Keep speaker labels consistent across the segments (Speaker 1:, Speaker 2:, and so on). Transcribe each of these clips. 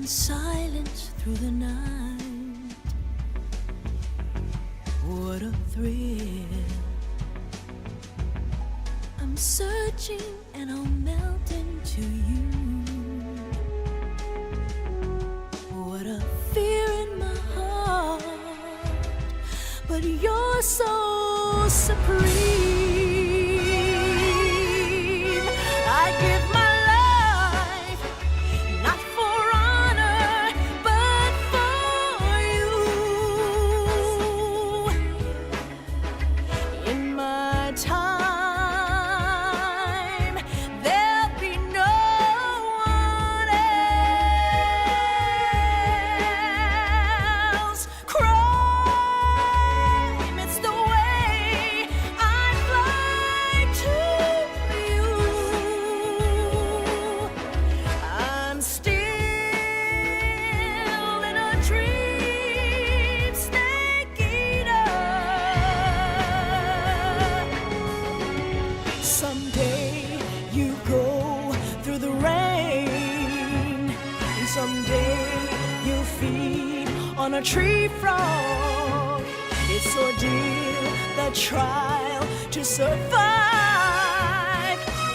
Speaker 1: and silence through the night. What a thrill. I'm searching and I'll melt into you. What a fear in my heart, but you're so supreme. I give my life, not for honor, but for you. In my time, there'll be no one else. Crime, it's the way I fly to you. I'm still in a dream, snake eater. Someday you go through the rain, and someday you'll feed on a tree frog. It's ordeal, the trial to survive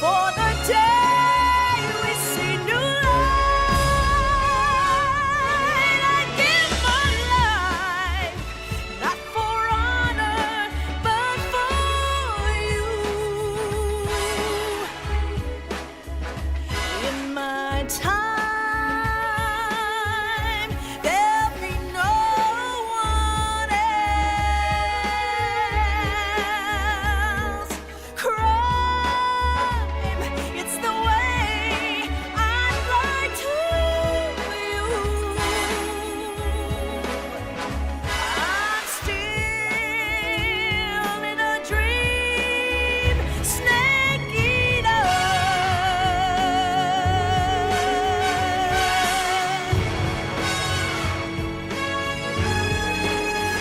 Speaker 1: for the day we see new light. I give my life, not for honor, but for you. In my time, there'll be no one else. Crime, it's the way I fly to you. I'm still in a dream, snake eater.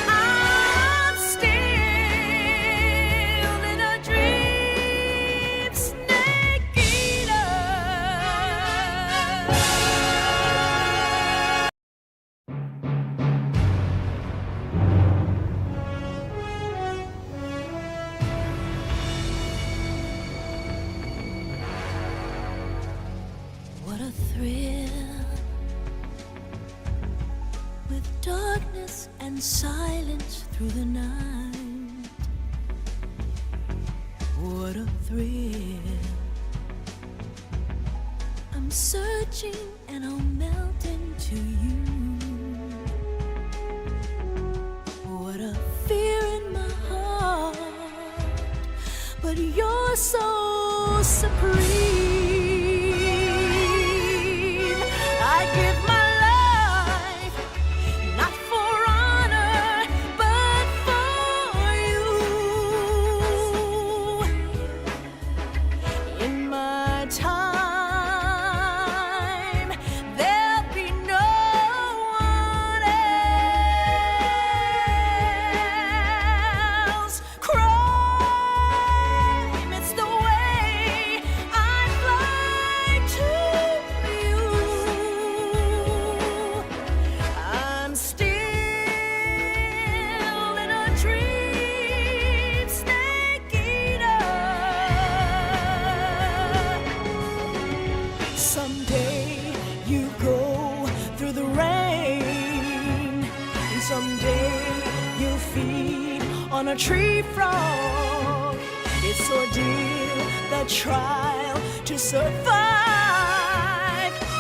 Speaker 1: I'm still in a dream, snake eater. What a thrill, with darkness and silence through the night. What a thrill. I'm searching and I'll melt into you. What a fear in my heart, but you're so supreme. I give my life, not for honor, but for you. In my time, there'll be no one else. Crime, it's the way I fly to you. I'm still in a dream, snake eater. Someday you go through the rain, and someday you'll feed on a tree frog. It's ordeal, the trial to survive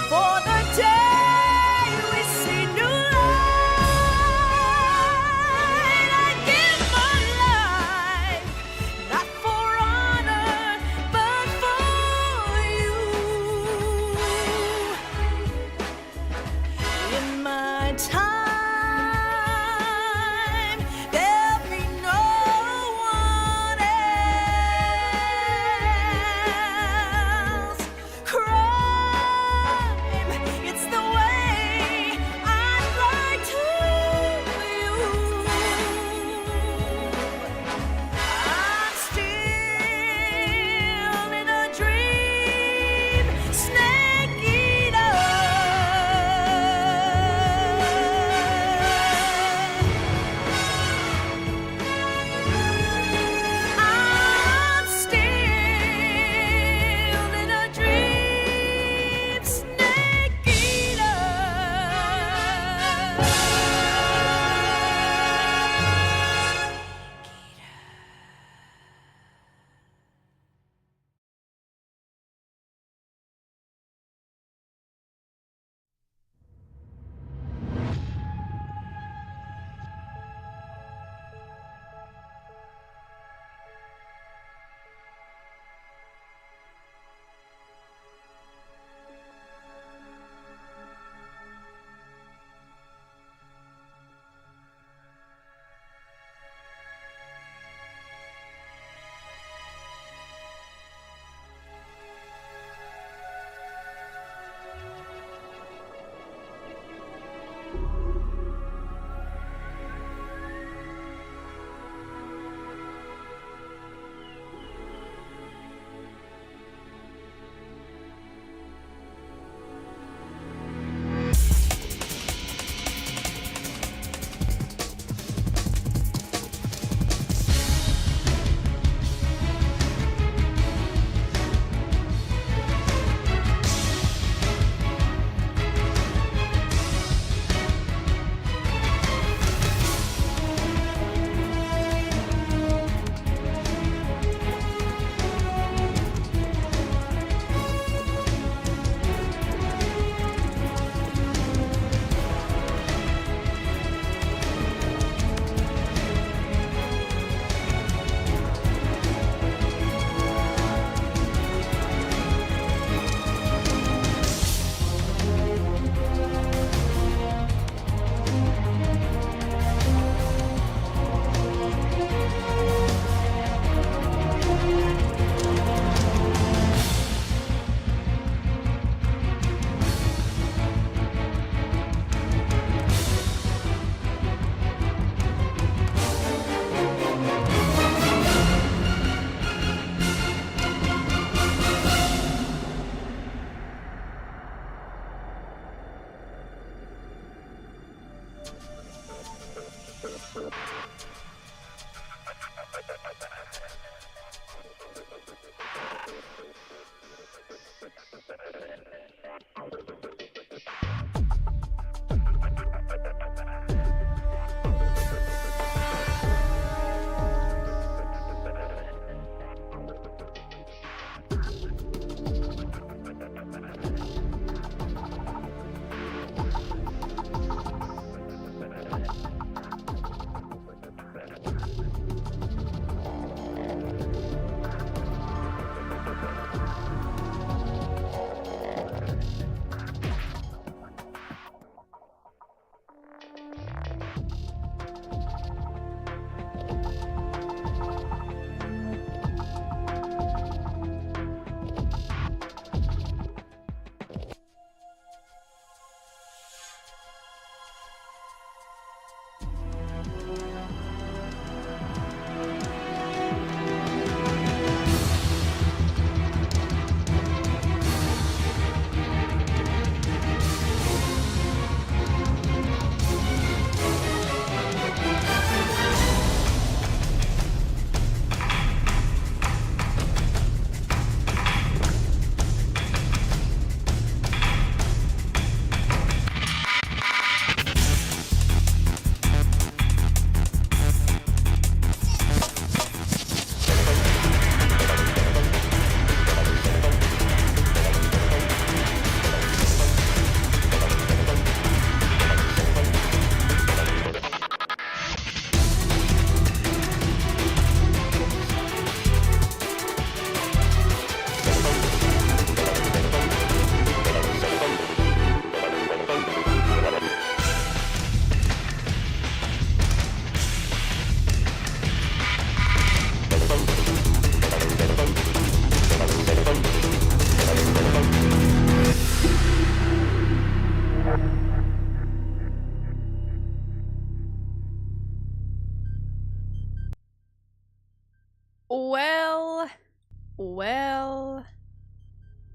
Speaker 1: for the day we see new light. I give my life, not for honor, but for you. In my time, there'll be no one else. Cry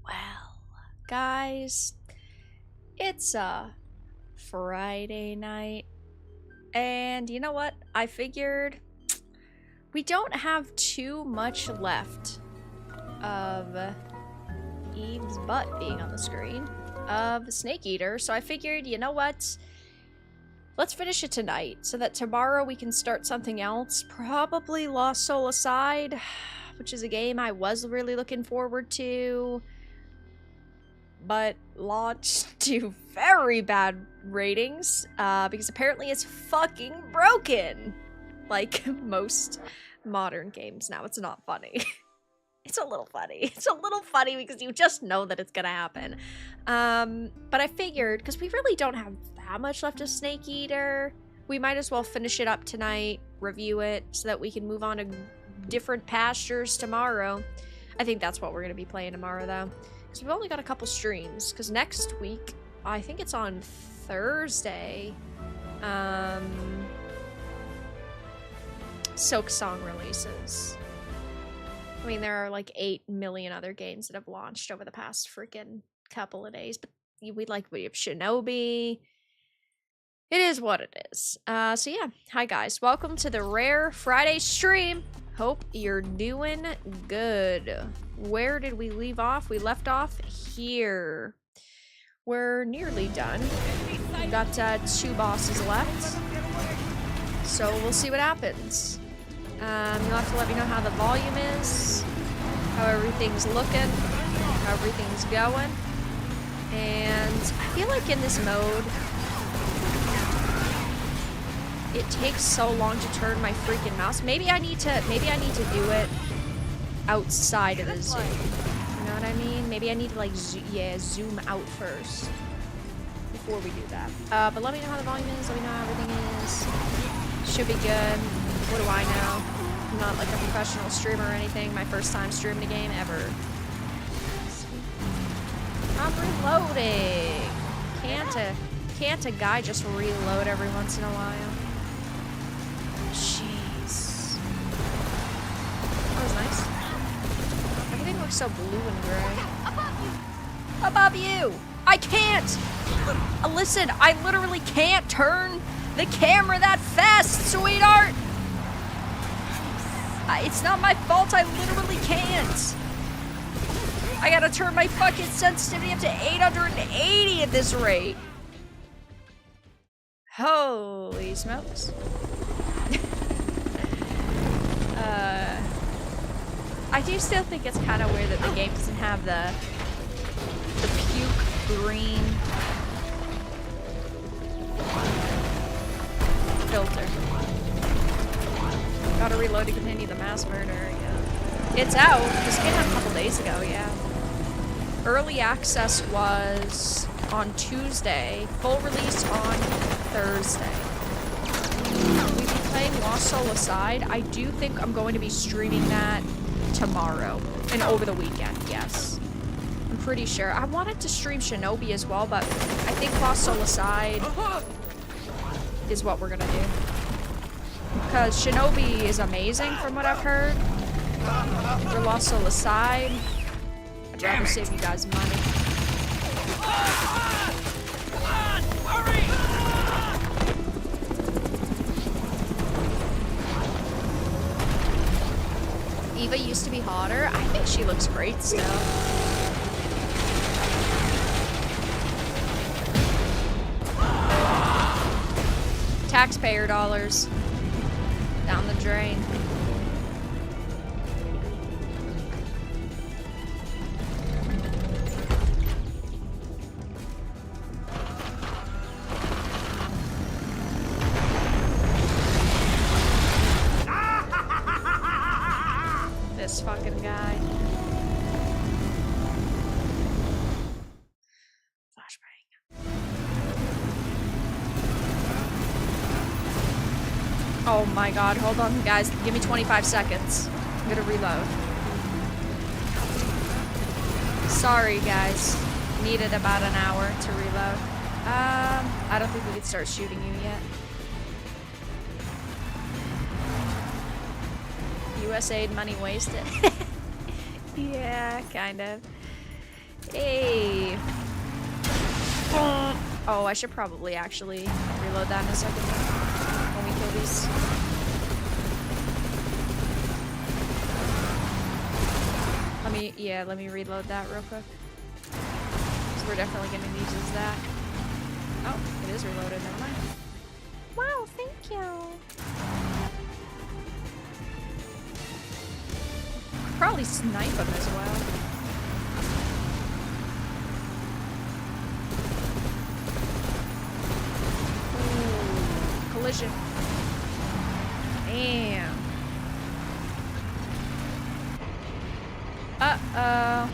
Speaker 2: Well, guys, it's a Friday night, and you know what? I figured we don't have too much left of Eve's butt being on the screen of Snake Eater, so I figured, you know what? Let's finish it tonight so that tomorrow we can start something else. Probably Lost Soul Aside, which is a game I was really looking forward to, but launched to very bad ratings because apparently it's fucking broken. Like most modern games now. It's not funny. It's a little funny. It's a little funny because you just know that it's gonna happen. But I figured, because we really don't have that much left of Snake Eater, we might as well finish it up tonight, review it, so that we can move on to different pastures tomorrow. I think that's what we're gonna be playing tomorrow, though. Because we've only got a couple streams. Because next week, I think it's on Thursday, Silk Song releases. I mean, there are like 8 million other games that have launched over the past freaking couple of days, but we have Shinobi. It is what it is. So yeah, hi guys, welcome to the Rare Friday stream. Hope you're doing good. Where did we leave off? We left off here. We're nearly done. We've got 2 bosses left, so we'll see what happens. You'll have to let me know how the volume is, how everything's looking, how everything's going. And I feel like in this mode, it takes so long to turn my freaking mouse. Maybe I need to do it outside of the zoom. You know what I mean? Maybe I need to like zoom out first before we do that. But let me know how the volume is. Let me know how everything is. Should be good. What do I know? I'm not like a professional streamer or anything. My first time streaming a game ever. I'm reloading. Can't a guy just reload every once in a while? Jeez. That was nice. Everything looks so blue and gray. Above you! I can't! Listen, I literally can't turn the camera that fast! Yes, sweetheart! It's not my fault, I literally can't. I gotta turn my fucking sensitivity up to 880 at this rate. Holy smokes. I do still think it's kind of weird that the game doesn't have the puke green filter. Gotta reload to continue the mass murder, yeah. It's out. This came out a couple days ago, yeah. Early access was on Tuesday. Full release on Thursday. We've been playing Lost Soul Aside. I do think I'm going to be streaming that tomorrow. And over the weekend, yes. I'm pretty sure. I wanted to stream Shinobi as well, but I think Lost Soul Aside is what we're gonna do. Because Shinobi is amazing from what I've heard. For Lost Soul Aside, I'd rather save you guys money.
Speaker 1: Come on! Hurry!
Speaker 2: Eva used to be hotter. I think she looks great still. Taxpayer dollars down the drain. This fucking guy. Flashbang. Oh my god, hold on guys, give me 25 seconds. I'm gonna reload. Sorry guys, needed about an hour to reload. I don't think we could start shooting you yet. USAID money wasted. Yeah, kind of. Hey. Oh, I should probably actually reload that in a second when we kill these. Let me reload that real quick. So we're definitely gonna need to use that. Oh, it is reloaded, never mind. Wow, thank you. Probably snipe him as well. Ooh, collision. Damn. Uh-oh.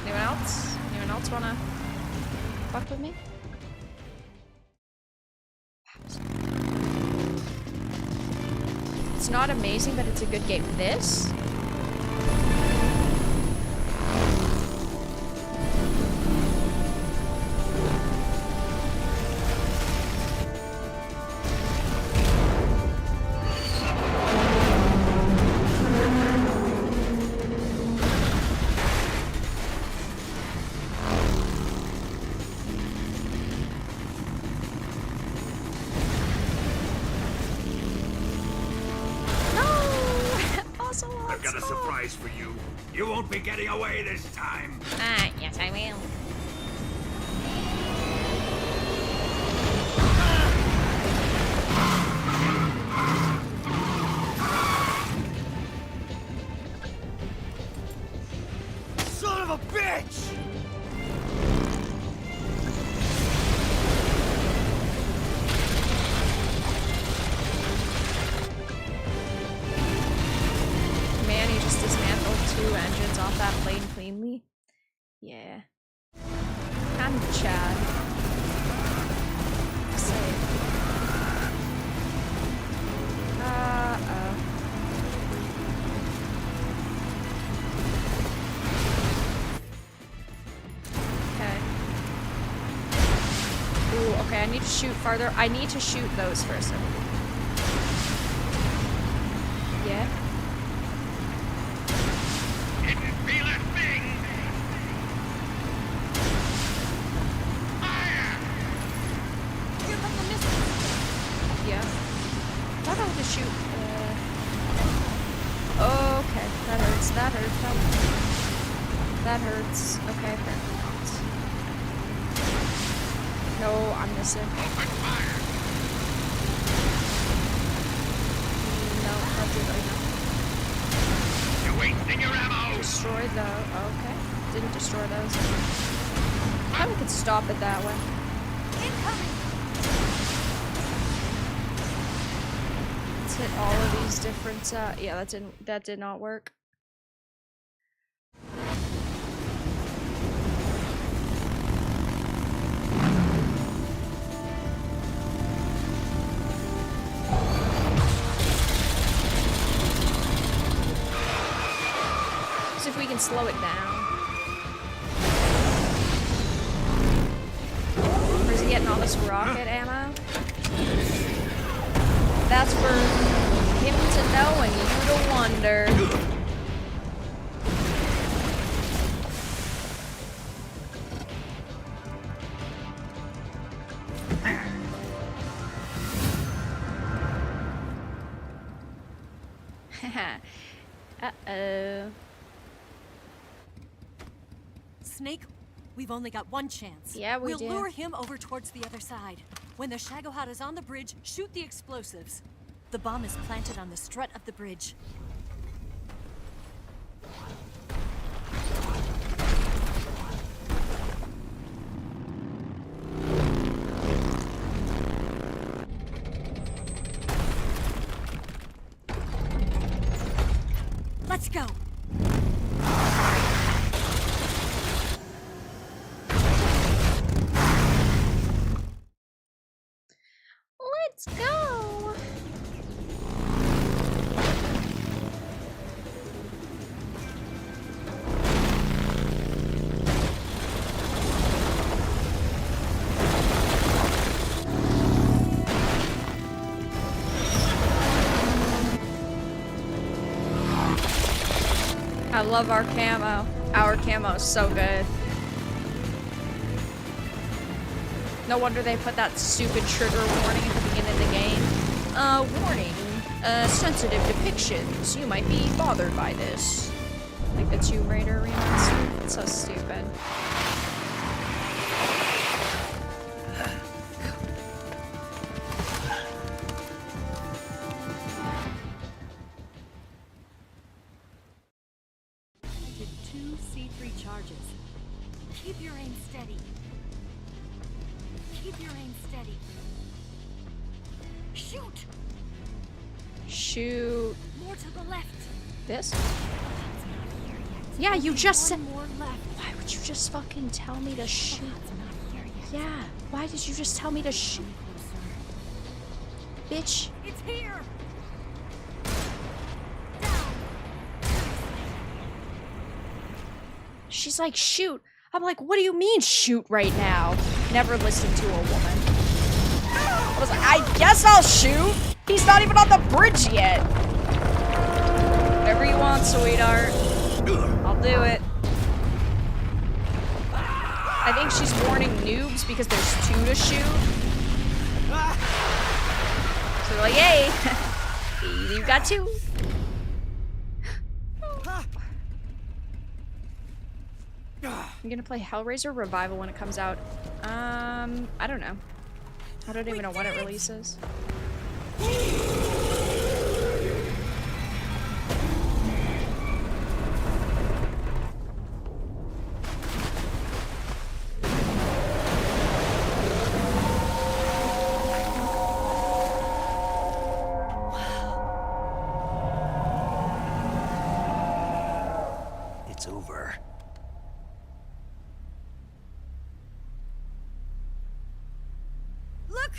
Speaker 2: Anyone else? Anyone else wanna fuck with me? It's not amazing, but it's a good game. This?
Speaker 3: I've got a surprise for you. You won't be getting away this time.
Speaker 2: Ah, yes I will.
Speaker 3: Son of a bitch!
Speaker 2: Man, he just dismantled 2 engines off that plane cleanly. Yeah. Kind of Chad. Save. Uh-oh. Okay. Ooh, okay, I need to shoot farther. I need to shoot those first. Yeah.
Speaker 3: Feel a thing! Fire!
Speaker 2: shoot. Okay, that hurts. That hurts. That hurts. Okay, perfect. No, I'm missing.
Speaker 3: Open fire.
Speaker 2: No, not do it right now.
Speaker 3: You're wasting your ammo.
Speaker 2: Destroy those. Okay, didn't destroy those. Probably could stop it that way. Let's hit all of these different. Yeah, that did not work. See if we can slow it down. Or is he getting all this rocket ammo? That's for him to know and you to wonder. Uh-oh.
Speaker 1: Snake, we've only got one chance.
Speaker 2: Yeah,
Speaker 1: we'll
Speaker 2: do.
Speaker 1: lure him over towards the other side. When the Shagohod is on the bridge, shoot the explosives. The bomb is planted on the strut of the bridge. Let's go.
Speaker 2: Let's go. I love our camo. Our camo is so good. No wonder they put that stupid trigger warning at the beginning of the game. Warning. Sensitive depictions. You might be bothered by this. Like the Tomb Raider remaster. It's so stupid.
Speaker 1: Did 2 C3 charges. Keep your aim steady. Keep your aim steady. Shoot!
Speaker 2: Shoot.
Speaker 1: More to the left.
Speaker 2: This?
Speaker 1: That's not here yet.
Speaker 2: Yeah, you just said.
Speaker 1: One more left.
Speaker 2: Why would you just fucking tell me to shoot?
Speaker 1: That's not here yet.
Speaker 2: Yeah. Why did you just tell me to shoot?
Speaker 1: Closer.
Speaker 2: Bitch.
Speaker 1: It's here. Down.
Speaker 2: She's like, shoot. I'm like, what do you mean shoot right now? Never listened to a woman. I was like, I guess I'll shoot. He's not even on the bridge yet. Whatever you want, sweetheart. I'll do it. I think she's warning noobs because there's 2 to shoot. So they're like, hey, you got 2. I'm gonna play Hellraiser Revival when it comes out. I don't know. I don't even know when it releases.
Speaker 3: It's over.
Speaker 1: Look!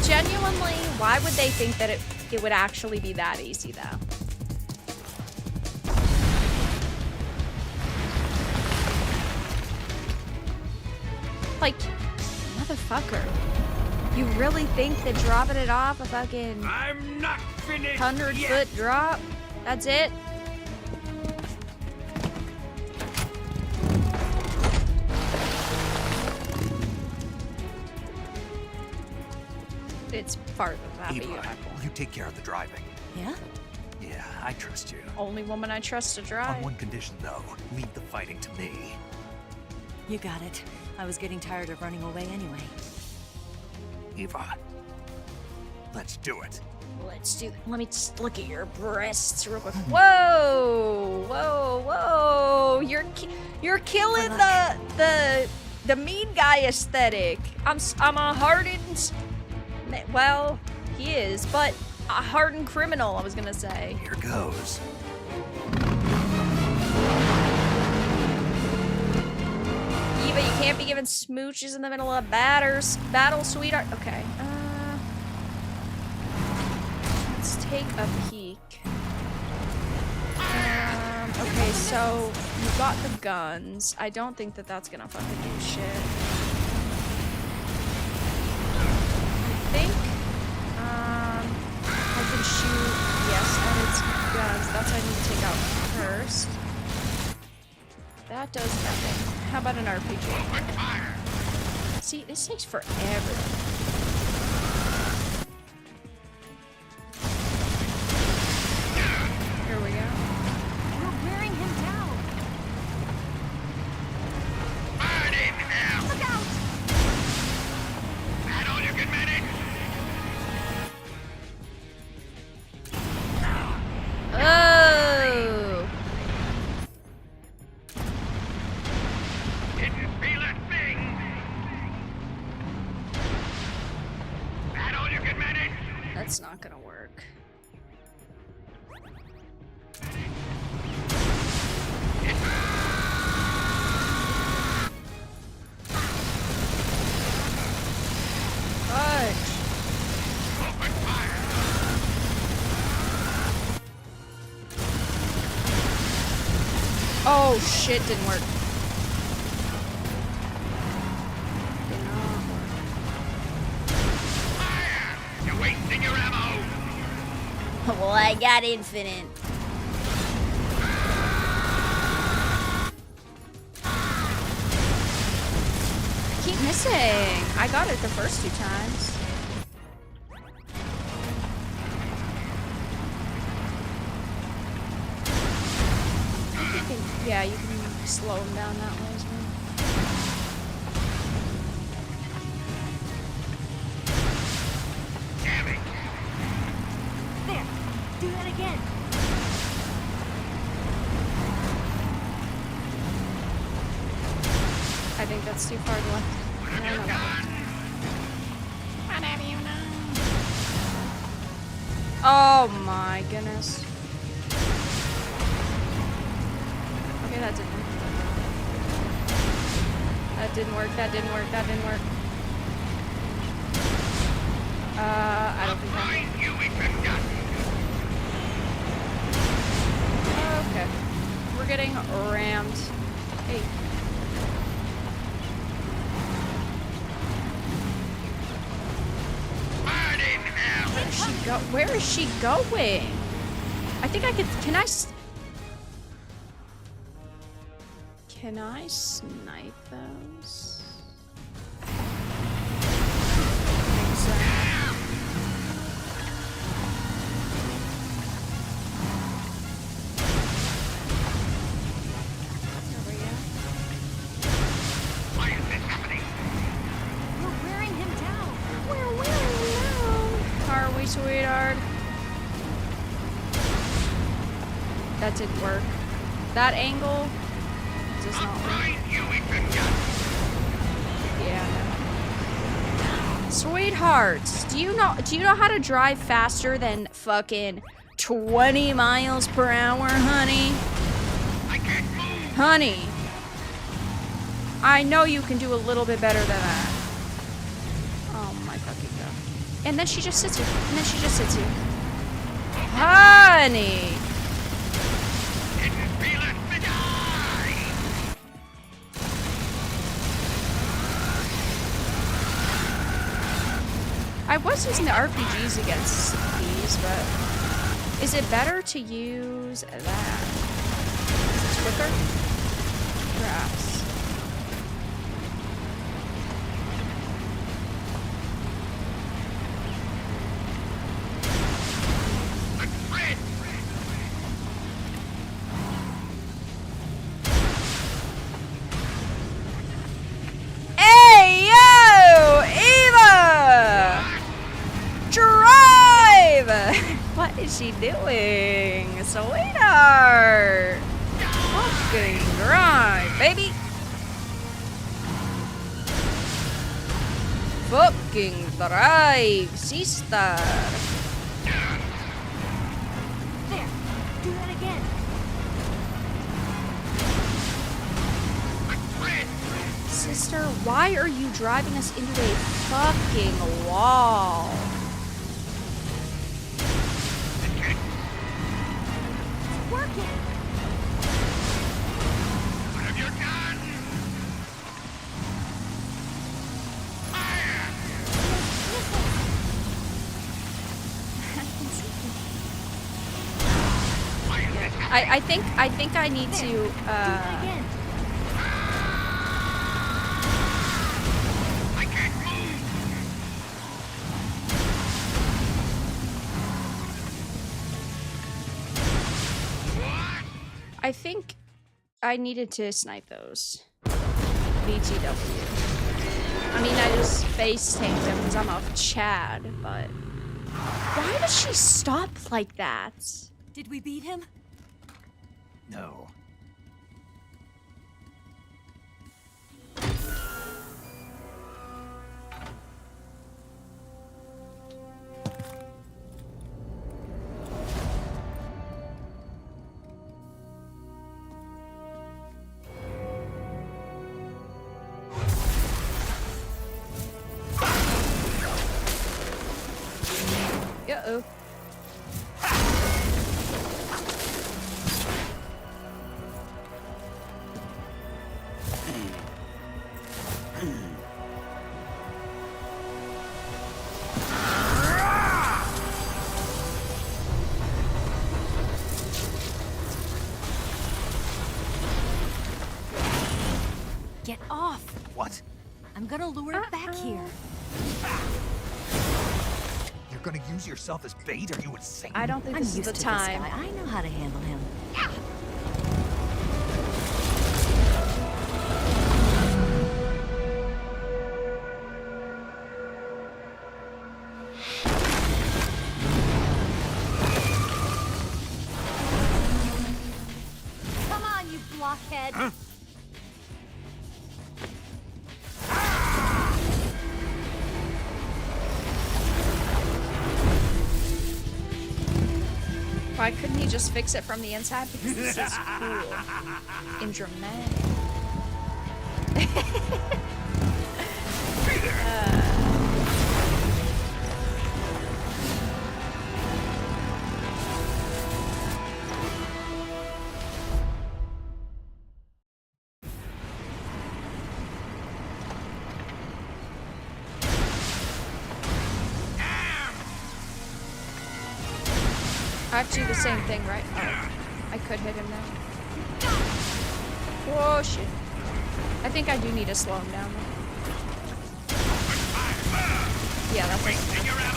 Speaker 2: Genuinely, why would they think that it would actually be that easy, though? Like, motherfucker. You really think that dropping it off a fucking
Speaker 3: I'm not finished
Speaker 2: 100-foot drop? That's it? it's farther than that, but you
Speaker 4: Eva,
Speaker 2: have
Speaker 4: you take care of the driving.
Speaker 1: Yeah?
Speaker 4: Yeah, I trust you.
Speaker 2: only woman I trust to drive.
Speaker 4: On one condition, though. Leave the fighting to me.
Speaker 1: You got it. I was getting tired of running away anyway.
Speaker 4: Eva, let's do it.
Speaker 2: Let's do. Let me just look at your breasts real quick. Whoa, whoa, whoa! You're killing the mean guy aesthetic. I'm a hardened. Well, he is, but a hardened criminal. I was gonna say.
Speaker 4: Here goes.
Speaker 2: Eva, you can't be giving smooches in the middle of battle, sweetheart. Okay. Let's take a peek. Okay, so you got the guns. I don't think that that's gonna fucking do shit. I think I can shoot. Yes, and it's guns. That's what I need to take out first. That does nothing. How about an RPG? See, this takes forever. Here we go.
Speaker 1: You're wearing him down.
Speaker 3: Burn him now!
Speaker 1: Look out!
Speaker 3: That all you can manage?
Speaker 2: Oh!
Speaker 3: Didn't feel a thing! That all you can manage?
Speaker 2: That's not gonna work. Fudge.
Speaker 3: Open fire!
Speaker 2: Oh shit, didn't work. Did not work.
Speaker 3: Fire! You're wasting your ammo!
Speaker 2: Well, I got infinite. I keep missing. I got it the first 2 times. Yeah, you can slow him down that way as well.
Speaker 3: Damn it!
Speaker 1: There. Do that again.
Speaker 2: I think that's too far to left. No, no, no. Oh my goodness. Okay, that didn't work. That didn't work, that didn't work, that didn't work. I don't think that
Speaker 3: Find you in the dust!
Speaker 2: Okay. We're getting rammed. Hey.
Speaker 3: Burn him now!
Speaker 2: Where is she going? I think I could. Can I snipe those? I think so. There we go.
Speaker 3: Why is this happening?
Speaker 1: You're wearing him down.
Speaker 2: We're wearing down. Are we, sweetheart? That didn't work. That angle does not work.
Speaker 3: Find you in the dust!
Speaker 2: Yeah. Sweetheart, do you know how to drive faster than fucking 20 miles per hour, honey?
Speaker 3: I can't move!
Speaker 2: Honey. I know you can do a little bit better than that. Oh my fucking god. And then she just sits here. And then she just sits here. Honey.
Speaker 3: Didn't feel it! Die!
Speaker 2: I was using the RPGs against these, but is it better to use that? Is it quicker? Perhaps. What is she doing? Sweetheart! Fucking drive, baby! Fucking drive, sister!
Speaker 1: There. Do that again.
Speaker 2: Sister, why are you driving us into a fucking wall?
Speaker 1: It's working.
Speaker 3: What have you done?
Speaker 2: I think I need to
Speaker 1: Do that again.
Speaker 3: I can't move. What?
Speaker 2: I think I needed to snipe those. BTW. I mean, I just face tanked them because I'm off Chad, but why does she stop like that?
Speaker 1: Did we beat him?
Speaker 4: No.
Speaker 2: Uh-oh.
Speaker 1: Get off.
Speaker 4: What?
Speaker 1: I'm gonna lure it back here.
Speaker 4: You're gonna use yourself as bait? Are you insane?
Speaker 2: I don't think
Speaker 1: I'm
Speaker 2: this
Speaker 1: used
Speaker 2: is the
Speaker 1: to
Speaker 2: time.
Speaker 1: this guy. I know how to handle him. Come on, you blockhead.
Speaker 3: Huh?
Speaker 2: Why couldn't he just fix it from the inside? Because this is cool and dramatic. I have to do the same thing, right? Oh, I could hit him now. Whoa, shit. I think I do need to slow him down. Yeah, that's
Speaker 3: Wasting your ammo.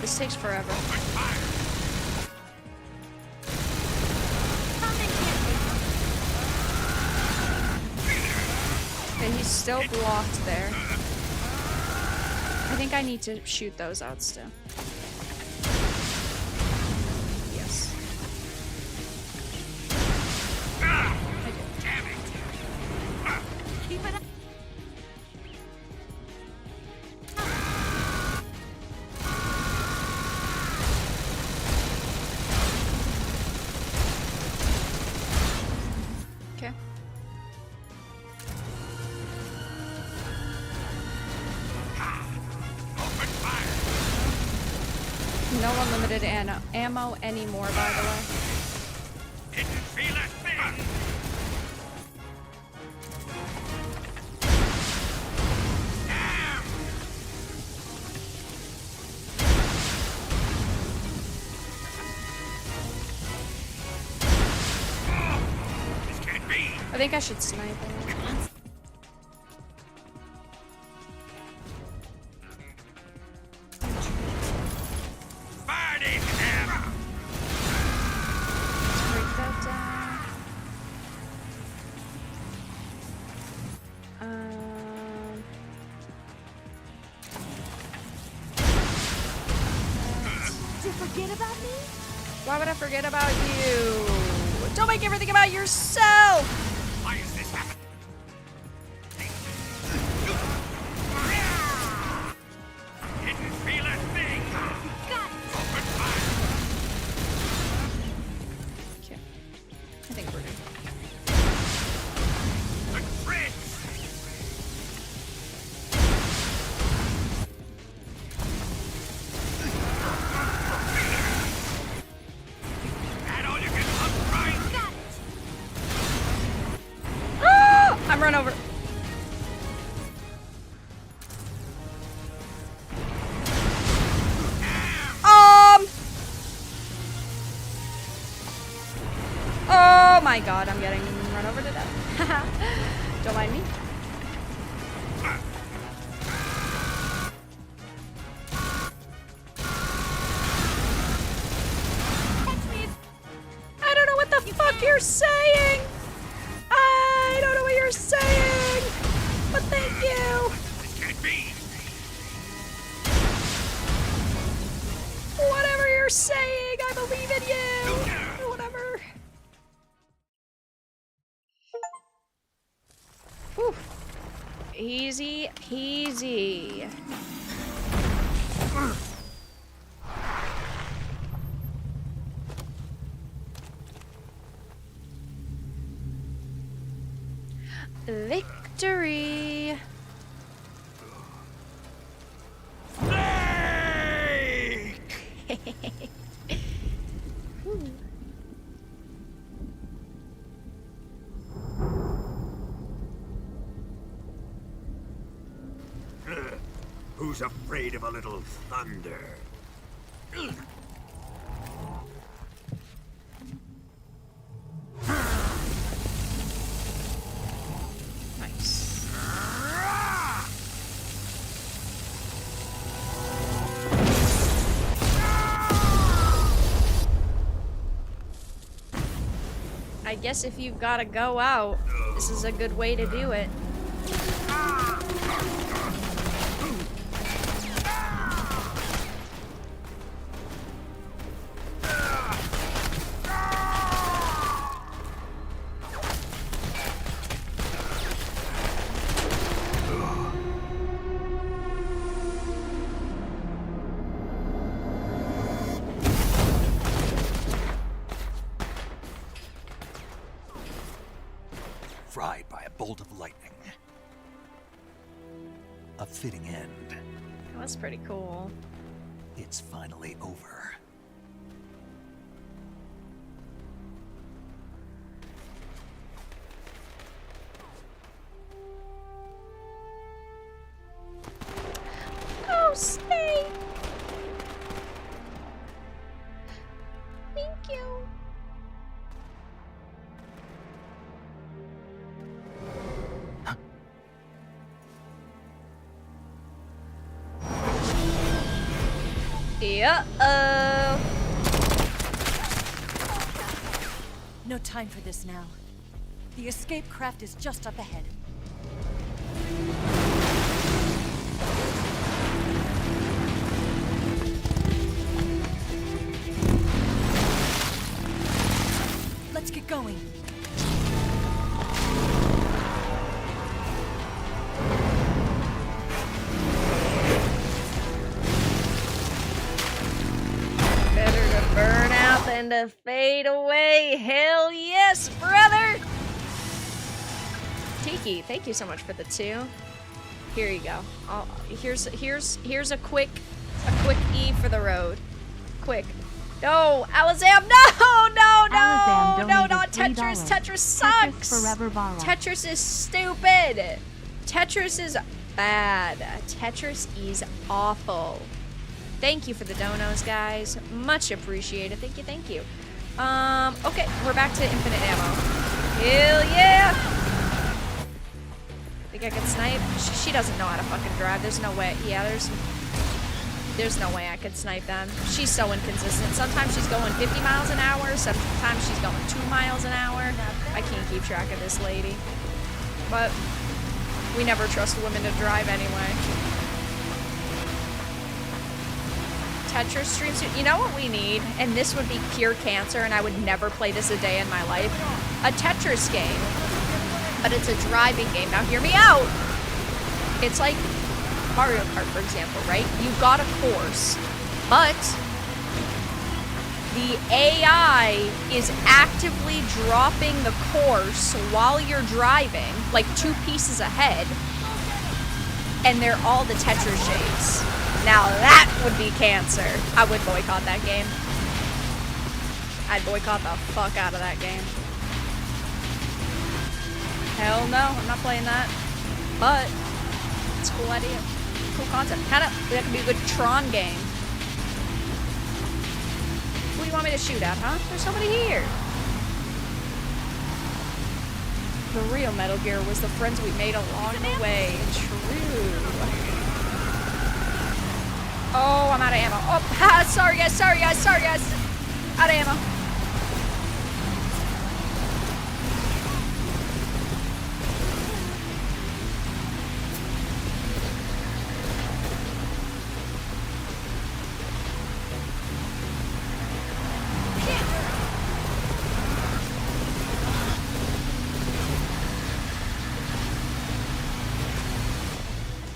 Speaker 2: This takes forever. Okay, he's still blocked there. I think I need to shoot those out still. Yes. I did.
Speaker 3: Damn it.
Speaker 1: Keep it up.
Speaker 2: Okay.
Speaker 3: Open fire.
Speaker 2: No unlimited ammo anymore, by the way.
Speaker 3: Didn't feel a thing. Damn. Oh, this can't be.
Speaker 2: I think I should snipe him.
Speaker 1: Did you forget about me?
Speaker 2: Why would I forget about you? Don't make everything about yourself!
Speaker 3: Why is this happening? Didn't feel a thing.
Speaker 1: Got it.
Speaker 3: Open fire.
Speaker 2: Okay. I think we're good.
Speaker 3: The Fritz. That all you can look right?
Speaker 1: Got it.
Speaker 2: Ah! I'm run over. Oh my god, I'm getting run over to death. Don't mind me.
Speaker 1: Catch me.
Speaker 2: I don't know what the fuck you're saying. I don't know what you're saying. But thank you.
Speaker 3: This can't be.
Speaker 2: Whatever you're saying, I believe in you. Or whatever. Whew. Easy peasy. Victory.
Speaker 3: Who's afraid of a little thunder?
Speaker 2: Nice. I guess if you've got to go out, this is a good way to do it.
Speaker 4: Fried by a bolt of lightning. A fitting end.
Speaker 2: That's pretty cool.
Speaker 4: It's finally over.
Speaker 2: Oh, stay. Thank you. Uh-oh.
Speaker 1: No time for this now. The escape craft is just up ahead. Let's get going.
Speaker 2: Better to burn out than to fade away. Hell yes, brother! Tiki, thank you so much for the 2. Here you go. Here's a quick E for the road. Quick. No, Alazam, no, not Tetris. Tetris sucks. Tetris is stupid. Tetris is bad. Tetris is awful. Thank you for the donos, guys. Much appreciated. Thank you. Okay, we're back to infinite ammo. Hell yeah! Think I can snipe? She doesn't know how to fucking drive. There's no way. Yeah, there's no way I could snipe them. She's so inconsistent. Sometimes she's going 50 miles an hour. Sometimes she's going 2 miles an hour. I can't keep track of this lady. But we never trust women to drive anyway. Tetris stream soon. You know what we need? And this would be pure cancer, and I would never play this a day in my life. A Tetris game. But it's a driving game. Now hear me out! It's like Mario Kart, for example, right? You've got a course, but the AI is actively dropping the course while you're driving, like 2 pieces ahead, and they're all the Tetris shapes. Now that would be cancer. I would boycott that game. I'd boycott the fuck out of that game. Hell no, I'm not playing that. But it's a cool idea. Cool concept. That could be a good Tron game. Who do you want me to shoot at, huh? There's somebody here. The real Metal Gear was the friends we made along the way. True. Oh, I'm out of ammo. Oh, sorry guys, sorry guys, sorry guys. Out of ammo.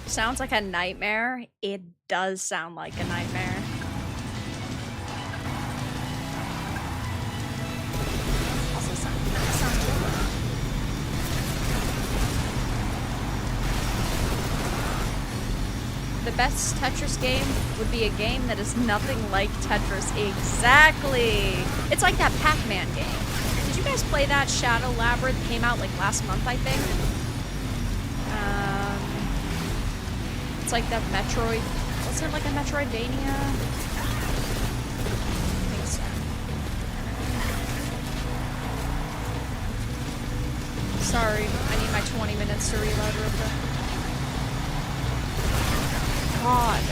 Speaker 2: Sounds like a nightmare. It does sound like a nightmare. Also sounds good. The best Tetris game would be a game that is nothing like Tetris. Exactly. It's like that Pac-Man game. Did you guys play that? Shadow Labyrinth came out like last month, I think. It's like that Metroid. What's it, like a Metroidvania? I think so. Sorry, I need my 20 minutes to reload real quick. God.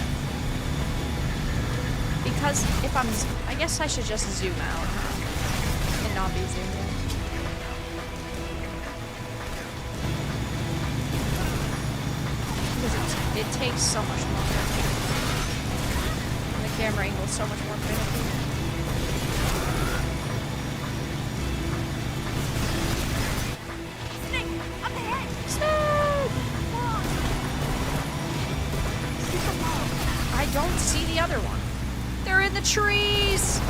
Speaker 2: Because if I'm... I guess I should just zoom out, huh? And not be zoomed in. It takes so much longer. And the camera angle is so much more finicky.
Speaker 1: Snake! Up ahead!
Speaker 2: Snake! I don't see the other one. They're in the trees!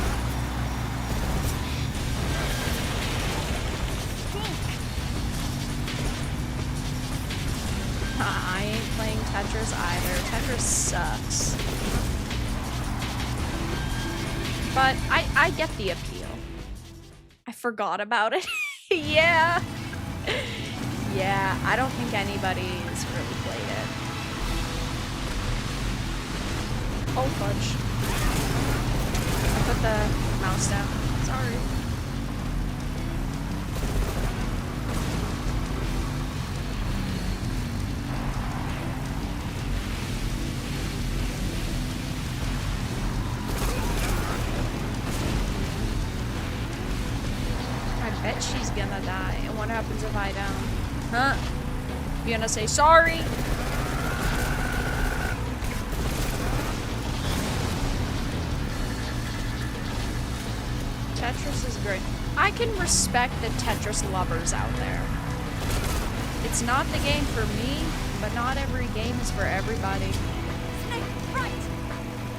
Speaker 2: I ain't playing Tetris either. Tetris sucks. But I get the appeal. I forgot about it. Yeah. Yeah, I don't think anybody's really played it. Oh, fudge. I put the mouse down. Sorry. I bet she's gonna die. And what happens if I don't? Huh? You gonna say sorry? Tetris is great. I can respect the Tetris lovers out there. It's not the game for me, but not every game is for everybody.
Speaker 1: Snake, right!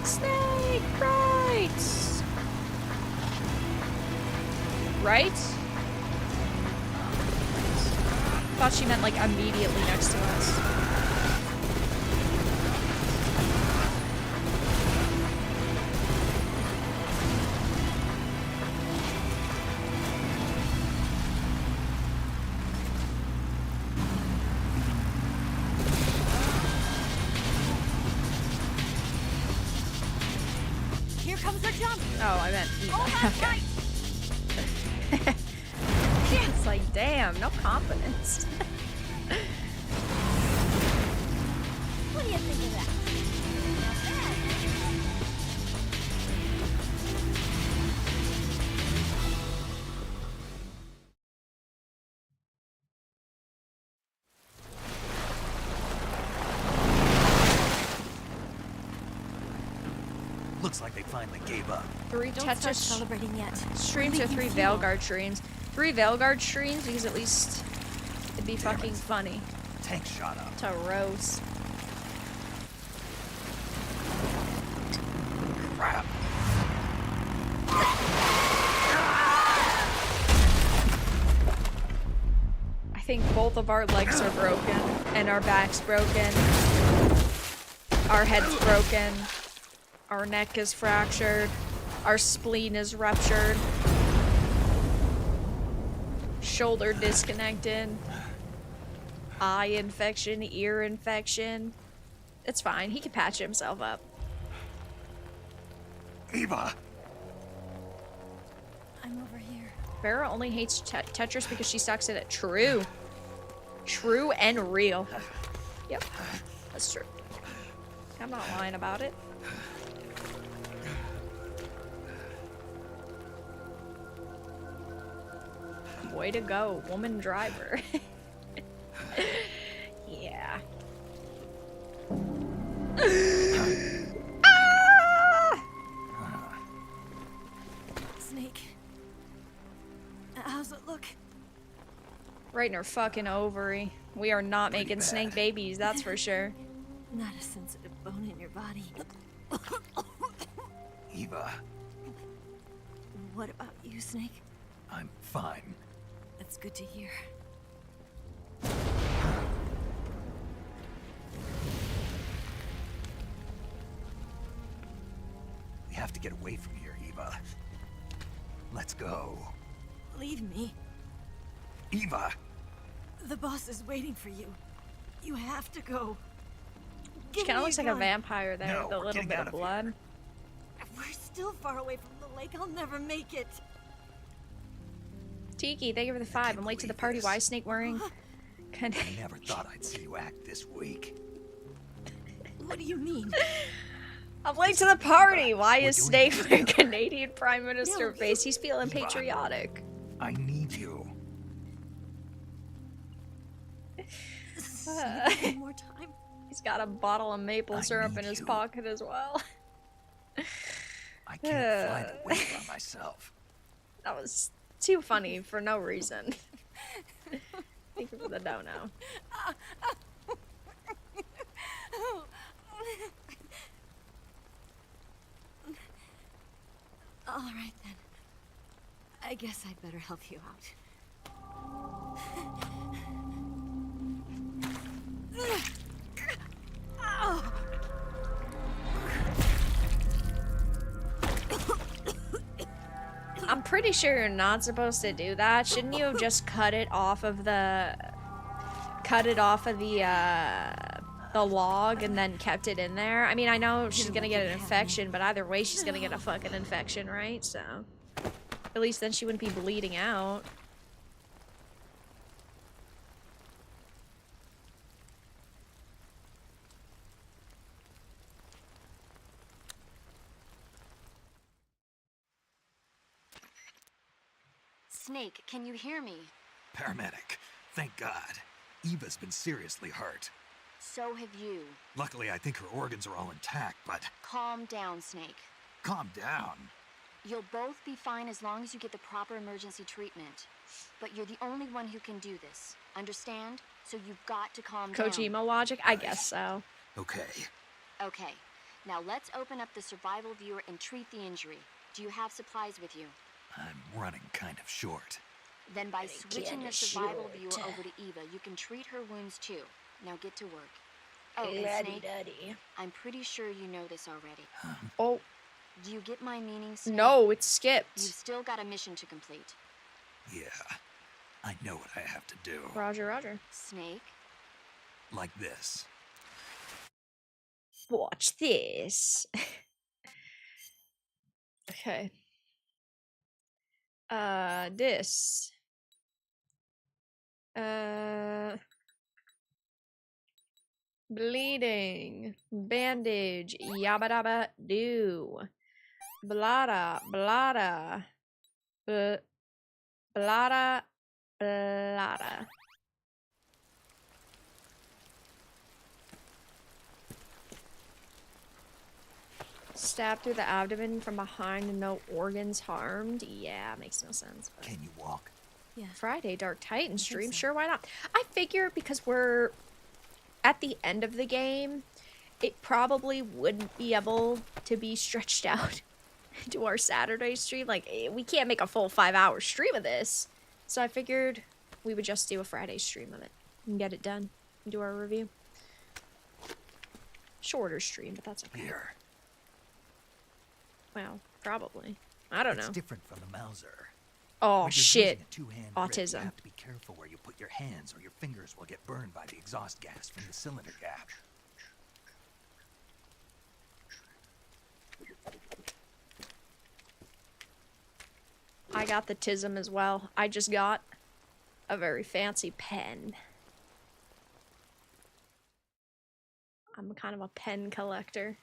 Speaker 2: Snake, right! Right? Thought she meant like immediately next to us.
Speaker 1: Here comes the jump!
Speaker 2: Oh, I meant
Speaker 1: Oh, that's
Speaker 2: okay.
Speaker 1: right!
Speaker 2: It's like, damn, no confidence.
Speaker 1: What do you think of that?
Speaker 4: Looks like they finally gave up.
Speaker 2: 3
Speaker 1: Don't start
Speaker 2: Tetris
Speaker 1: celebrating yet.
Speaker 2: streams or 3 Veilguard streams? 3 Veilguard streams because at least it'd be fucking funny
Speaker 4: Tank shot up.
Speaker 2: to roast.
Speaker 4: Crap.
Speaker 2: I think both of our legs are broken and our back's broken. Our head's broken. Our neck is fractured. Our spleen is ruptured. Shoulder disconnected. Eye infection, ear infection. It's fine. He can patch himself up.
Speaker 4: Eva!
Speaker 1: I'm over here.
Speaker 2: Vera only hates Tetris because she sucks at it. True. True and real. Yep. That's true. I'm not lying about it. Way to go, woman driver. Yeah. Ah!
Speaker 1: Snake. How's it look?
Speaker 2: Right in her fucking ovary. We are not making
Speaker 4: bad.
Speaker 2: snake babies, that's for sure.
Speaker 1: Not a sensitive bone in your body.
Speaker 4: Eva,
Speaker 1: What about you, Snake?
Speaker 4: I'm fine.
Speaker 1: That's good to hear.
Speaker 4: We have to get away from here, Eva. Let's go.
Speaker 1: Leave me.
Speaker 4: Eva!
Speaker 1: The boss is waiting for you. You have to go.
Speaker 2: She
Speaker 1: Give
Speaker 2: kind of
Speaker 1: me
Speaker 2: looks like a
Speaker 1: gun.
Speaker 2: vampire there
Speaker 4: No,
Speaker 2: with a
Speaker 4: we're
Speaker 2: little
Speaker 4: getting
Speaker 2: bit
Speaker 4: out
Speaker 2: of
Speaker 4: of
Speaker 2: blood.
Speaker 1: We're still far away from the lake. I'll never make it.
Speaker 2: Tiki, thank you for the 5. I'm late to the party. Why is Snake wearing...
Speaker 4: I never thought I'd see you act this weak.
Speaker 1: What do you mean?
Speaker 2: I'm late to the party! Why
Speaker 4: We're
Speaker 2: is
Speaker 4: doing
Speaker 2: Snake
Speaker 4: this
Speaker 2: wearing
Speaker 4: together.
Speaker 2: Canadian Prime Minister
Speaker 1: No,
Speaker 2: face? He's feeling
Speaker 4: Eva.
Speaker 2: patriotic.
Speaker 4: I need you.
Speaker 1: One more time.
Speaker 2: He's got a bottle of maple
Speaker 4: I
Speaker 2: syrup
Speaker 4: need
Speaker 2: in his
Speaker 4: you.
Speaker 2: pocket as well.
Speaker 4: I can't fly the way by myself.
Speaker 2: That was too funny for no reason. Thank you for the no-no.
Speaker 1: All right then. I guess I'd better help you out.
Speaker 2: I'm pretty sure you're not supposed to do that. Shouldn't you have just cut it off of the log and then kept it in there? I mean, I know she's gonna get an infection, but either way she's gonna get a fucking infection, right? So at least then she wouldn't be bleeding out.
Speaker 5: Snake, can you hear me?
Speaker 4: Paramedic. Thank God. Eva's been seriously hurt.
Speaker 5: So have you.
Speaker 4: Luckily, I think her organs are all intact, but
Speaker 5: Calm down, Snake.
Speaker 4: calm down.
Speaker 5: You'll both be fine as long as you get the proper emergency treatment. But you're the only one who can do this. Understand? So you've got to calm down.
Speaker 2: Kojima logic? I guess so.
Speaker 4: Okay.
Speaker 5: Okay. Now let's open up the survival viewer and treat the injury. Do you have supplies with you?
Speaker 4: I'm running kind of short.
Speaker 5: Then by switching the
Speaker 2: kinda
Speaker 5: survival
Speaker 2: short.
Speaker 5: viewer over to Eva, you can treat her wounds too. Now get to work. Oh, and Snake, I'm pretty sure you know this already.
Speaker 2: Oh,
Speaker 5: Do you get my meaning, Snake?
Speaker 2: no, it's skipped.
Speaker 5: You've still got a mission to complete.
Speaker 4: Yeah. I know what I have to do.
Speaker 2: Roger, roger.
Speaker 5: Snake?
Speaker 4: Like this.
Speaker 2: Watch this. Okay. This. Bleeding. Bandage. Yabba dabba do. Blada. Blada. Blada. Blada. Stab through the abdomen from behind and no organs harmed. Yeah, makes no sense. But...
Speaker 4: Can you walk?
Speaker 1: Yeah.
Speaker 2: Friday Dark Titan stream.
Speaker 1: so.
Speaker 2: Sure, why not? I figure because we're at the end of the game, it probably wouldn't be able to be stretched out to our Saturday stream. Like, we can't make a full 5-hour stream of this. So I figured we would just do a Friday stream of it and get it done and do our review. Shorter stream, but that's okay.
Speaker 4: Here.
Speaker 2: Well, probably. I don't know.
Speaker 4: It's different from the Mauser.
Speaker 2: Oh,
Speaker 4: When you're
Speaker 2: shit.
Speaker 4: using a two-hand grip,
Speaker 2: Autism.
Speaker 4: you have to be careful where you put your hands or your fingers will get burned by the exhaust gas from the cylinder gap.
Speaker 2: I got the tism as well. I just got a very fancy pen. I'm kind of a pen collector.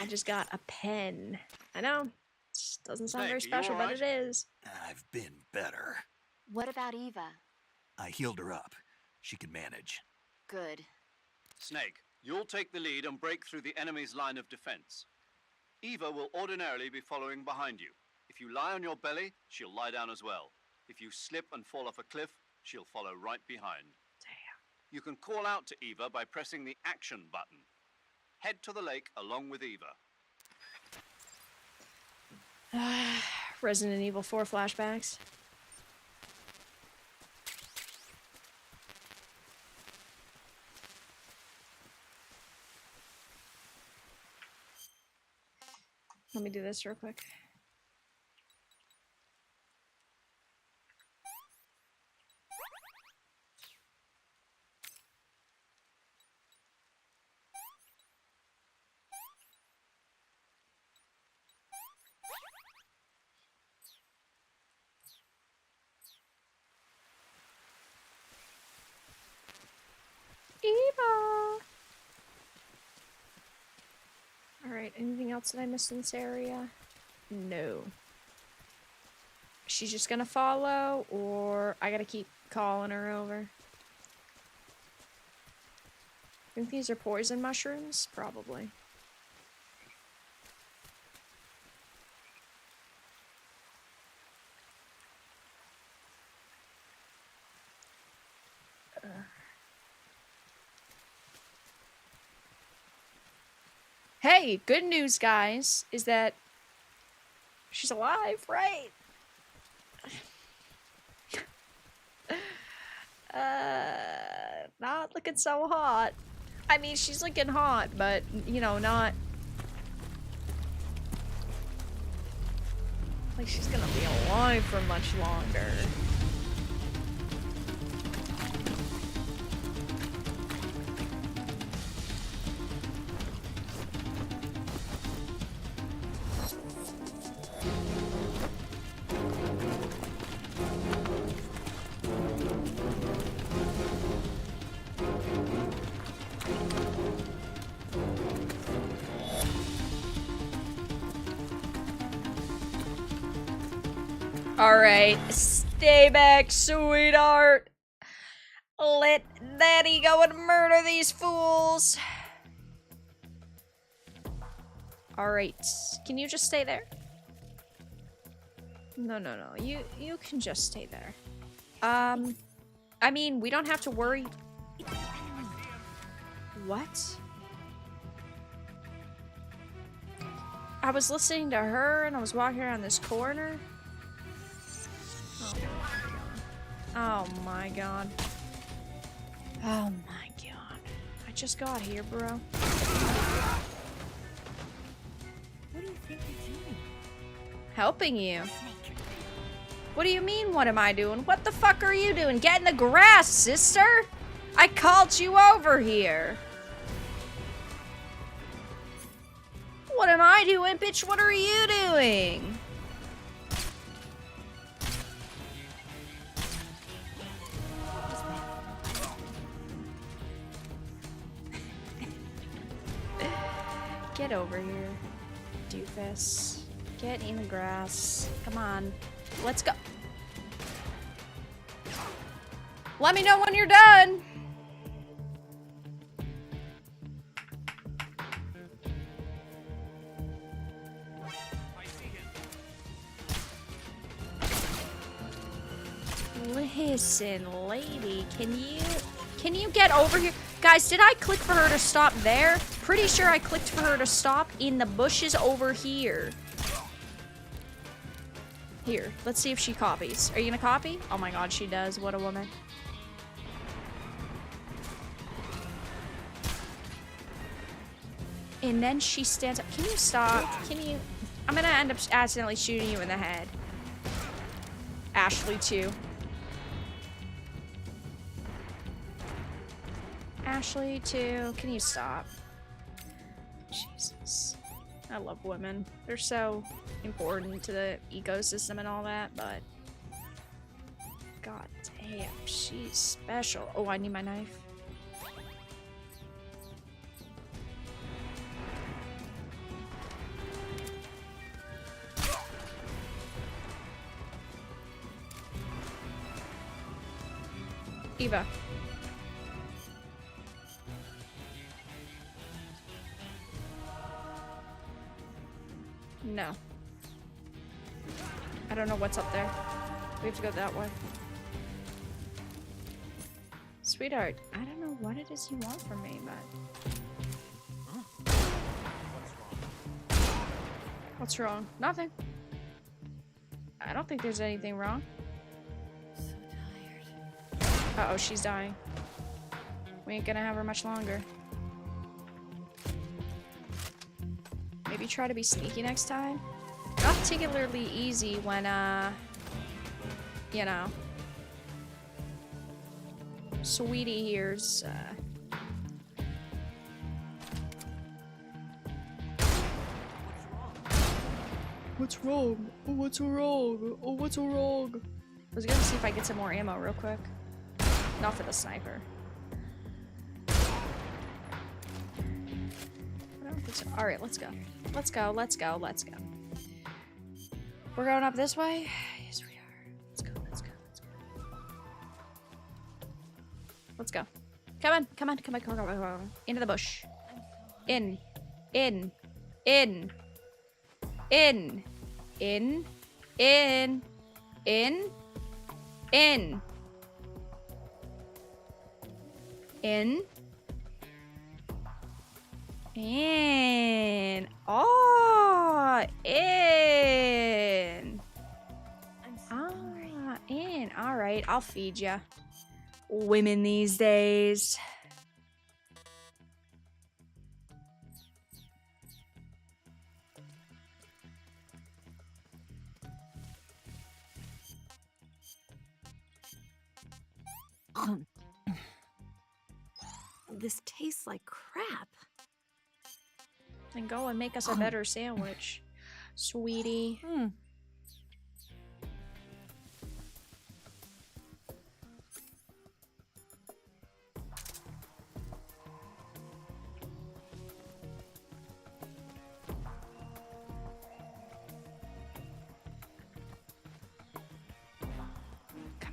Speaker 2: I just got a pen. I know. It doesn't sound very
Speaker 3: Snake, are you
Speaker 2: special, but
Speaker 3: alright?
Speaker 2: it is.
Speaker 4: I've been better.
Speaker 5: What about Eva?
Speaker 4: I healed her up. She can manage.
Speaker 5: Good.
Speaker 6: Snake, you'll take the lead and break through the enemy's line of defense. Eva will ordinarily be following behind you. If you lie on your belly, she'll lie down as well. If you slip and fall off a cliff, she'll follow right behind.
Speaker 2: Damn.
Speaker 6: You can call out to Eva by pressing the action button. Head to the lake along with Eva.
Speaker 2: Resident Evil 4 flashbacks. Let me do this real quick. Eva! Alright, anything else that I missed in this area? No. She's just gonna follow, or I gotta keep calling her over? Think these are poison mushrooms? Probably. Hey, good news, guys, is that she's alive, right? Not looking so hot. I mean, she's looking hot, but, you know, not... like she's gonna be alive for much longer. Alright, stay back, sweetheart. Let Daddy go and murder these fools. Alright, can you just stay there? No, you can just stay there. I mean, we don't have to worry. What? I was listening to her and I was walking around this corner. Oh my god. Oh my god. I just got here, bro.
Speaker 1: What do you think you're doing?
Speaker 2: Helping you. What do you mean, what am I doing? What the fuck are you doing? Get in the grass, sister! I called you over here. What am I doing, bitch? What are you doing? Get over here, doofus. Get in the grass. Come on. Let's go. Let me know when you're done. Listen, lady, can you get over here? Guys, did I click for her to stop there? Pretty sure I clicked for her to stop in the bushes over here. Here, let's see if she copies. Are you gonna copy? Oh my god, she does. What a woman. And then she stands up. Can you stop? Can you? I'm gonna end up accidentally shooting you in the head. Ashley, too. Ashley, too. Can you stop? Jesus. I love women. They're so important to the ecosystem and all that, but... God damn, she's special. Oh, I need my knife. Eva. No. I don't know what's up there. We have to go that way. Sweetheart, I don't know what it is you want from me, but... What's wrong? Nothing. I don't think there's anything wrong. Uh-oh, she's dying. We ain't gonna have her much longer. Maybe try to be sneaky next time. Not particularly easy when, you know. Sweetie here's, What's wrong? Oh, what's wrong? Oh, what's wrong? I was gonna see if I get some more ammo real quick. Not for the sniper. I don't think so. Alright, let's go. Let's go, let's go, let's go. We're going up this way? Yes, we are. Let's go, let's go, let's go. Let's go. Come on, come on, come on, come on, come on. Into the bush. In. In. In. In. In. In. In. In. In. In. Oh, in. Ah, in. All right, I'll feed ya. Women these days.
Speaker 1: This tastes like crap.
Speaker 2: Then go and make us a better sandwich, sweetie. Come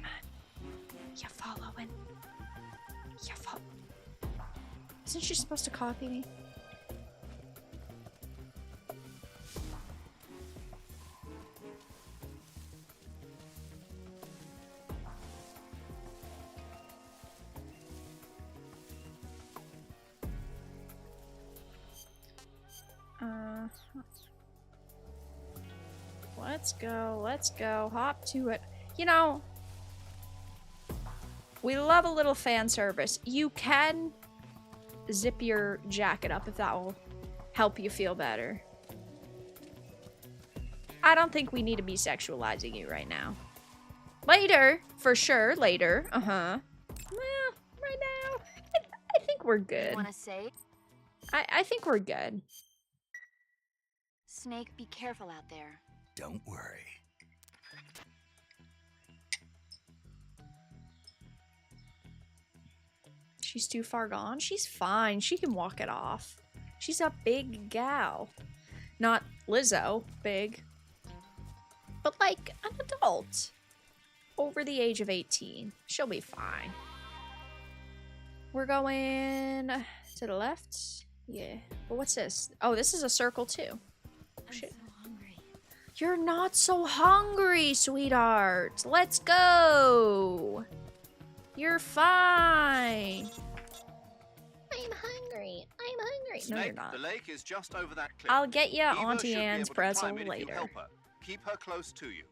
Speaker 2: on. You're following. You're following. Isn't she supposed to copy me? Let's go, hop to it. You know, we love a little fan service. You can zip your jacket up if that will help you feel better. I don't think we need to be sexualizing you right now. Later, for sure, later. Well, right now, I think we're good.
Speaker 5: You wanna say?
Speaker 2: I think we're good.
Speaker 5: Snake, be careful out there.
Speaker 4: Don't worry.
Speaker 2: She's too far gone. She's fine. She can walk it off. She's a big gal. Not Lizzo, big. But like an adult. Over the age of 18. She'll be fine. We're going to the left. Yeah. But what's this? Oh, this is a circle too.
Speaker 1: I'm
Speaker 2: Shit.
Speaker 1: so hungry.
Speaker 2: You're not so hungry, sweetheart. Let's go. You're fine. I'm hungry. I'm hungry. No, you're
Speaker 6: Snake,
Speaker 2: not.
Speaker 6: the lake is just over that cliff.
Speaker 2: I'll get you
Speaker 6: Eva
Speaker 2: Auntie
Speaker 6: should be
Speaker 2: Anne's
Speaker 6: able to
Speaker 2: pretzel
Speaker 6: climb it if you
Speaker 2: later.
Speaker 6: help her. Keep her close to you.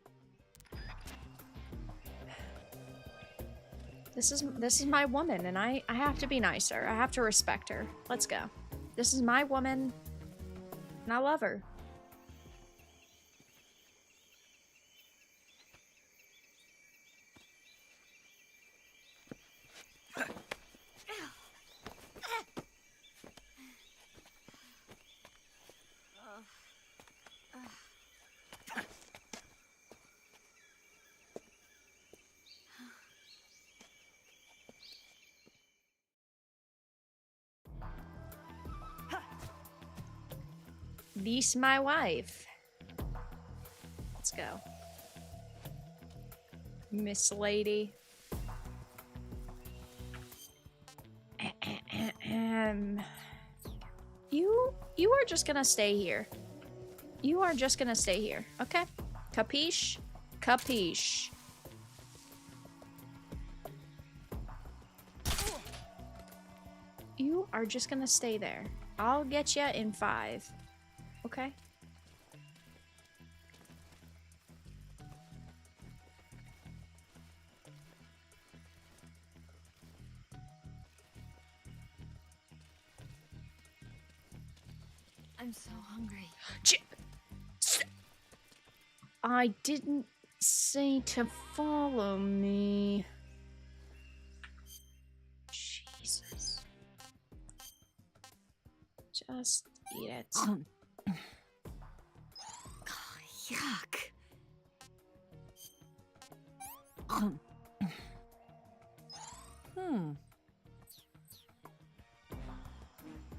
Speaker 2: This is my woman, and I have to be nicer. I have to respect her. Let's go. This is my woman, and I love her. This my wife. Let's go. Miss Lady. You are just gonna stay here. You are just gonna stay here, okay? Capiche? Capiche. You are just gonna stay there. I'll get you in 5. Okay?
Speaker 1: I'm so hungry.
Speaker 2: I didn't say to follow me. Jesus. Just eat it.
Speaker 1: Yuck.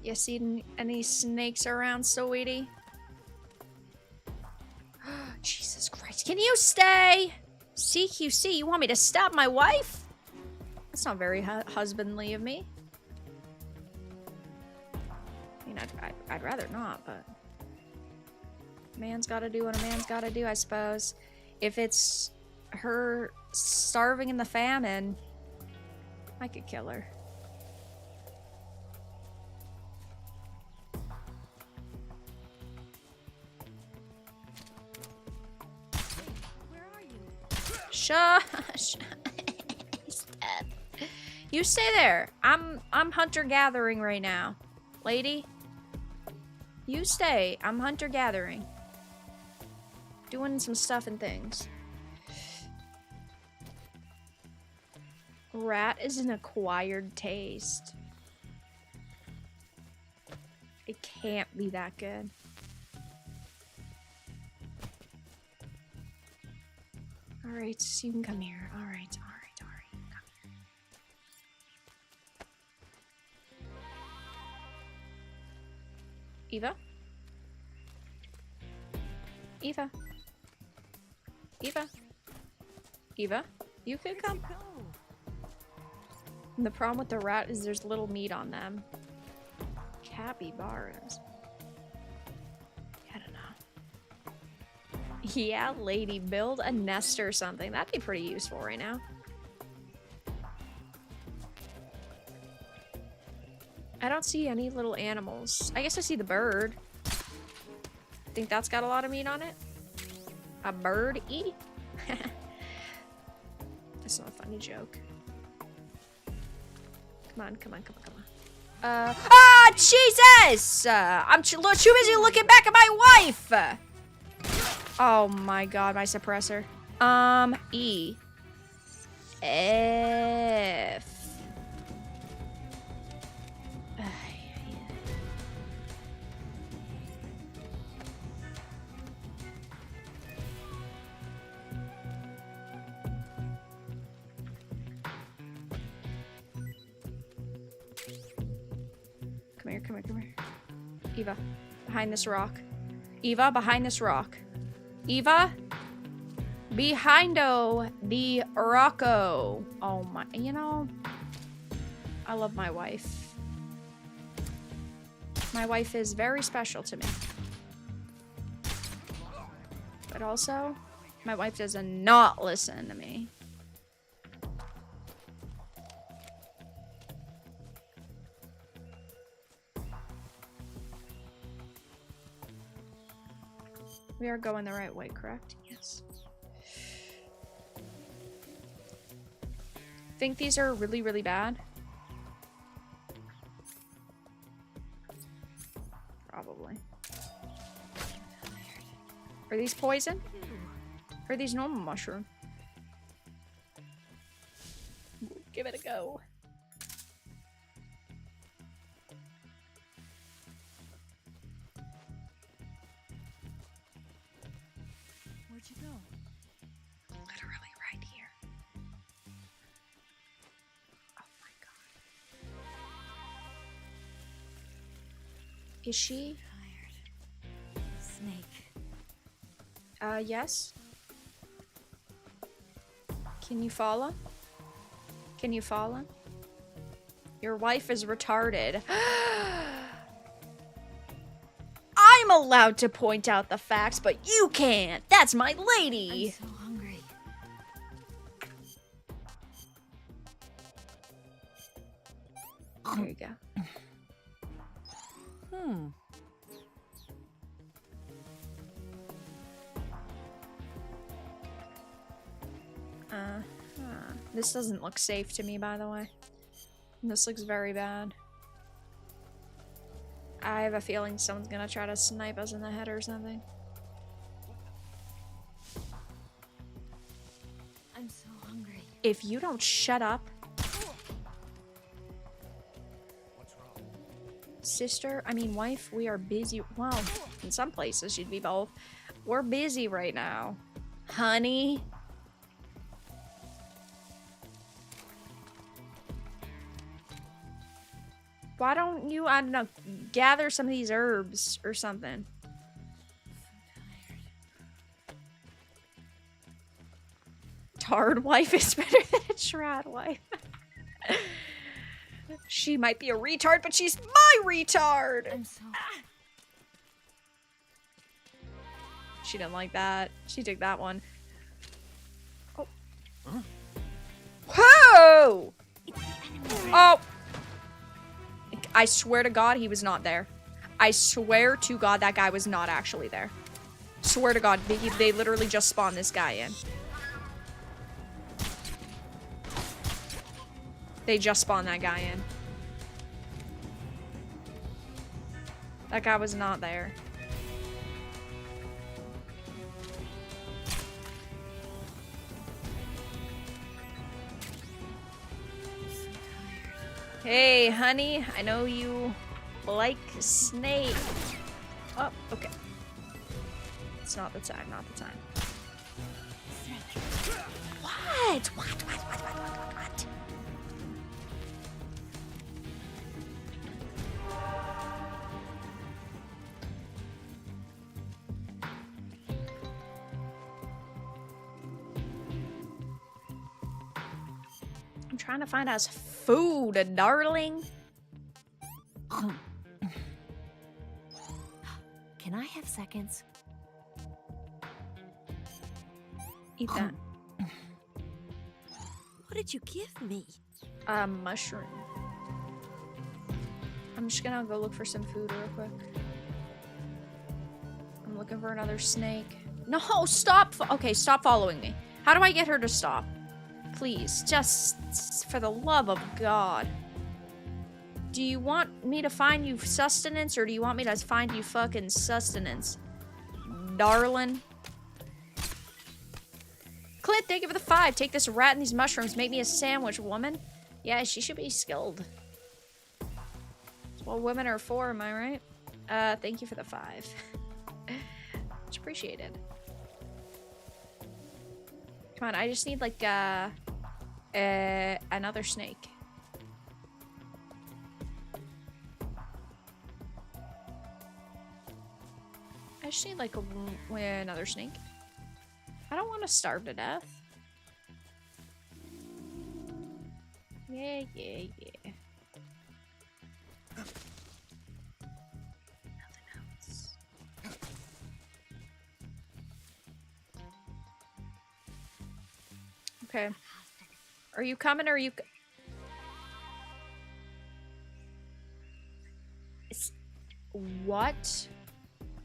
Speaker 2: You seen any snakes around, sweetie? Jesus Christ. Can you stay? CQC, you want me to stop my wife? That's not very husbandly of me. I mean, I'd rather not, but... man's gotta do what a man's gotta do, I suppose. If it's her starving in the famine, I could kill her.
Speaker 1: Where are you?
Speaker 2: Shush. Stop. You stay there. I'm hunter-gathering right now. Lady. You stay. I'm hunter-gathering. Doing some stuff and things. Rat is an acquired taste. It can't be that good. Alright, so you can come here. Alright. Come here. Eva? Eva? Eva? Eva? You could come. And the problem with the rat is there's little meat on them. Capybaras. I don't know. Yeah, lady, build a nest or something. That'd be pretty useful right now. I don't see any little animals. I guess I see the bird. Think that's got a lot of meat on it? A bird-y? That's not a funny joke. Come on. Ah, Jesus! I'm too busy looking back at my wife! Oh my god, my suppressor. E. F. Come here. Eva, behind this rock. Eva, behind this rock. Eva, behindo the rocko. Oh my, you know, I love my wife. My wife is very special to me. But also, my wife does not listen to me. We are going the right way, correct? Yes. Think these are really, really bad? Probably. Are these poison? Or are these normal mushroom? Give it a go.
Speaker 1: Where'd you go?
Speaker 2: Literally right here. Oh my god. Is she?
Speaker 1: Tired. Snake.
Speaker 2: Yes. Can you follow? Can you follow? Your wife is retarded. I'm allowed to point out the facts, but you can't. That's my lady.
Speaker 1: I'm so hungry.
Speaker 2: There you go. This doesn't look safe to me, by the way. This looks very bad. I have a feeling someone's gonna try to snipe us in the head or something.
Speaker 1: I'm so hungry.
Speaker 2: If you don't shut up. Sister, I mean wife, we are busy. Well, in some places you'd be both. We're busy right now. Honey. Why don't you, I don't know, gather some of these herbs or something? Tard wife is better than a trad wife. She might be a retard, but she's my retard!
Speaker 1: I'm so...
Speaker 2: She didn't like that. She took that one. Oh.
Speaker 4: Huh?
Speaker 2: Whoa! Oh! I swear to God he was not there. I swear to God that guy was not actually there. Swear to God, they literally just spawned this guy in. They just spawned that guy in. That guy was not there. Hey, honey, I know you like snake. Oh, okay. It's not the time, not the time. What? What? I'm trying to find us food, darling.
Speaker 1: Can I have seconds?
Speaker 2: Eat that.
Speaker 1: What did you give me?
Speaker 2: A mushroom. I'm just gonna go look for some food real quick. I'm looking for another snake. No, stop! Okay, stop following me. How do I get her to stop? Please, just for the love of God. Do you want me to find you sustenance, or do you want me to find you fucking sustenance? Darling. Clint, thank you for the 5. Take this rat and these mushrooms. Make me a sandwich, woman. Yeah, she should be skilled. That's what women are for, am I right? Thank you for the 5. Much appreciated. Come on, I just need, like, another snake. I just need, like, another snake. I don't want to starve to death. Yeah. Nothing else. Okay. Are you coming or are you... What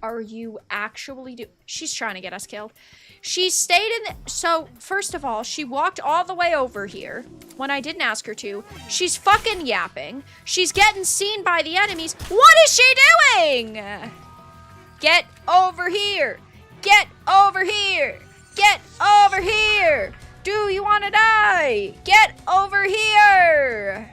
Speaker 2: are you actually doing? She's trying to get us killed. She stayed in the... So, first of all, she walked all the way over here when I didn't ask her to. She's fucking yapping. She's getting seen by the enemies. What is she doing? Get over here. Get over here. Get over here. Do you want to die? Get over here.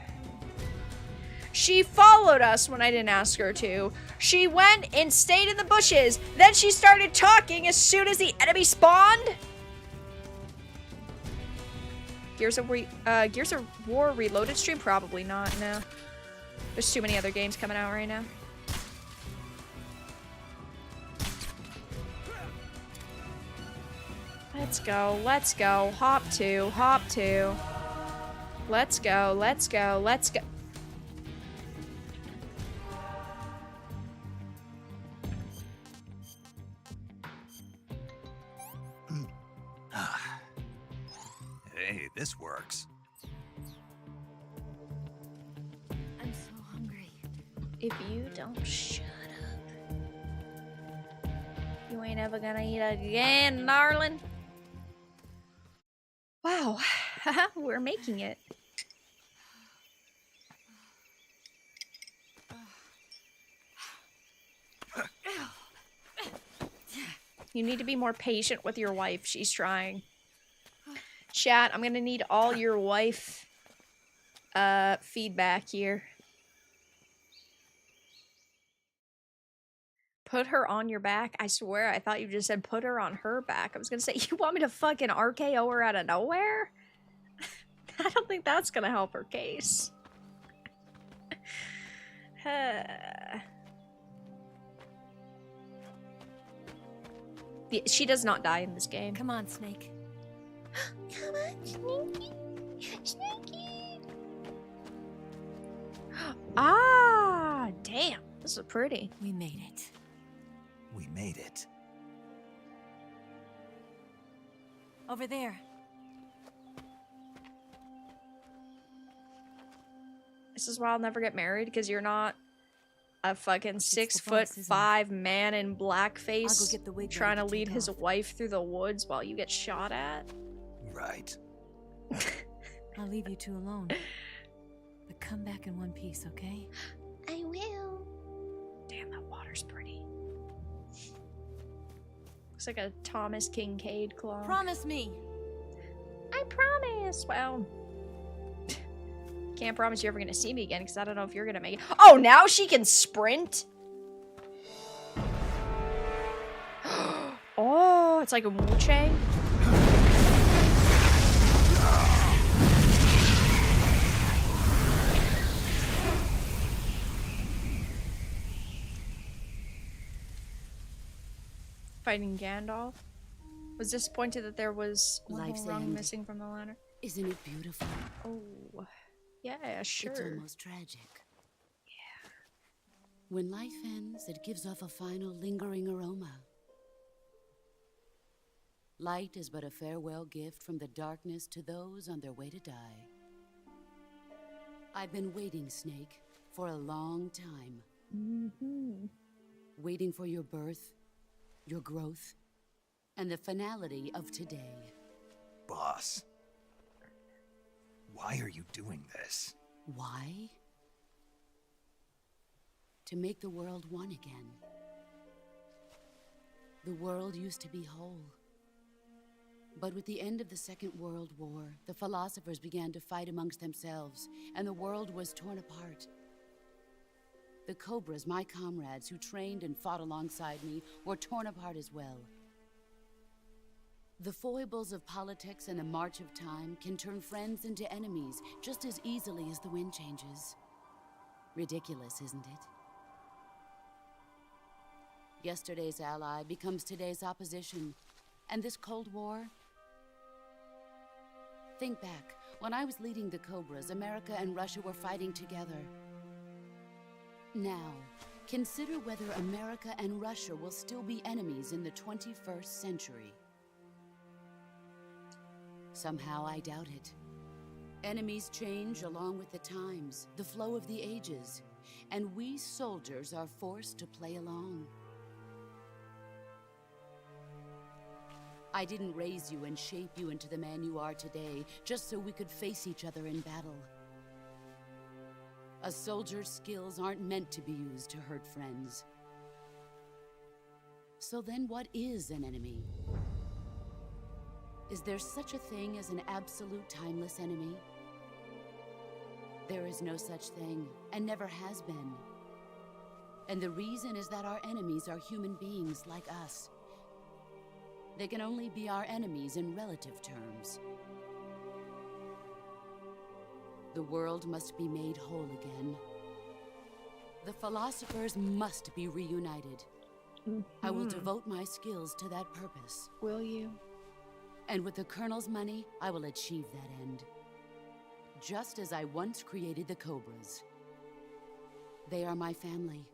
Speaker 2: She followed us when I didn't ask her to. She went and stayed in the bushes. Then she started talking as soon as the enemy spawned. Gears of War Reloaded stream? Probably not, no. There's too many other games coming out right now. Let's go, let's go. Hop 2, hop 2. Let's go, let's go, let's go.
Speaker 4: Hey, this works.
Speaker 1: I'm so hungry.
Speaker 2: If you don't shut up, you ain't ever gonna eat again, darling. Wow, we're making it. You need to be more patient with your wife. She's trying. Chat, I'm gonna need all your wife feedback here. Put her on your back? I swear, I thought you just said put her on her back. I was gonna say, you want me to fucking RKO her out of nowhere? I don't think that's gonna help her case. She does not die in this game.
Speaker 1: Come on, Snake.
Speaker 2: Come on, Sneaky. Sneaky. Ah, damn. This is pretty.
Speaker 1: We made it.
Speaker 4: We made it.
Speaker 1: Over there.
Speaker 2: This is why I'll never get married, because you're not a fucking
Speaker 1: It's the
Speaker 2: 6'5" man in
Speaker 1: I'll go
Speaker 2: blackface
Speaker 1: get the wig
Speaker 2: trying to
Speaker 1: ready to
Speaker 2: lead
Speaker 1: take
Speaker 2: his
Speaker 1: off.
Speaker 2: wife through the woods while you get shot at.
Speaker 4: Right.
Speaker 1: I'll leave you two alone. But come back in one piece, okay?
Speaker 2: I will. Damn, that water's pretty. Looks like a Thomas Kincaid claw.
Speaker 1: Promise me.
Speaker 2: I promise. Well, can't promise you're ever gonna see me again because I don't know if you're gonna make it. Oh, now she can sprint? Oh, it's like a Wu Chang. Fighting Gandalf. Was disappointed that there was one
Speaker 7: Life's
Speaker 2: more rung
Speaker 7: end.
Speaker 2: missing from the ladder.
Speaker 7: Isn't it beautiful?
Speaker 2: Oh, yeah, sure.
Speaker 7: It's almost tragic. Yeah. When life ends, it gives off a final lingering aroma. Light is but a farewell gift from the darkness to those on their way to die. I've been waiting, Snake, for a long time.
Speaker 2: Mm-hmm.
Speaker 7: Waiting for your birth, your growth, and the finality of today.
Speaker 4: Boss. Why are you doing this?
Speaker 7: Why? To make the world one again. The world used to be whole. But with the end of the Second World War, the philosophers began to fight amongst themselves, and the world was torn apart. The Cobras, my comrades who trained and fought alongside me, were torn apart as well. The foibles of politics and the march of time can turn friends into enemies just as easily as the wind changes. Ridiculous, isn't it? Yesterday's ally becomes today's opposition, and this Cold War... Think back. When I was leading the Cobras, America and Russia were fighting together. Now, consider whether America and Russia will still be enemies in the 21st century. Somehow I doubt it. Enemies change along with the times, the flow of the ages, and we soldiers are forced to play along. I didn't raise you and shape you into the man you are today just so we could face each other in battle. A soldier's skills aren't meant to be used to hurt friends. So then what is an enemy? Is there such a thing as an absolute timeless enemy? There is no such thing, and never has been. And the reason is that our enemies are human beings like us. They can only be our enemies in relative terms. The world must be made whole again. The philosophers must be reunited. I will devote my skills to that purpose.
Speaker 2: Will you?
Speaker 7: And with the Colonel's money, I will achieve that end. Just as I once created the Cobras. They are my family.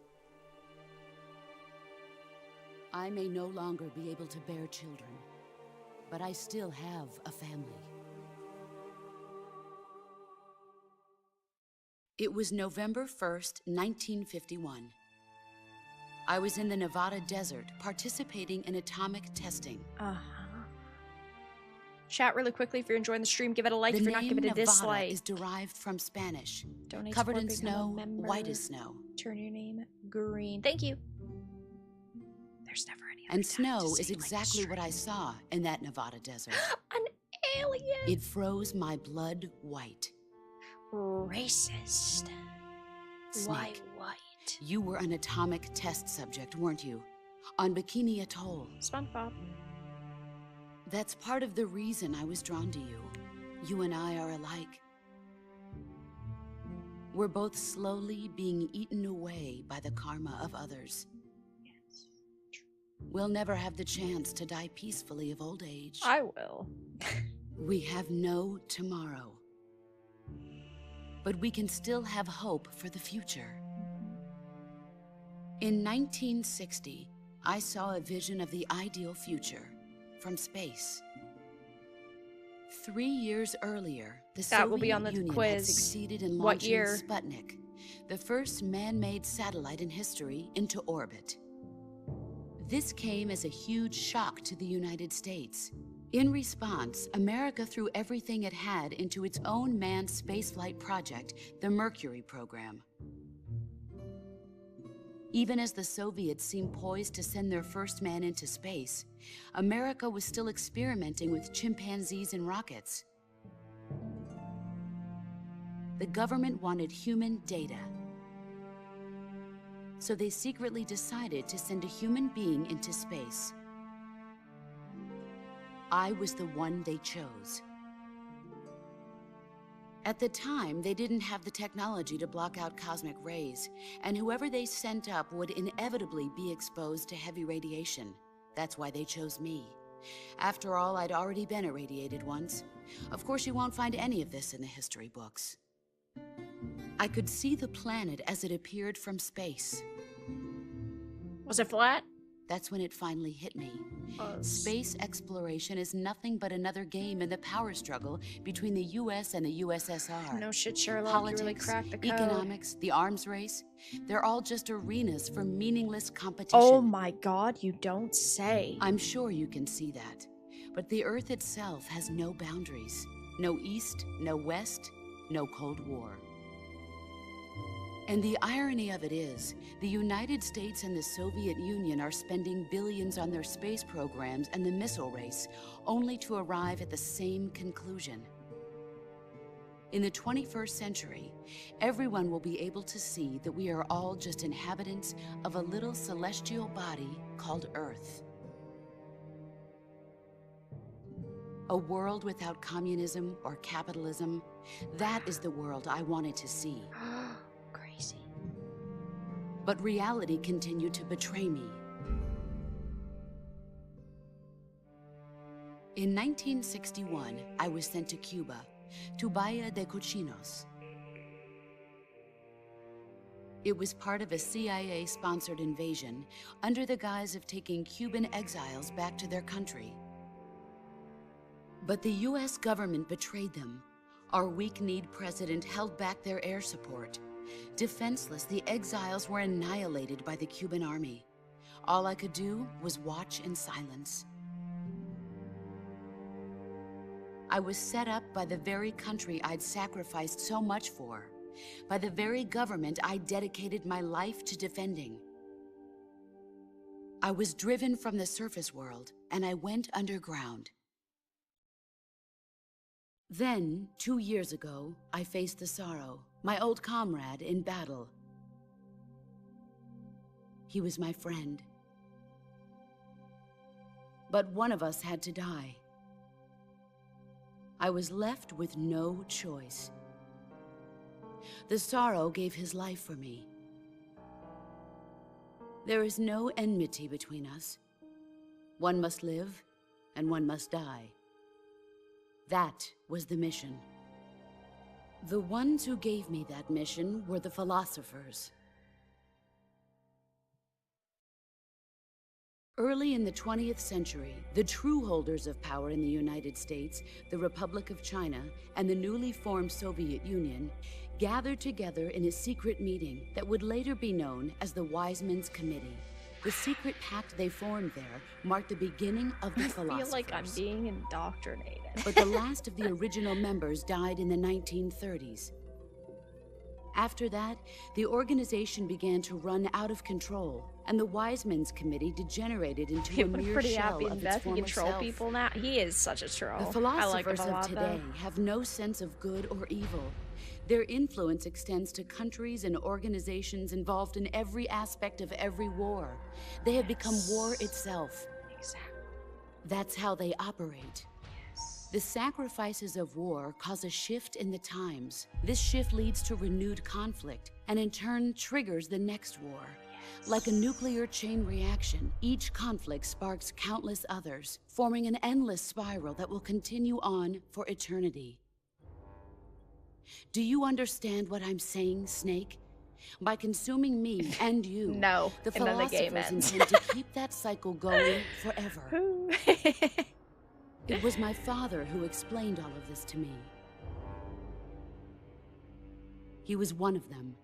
Speaker 7: I may no longer be able to bear children, but I still have a family. It was November 1st, 1951. I was in the Nevada desert participating in atomic testing.
Speaker 2: Chat really quickly if you're enjoying the stream. Give it a like if you're not. Give it a
Speaker 7: Nevada
Speaker 2: dislike.
Speaker 7: is derived from Spanish.
Speaker 2: Donate
Speaker 7: Covered
Speaker 2: support,
Speaker 7: in
Speaker 2: become a
Speaker 7: snow,
Speaker 2: member.
Speaker 7: white as snow.
Speaker 2: Turn your name green. Thank you. There's never any other
Speaker 7: And
Speaker 2: time
Speaker 7: snow
Speaker 2: to
Speaker 7: is
Speaker 2: say
Speaker 7: exactly what
Speaker 2: LIVESTREAM.
Speaker 7: I saw in that Nevada desert.
Speaker 2: An alien.
Speaker 7: It froze my blood white.
Speaker 2: Racist. Why
Speaker 7: Snake,
Speaker 2: white?
Speaker 7: you were an atomic test subject, weren't you? On Bikini Atoll.
Speaker 2: SpongeBob.
Speaker 7: That's part of the reason I was drawn to you. You and I are alike. We're both slowly being eaten away by the karma of others.
Speaker 2: Yes.
Speaker 7: We'll never have the chance to die peacefully of old age.
Speaker 2: I will.
Speaker 7: We have no tomorrow. But we can still have hope for the future. In 1960, I saw a vision of the ideal future from space. 3 years earlier, the
Speaker 2: That will be
Speaker 7: Soviet
Speaker 2: on the
Speaker 7: Union had
Speaker 2: quiz.
Speaker 7: succeeded in
Speaker 2: What
Speaker 7: launching
Speaker 2: year?
Speaker 7: Sputnik, the first man-made satellite in history, into orbit. This came as a huge shock to the United States. In response, America threw everything it had into its own manned spaceflight project, the Mercury program. Even as the Soviets seemed poised to send their first man into space, America was still experimenting with chimpanzees and rockets. The government wanted human data. So they secretly decided to send a human being into space. I was the one they chose. At the time, they didn't have the technology to block out cosmic rays, and whoever they sent up would inevitably be exposed to heavy radiation. That's why they chose me. After all, I'd already been irradiated once. Of course, you won't find any of this in the history books. I could see the planet as it appeared from space.
Speaker 2: Was it flat?
Speaker 7: That's when it finally hit me. Space exploration is nothing but another game in the power struggle between the US and the USSR.
Speaker 2: No shit, Sherlock.
Speaker 7: Politics,
Speaker 2: you really cracked the code.
Speaker 7: economics, the arms race, they're all just arenas for meaningless competition.
Speaker 2: Oh my god, you don't say.
Speaker 7: I'm sure you can see that. But the Earth itself has no boundaries. No East, no West, no Cold War. And the irony of it is, the United States and the Soviet Union are spending billions on their space programs and the missile race, only to arrive at the same conclusion. In the 21st century, everyone will be able to see that we are all just inhabitants of a little celestial body called Earth. A world without communism or capitalism, that is the world I wanted to see.
Speaker 2: Crazy.
Speaker 7: But reality continued to betray me. In 1961, I was sent to Cuba, to Bahia de Cochinos. It was part of a CIA-sponsored invasion under the guise of taking Cuban exiles back to their country. But the US government betrayed them. Our weak-kneed president held back their air support. Defenseless, the exiles were annihilated by the Cuban army. All I could do was watch in silence. I was set up by the very country I'd sacrificed so much for, by the very government I dedicated my life to defending. I was driven from the surface world, and I went underground. Then, 2 years ago, I faced the Sorrow, my old comrade in battle. He was my friend. But one of us had to die. I was left with no choice. The Sorrow gave his life for me. There is no enmity between us. One must live, and one must die. That was the mission. The ones who gave me that mission were the philosophers. Early in the 20th century, the true holders of power in the United States, the Republic of China, and the newly formed Soviet Union gathered together in a secret meeting that would later be known as the Wise Men's Committee. The secret pact they formed there marked the beginning of the philosophers.
Speaker 2: I feel like I'm being indoctrinated.
Speaker 7: But the last of the original members died in the 1930s. After that, the organization began to run out of control, and the Wise Men's Committee degenerated into a
Speaker 2: People are
Speaker 7: mere
Speaker 2: pretty
Speaker 7: shell
Speaker 2: happy
Speaker 7: of its
Speaker 2: Beth can
Speaker 7: former
Speaker 2: control
Speaker 7: self.
Speaker 2: people now. He is such a troll.
Speaker 7: The
Speaker 2: I like him
Speaker 7: philosophers
Speaker 2: a lot,
Speaker 7: of today
Speaker 2: though.
Speaker 7: have no sense of good or evil. Their influence extends to countries and organizations involved in every aspect of every war. They have become war itself.
Speaker 2: Exactly.
Speaker 7: That's how they operate. The sacrifices of war cause a shift in the times. This shift leads to renewed conflict, and in turn triggers the next war. Like a nuclear chain reaction, each conflict sparks countless others, forming an endless spiral that will continue on for eternity. Do you understand what I'm saying, Snake? By consuming me and you,
Speaker 2: No,
Speaker 7: the
Speaker 2: and then the game
Speaker 7: philosophers
Speaker 2: ends.
Speaker 7: intend to keep that cycle going forever. It was my father who explained all of this to me. He was one of them.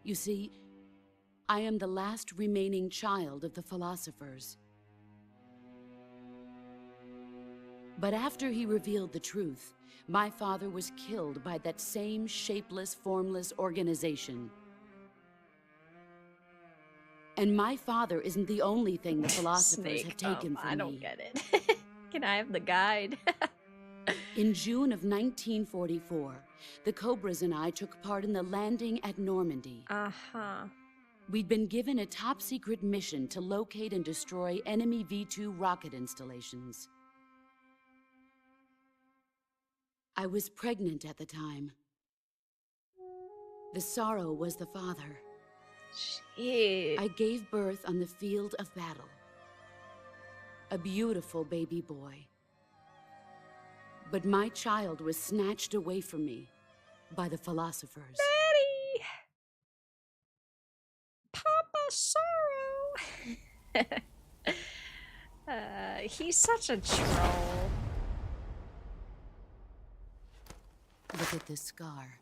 Speaker 7: You see, I am the last remaining child of the philosophers. But after he revealed the truth, my father was killed by that same shapeless, formless organization. And my father isn't the only thing the philosophers have taken from me.
Speaker 2: I don't get it. Can I have the guide?
Speaker 7: In June of 1944, the Cobras and I took part in the landing at Normandy.
Speaker 2: Uh-huh.
Speaker 7: We'd been given a top-secret mission to locate and destroy enemy V-2 rocket installations. I was pregnant at the time. The Sorrow was the father.
Speaker 2: Shit.
Speaker 7: I gave birth on the field of battle. A beautiful baby boy. But my child was snatched away from me by the philosophers.
Speaker 2: Daddy! Papa Sorrow! He's such a troll.
Speaker 7: Look at this scar.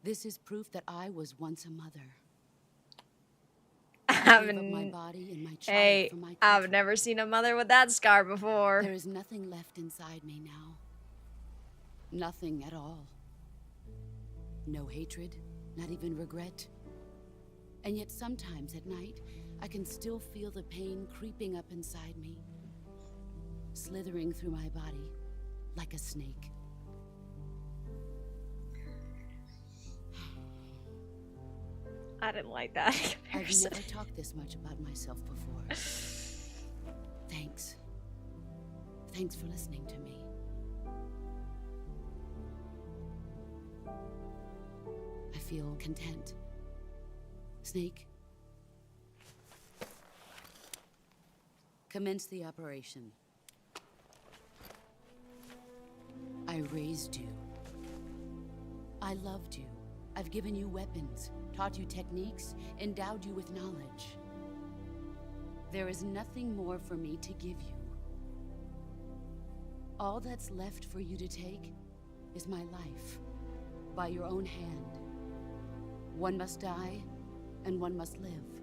Speaker 7: This is proof that I was once a mother. I gave up my body and my child for my
Speaker 2: I've
Speaker 7: country.
Speaker 2: never seen a mother with that scar before.
Speaker 7: There is nothing left inside me now. Nothing at all. No hatred, not even regret. And yet sometimes at night, I can still feel the pain creeping up inside me, slithering through my body like a snake.
Speaker 2: I didn't like that
Speaker 7: I've
Speaker 2: comparison.
Speaker 7: never talked this much about myself before. Thanks. Thanks for listening to me. I feel content. Snake, commence the operation. I raised you. I loved you. I've given you weapons, taught you techniques, endowed you with knowledge. There is nothing more for me to give you. All that's left for you to take is my life, by your own hand. One must die, and one must live.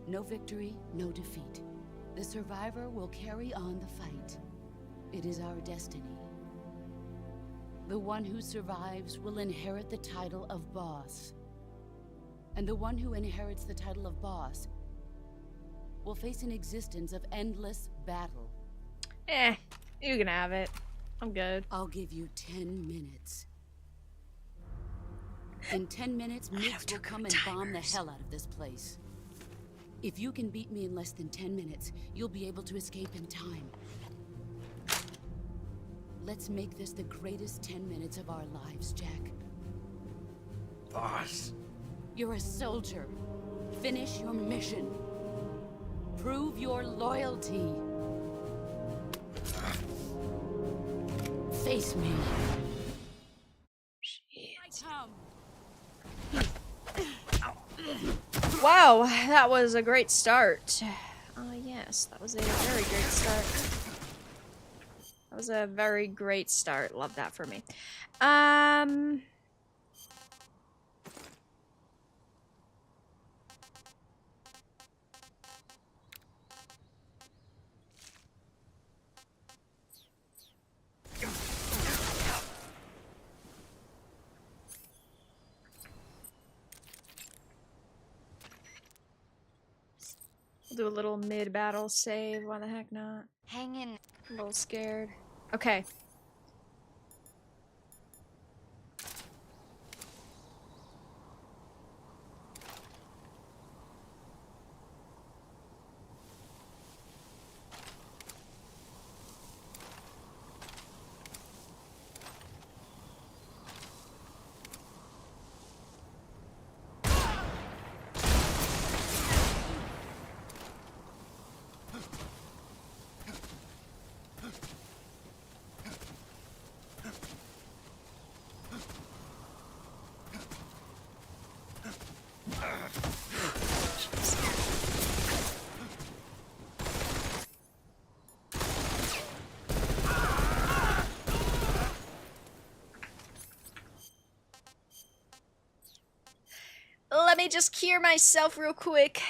Speaker 7: No victory, no defeat. The survivor will carry on the fight. It is our destiny. The one who survives will inherit the title of boss. And the one who inherits the title of boss will face an existence of endless battle.
Speaker 2: You can have it. I'm good.
Speaker 7: I'll give you 10 minutes. In 10 minutes, MiGs will come and bomb the hell out of this place. If you can beat me in less than 10 minutes, you'll be able to escape in time. Let's make this the greatest 10 minutes of our lives, Jack.
Speaker 3: Boss.
Speaker 7: You're a soldier. Finish your mission. Prove your loyalty. Face me.
Speaker 2: Wow, that was a great start. Yes, that was a very great start. That was a very great start. Love that for me. We'll do a little mid-battle save. Why the heck not?
Speaker 5: Hang in.
Speaker 2: A little scared. Okay. Let me just cure myself real quick.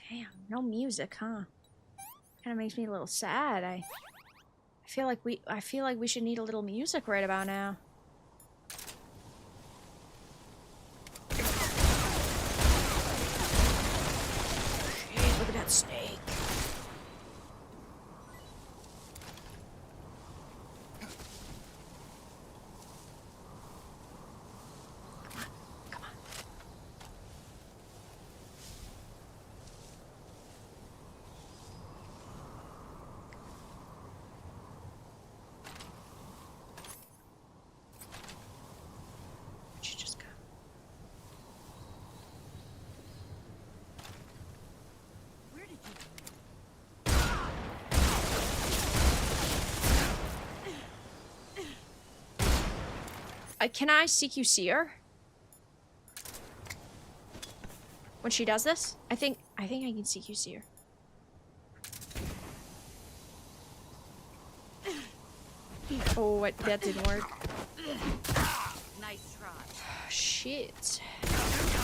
Speaker 2: Damn, no music, huh? Kind of makes me a little sad. I feel like we should need a little music right about now. Shit, look at that snake. Can I CQC her? When she does this? I think I can CQC her. Oh, what? That didn't work.
Speaker 7: Nice try.
Speaker 2: Shit.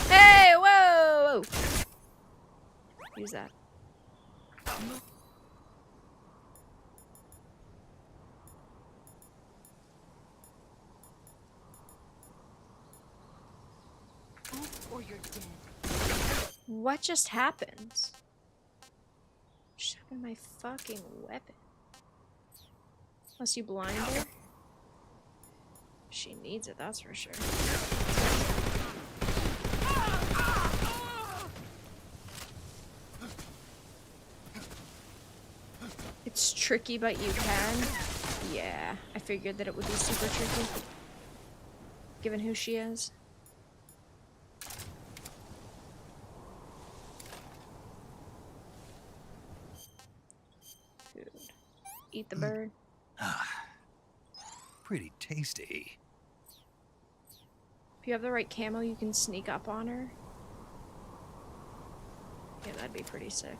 Speaker 2: Hey, whoa! Use that.
Speaker 7: Or you're dead.
Speaker 2: What just happened? Shut in my fucking weapon. Unless you blind her. She needs it, that's for sure. It's tricky, but you can. Yeah, I figured that it would be super tricky. Given who she is. Good. Eat the bird.
Speaker 4: Pretty tasty.
Speaker 2: If you have the right camo, you can sneak up on her. Yeah, that'd be pretty sick.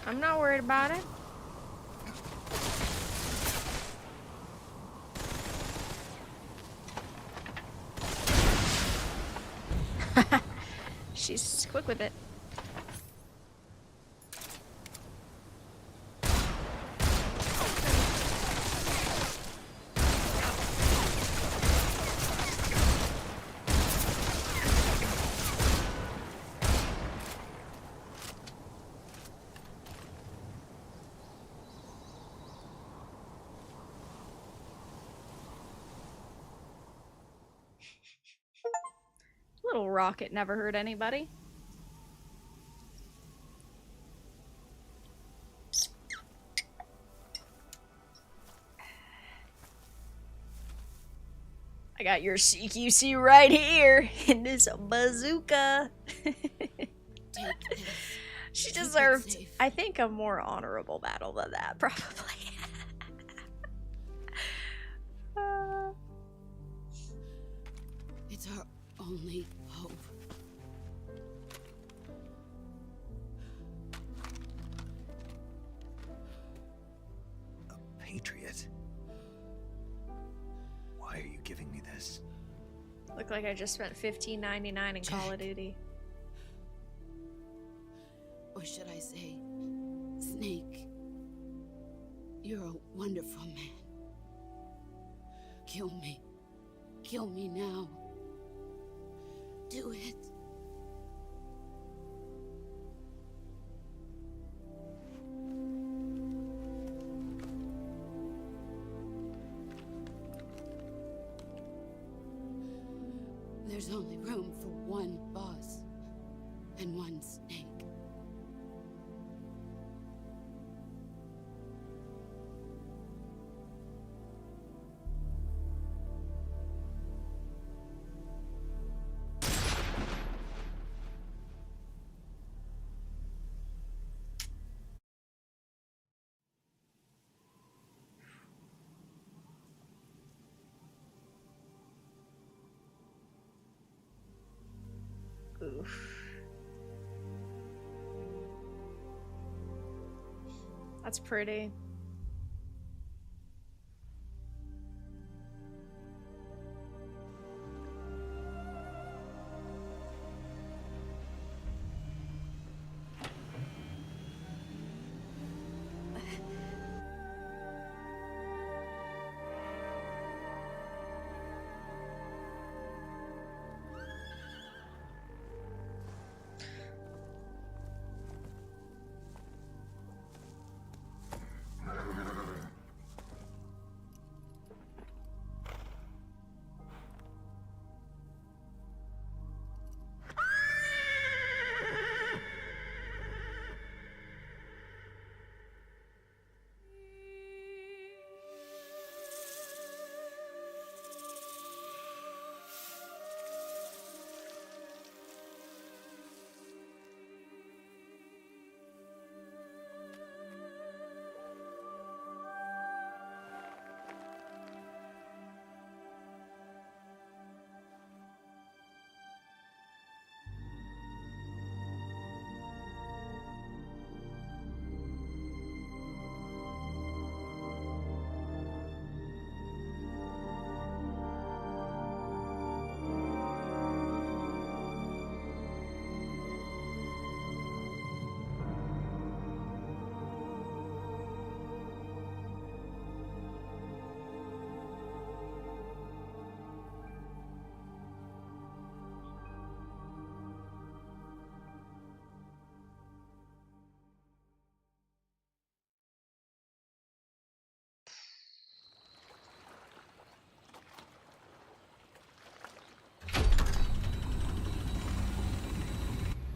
Speaker 2: I'm not worried about it. She's quick with it. Little rocket never hurt anybody. I got your CQC right here in this bazooka.
Speaker 7: Take this.
Speaker 2: She
Speaker 7: Keep it
Speaker 2: deserved,
Speaker 7: safe.
Speaker 2: I think, a more honorable battle than that, probably.
Speaker 7: It's our only hope.
Speaker 4: A patriot? Why are you giving me this?
Speaker 2: Look like I just spent $15.99 in Call of Duty.
Speaker 7: Or should I say, Snake? You're a wonderful man. Kill me. Kill me now. Do it. There's only room for one boss and one snake.
Speaker 2: Oof. That's pretty.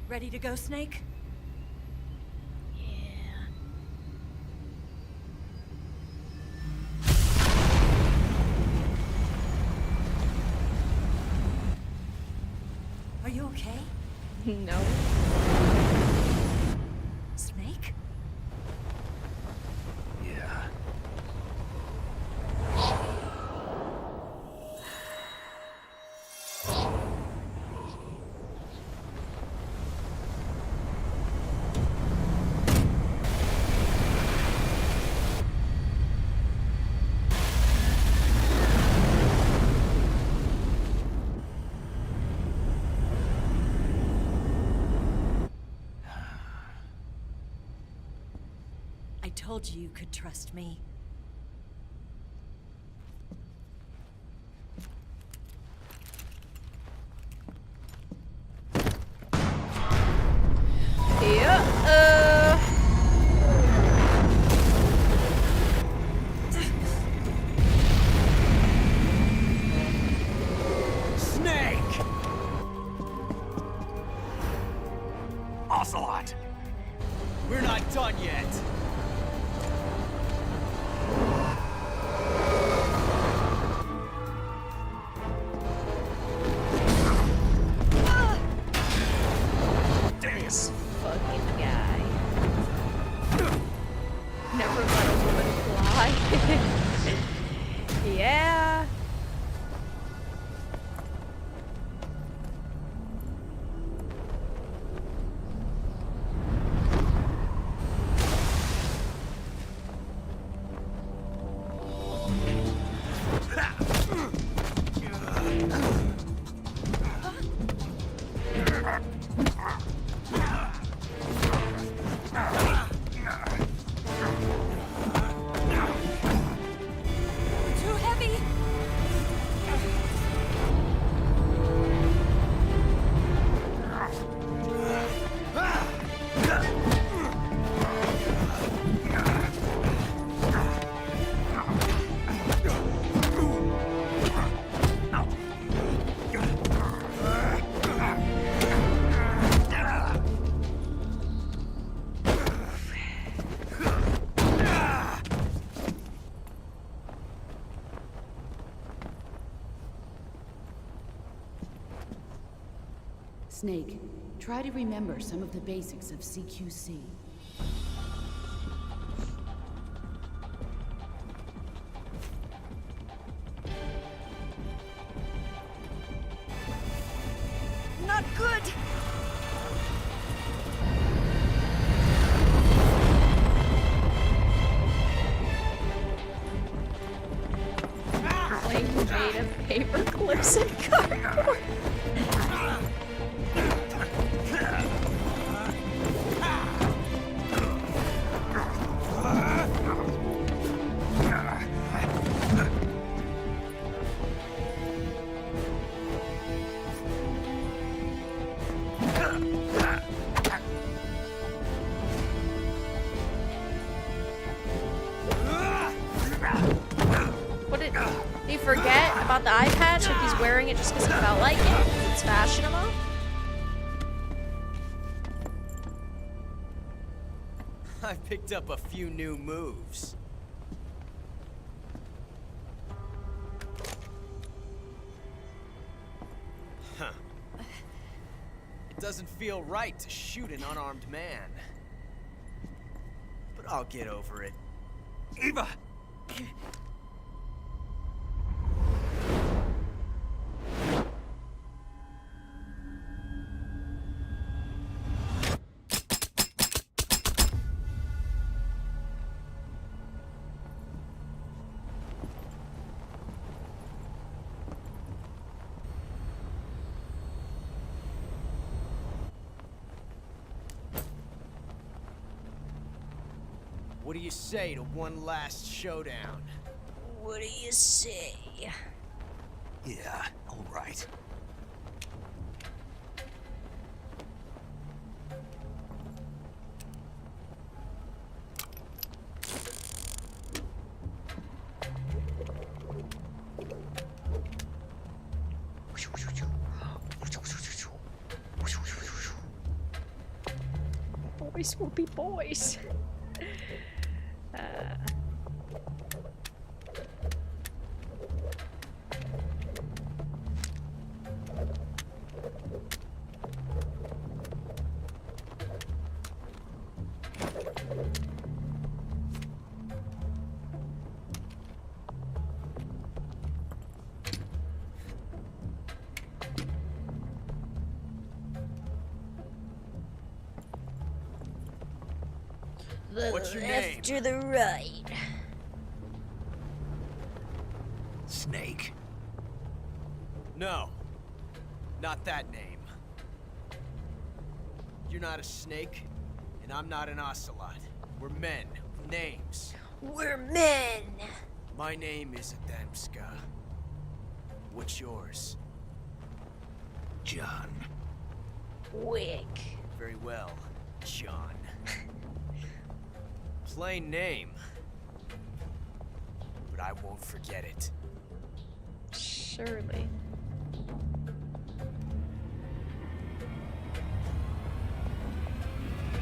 Speaker 1: Ready to go, Snake?
Speaker 2: Yeah.
Speaker 1: Are you okay?
Speaker 2: No.
Speaker 1: I told you you could trust me.
Speaker 2: Yeah,
Speaker 4: Snake! Ocelot!
Speaker 8: We're not done yet.
Speaker 2: this fucking guy. Never let a woman fly. Yeah.
Speaker 1: Too heavy!
Speaker 7: Snake, try to remember some of the basics of CQC.
Speaker 1: Not good!
Speaker 2: Like made of paper clips and cardboard. What did he forget about the eye patch? If he's wearing it just because he felt like it? It's fashionable?
Speaker 8: I picked up a few new moves. Huh. It doesn't feel right to shoot an unarmed man. But I'll get over it.
Speaker 4: Eva!
Speaker 8: What do you say to one last showdown?
Speaker 2: What do you say?
Speaker 4: Yeah, all right.
Speaker 2: Boys will be boys. The
Speaker 8: What's your
Speaker 2: left
Speaker 8: name?
Speaker 2: to the right.
Speaker 4: Snake.
Speaker 8: No. Not that name. You're not a snake, and I'm not an ocelot. We're men names.
Speaker 2: We're men.
Speaker 8: My name is Adamska. What's yours?
Speaker 4: John.
Speaker 2: Wick.
Speaker 8: Very well, John. Plain name. But I won't forget it.
Speaker 2: Surely.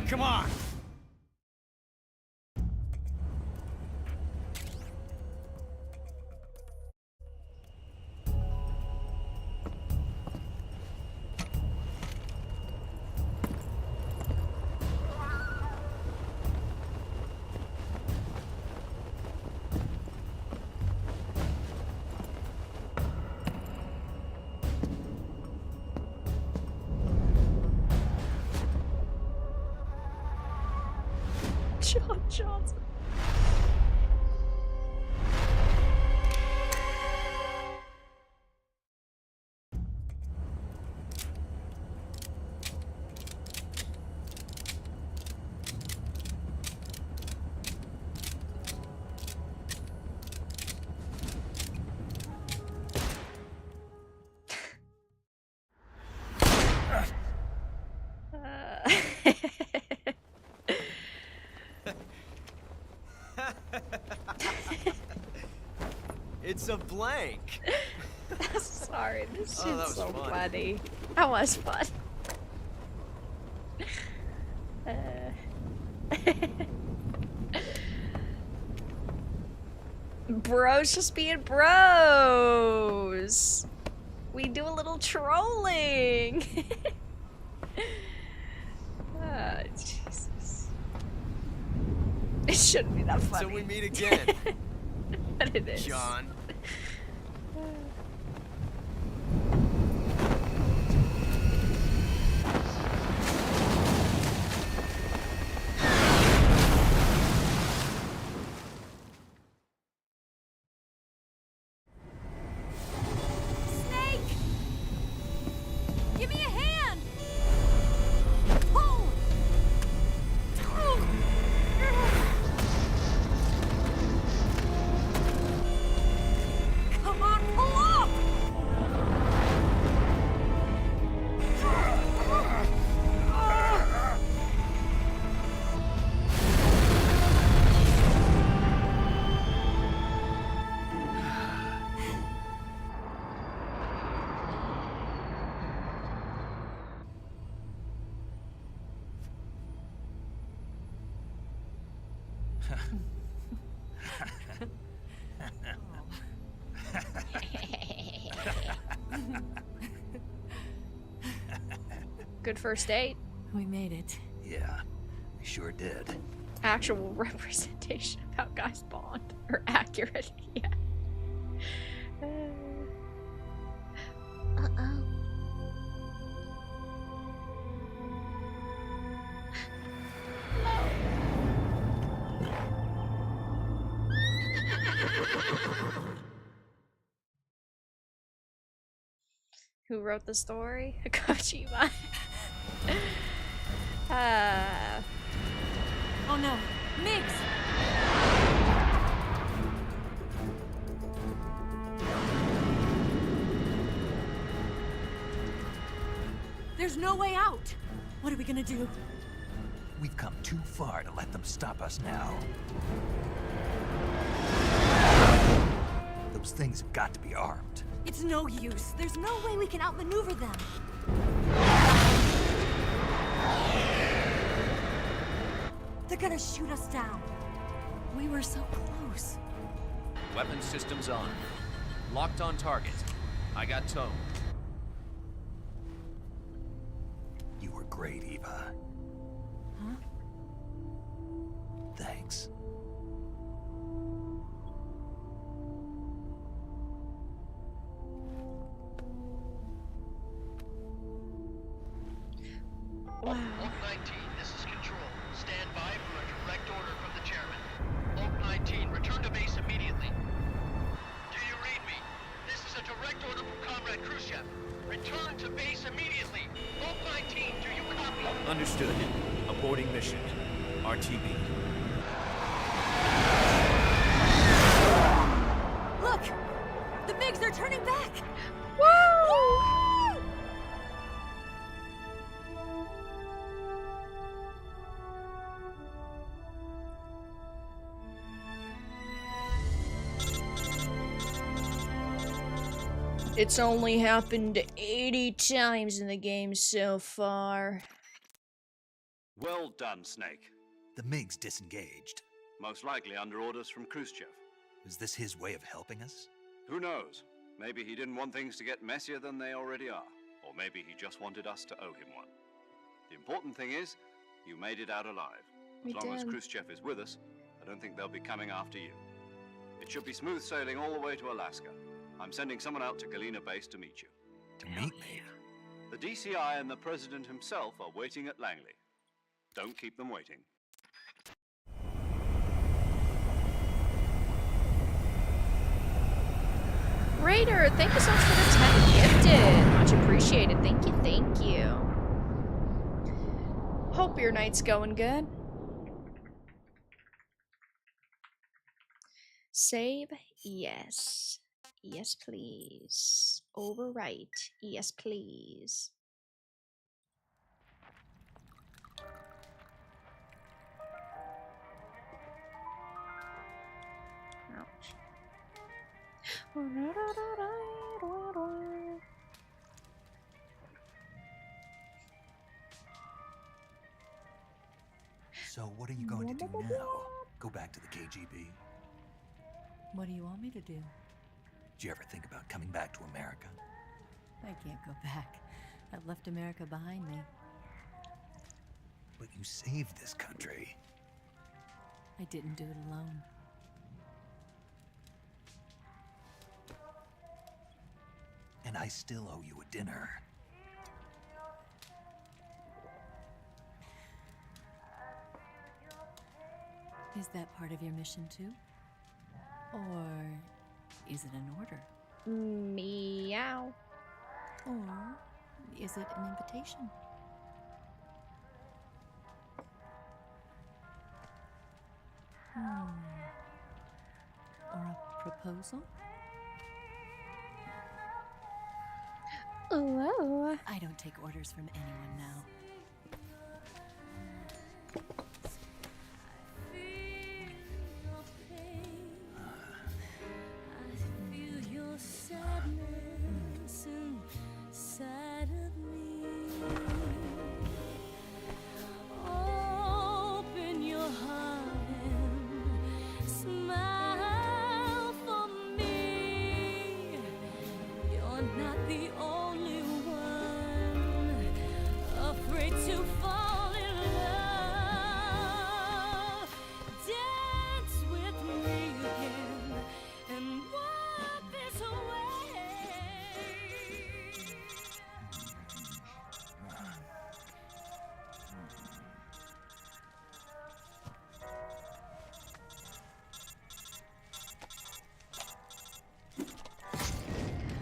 Speaker 8: Come on!
Speaker 2: John Johnson.
Speaker 8: It's a blank.
Speaker 2: Sorry, this
Speaker 8: Oh,
Speaker 2: shit's
Speaker 8: that was
Speaker 2: so
Speaker 8: fun.
Speaker 2: funny. That was fun. Bros just being bros. We do a little trolling. Ah, Jesus. It shouldn't be that funny.
Speaker 8: Till we meet again,
Speaker 2: But it is.
Speaker 8: John.
Speaker 1: Snake! Give me a hand! Pull! Come on, pull up!
Speaker 2: Good first date.
Speaker 1: We made it.
Speaker 4: Yeah, we sure did.
Speaker 2: Actual representation of how guys bond. Or accurate, yeah. Uh-oh. Who wrote the story? Kojima.
Speaker 1: Oh no, Migs! There's no way out! What are we gonna do?
Speaker 4: We've come too far to let them stop us now. Those things have got to be armed.
Speaker 1: It's no use. There's no way we can outmaneuver them. They're gonna shoot us down. We were so close.
Speaker 6: Weapon systems on. Locked on target. I got tone.
Speaker 4: You were great, Eva.
Speaker 1: Huh?
Speaker 4: Thanks.
Speaker 2: Wow.
Speaker 9: Oak 19, this is Control. Stand by for a direct order from the chairman. Oak 19, return to base immediately. Do you read me? This is a direct order from Comrade Khrushchev. Return to base immediately. Oak 19, do you copy?
Speaker 6: Understood. Aborting mission. RTB.
Speaker 1: They're turning back!
Speaker 2: Woo! It's only happened 80 times in the game so far.
Speaker 6: Well done, Snake.
Speaker 4: The MiG's disengaged.
Speaker 6: Most likely under orders from Khrushchev.
Speaker 4: Is this his way of helping us?
Speaker 6: Who knows? Maybe he didn't want things to get messier than they already are. Or maybe he just wanted us to owe him one. The important thing is, you made it out alive. As long as Khrushchev is with us, I don't think they'll be coming after you. It should be smooth sailing all the way to Alaska. I'm sending someone out to Galena Base to meet you.
Speaker 4: To meet me?
Speaker 6: The DCI and the President himself are waiting at Langley. Don't keep them waiting.
Speaker 2: Raider, thank you so much for the 10 gifted. Much appreciated. Thank you, thank you. Hope your night's going good. Save? Yes. Yes, please. Overwrite? Yes, please. Ouch.
Speaker 4: So what are you going to do now? Go back to the KGB?
Speaker 1: What do you want me to do?
Speaker 4: Did you ever think about coming back to America?
Speaker 1: I can't go back. I've left America behind me.
Speaker 4: But you saved this country.
Speaker 1: I didn't do it alone.
Speaker 4: And I still owe you a dinner.
Speaker 1: Is that part of your mission too? Or is it an order?
Speaker 2: Meow.
Speaker 1: Or is it an invitation? Or a proposal?
Speaker 2: Oh.
Speaker 1: I don't take orders from anyone now.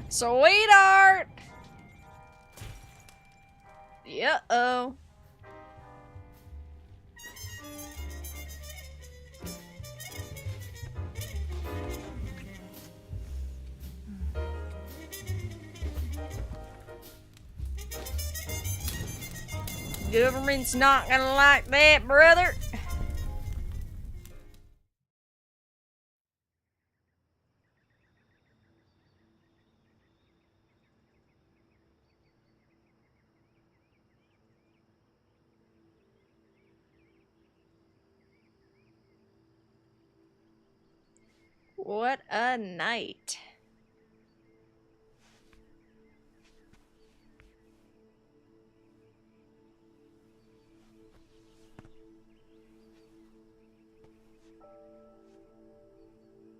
Speaker 2: Sweetheart! Yeah-oh. Government's not gonna like that, brother. What a night.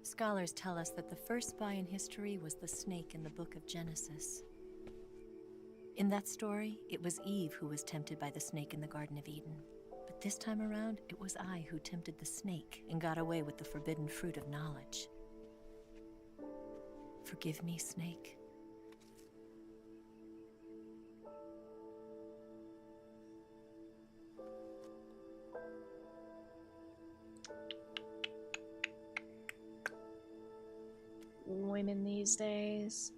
Speaker 1: Scholars tell us that the first spy in history was the snake in the book of Genesis. In that story, it was Eve who was tempted by the snake in the Garden of Eden. But this time around, it was I who tempted the snake and got away with the forbidden fruit of knowledge. Forgive me, Snake.
Speaker 2: women these days.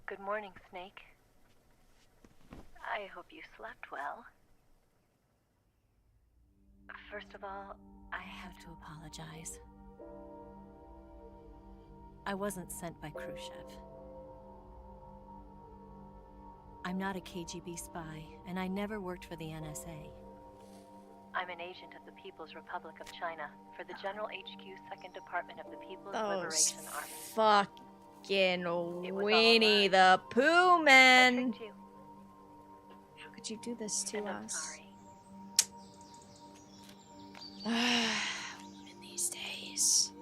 Speaker 1: Good morning, Snake. I hope you slept well. First of all, I have to apologize. I wasn't sent by Khrushchev. I'm not a KGB spy, and I never worked for the NSA. I'm an agent of the People's Republic of China for the General HQ 2nd Department of the People's Liberation Army.
Speaker 2: Fucking Winnie the Pooh, man! How could you do this to us? Women these days.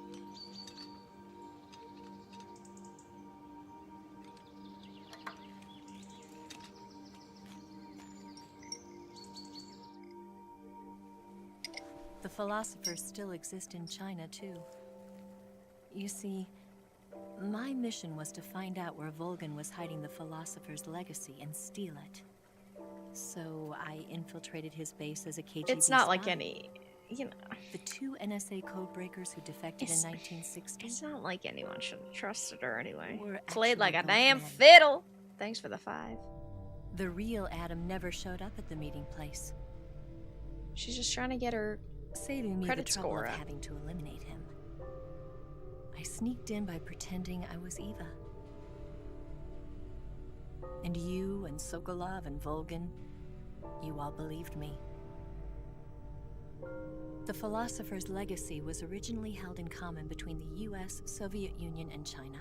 Speaker 1: The philosophers still exist in China, too. You see, my mission was to find out where Volgan was hiding the philosopher's legacy and steal it. So I infiltrated his base as a KGB
Speaker 2: It's not
Speaker 1: spy.
Speaker 2: like any, you know.
Speaker 1: The 2 NSA codebreakers who defected in 1960.
Speaker 2: It's not like anyone should have trusted her anyway.
Speaker 1: Were
Speaker 2: Played like a
Speaker 1: actually
Speaker 2: damn
Speaker 1: both men.
Speaker 2: fiddle. Thanks for the 5.
Speaker 1: The real Adam never showed up at the meeting place,
Speaker 2: She's just trying to get her
Speaker 1: saving me
Speaker 2: credit
Speaker 1: the trouble
Speaker 2: score
Speaker 1: of
Speaker 2: up.
Speaker 1: having to eliminate him. I sneaked in by pretending I was Eva. And you and Sokolov and Volgan, you all believed me. The philosopher's legacy was originally held in common between the US, Soviet Union, and China.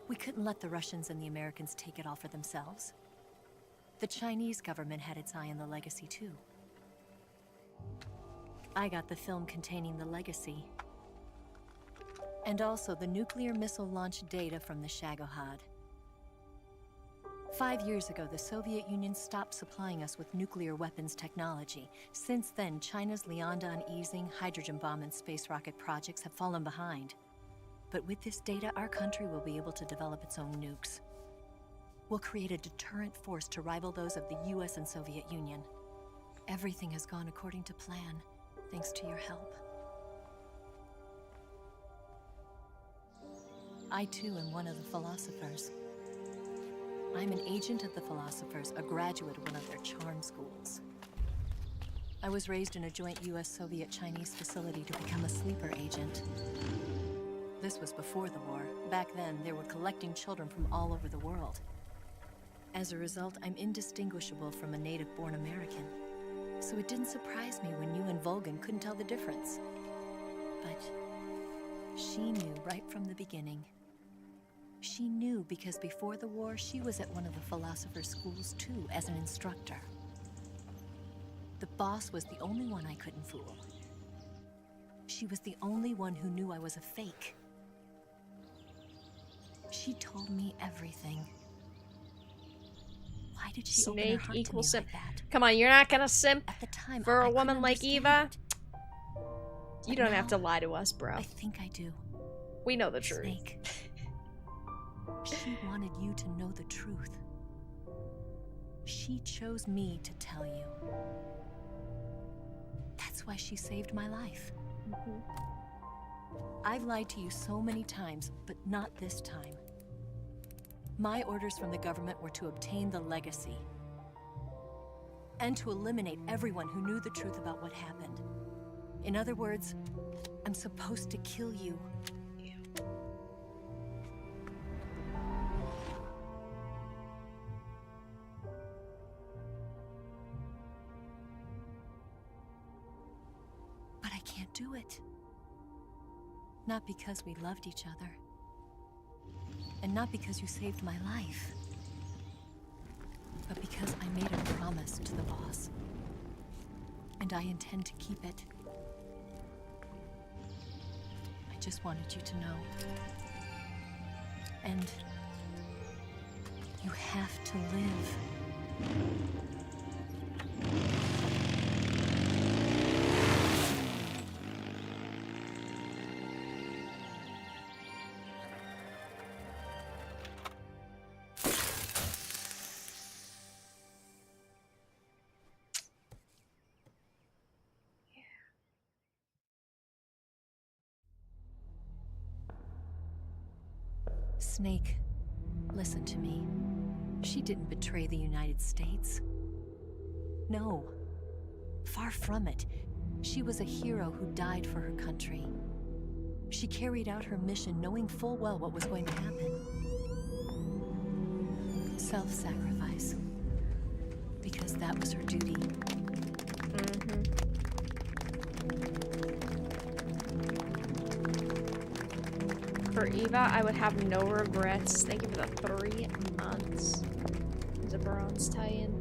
Speaker 1: We couldn't let the Russians and the Americans take it all for themselves. The Chinese government had its eye on the legacy too. I got the film containing the legacy, and also the nuclear missile launch data from the Shagohod. 5 years ago, the Soviet Union stopped supplying us with nuclear weapons technology. Since then, China's Liandon easing, hydrogen bomb, and space rocket projects have fallen behind. But with this data, our country will be able to develop its own nukes. We'll create a deterrent force to rival those of the US and Soviet Union. Everything has gone according to plan, thanks to your help. I too am one of the philosophers. I'm an agent of the philosophers, a graduate of one of their charm schools. I was raised in a joint US-Soviet-Chinese facility to become a sleeper agent. This was before the war. Back then, they were collecting children from all over the world. As a result, I'm indistinguishable from a native-born American. So it didn't surprise me when you and Volgan couldn't tell the difference. But she knew right from the beginning. She knew because before the war, she was at one of the philosopher's schools too, as an instructor. The boss was the only one I couldn't fool. She was the only one who knew I was a fake. She told me everything. Why did she open her
Speaker 2: Snake
Speaker 1: heart to me
Speaker 2: equals simp.
Speaker 1: like that?
Speaker 2: Come on, you're not gonna simp
Speaker 1: At the time,
Speaker 2: for
Speaker 1: I
Speaker 2: a woman
Speaker 1: couldn't
Speaker 2: like Eva?
Speaker 1: understand it.
Speaker 2: You
Speaker 1: But
Speaker 2: don't have to
Speaker 1: now,
Speaker 2: lie to us, bro.
Speaker 1: I think I do.
Speaker 2: We know the truth.
Speaker 1: Snake. She wanted you to know the truth. She chose me to tell you. That's why she saved my life. I've lied to you so many times, but not this time. My orders from the government were to obtain the legacy and to eliminate everyone who knew the truth about what happened. In other words, I'm supposed to kill you. But I can't do it. Not because we loved each other. And not because you saved my life. But because I made a promise to the boss. And I intend to keep it. I just wanted you to know. And you have to live. Snake, listen to me. She didn't betray the United States. No. Far from it. She was a hero who died for her country. She carried out her mission knowing full well what was going to happen. Self-sacrifice. Because that was her duty.
Speaker 2: For Eva, I would have no regrets. Thank you for the 3 months. There's a bronze tie-in.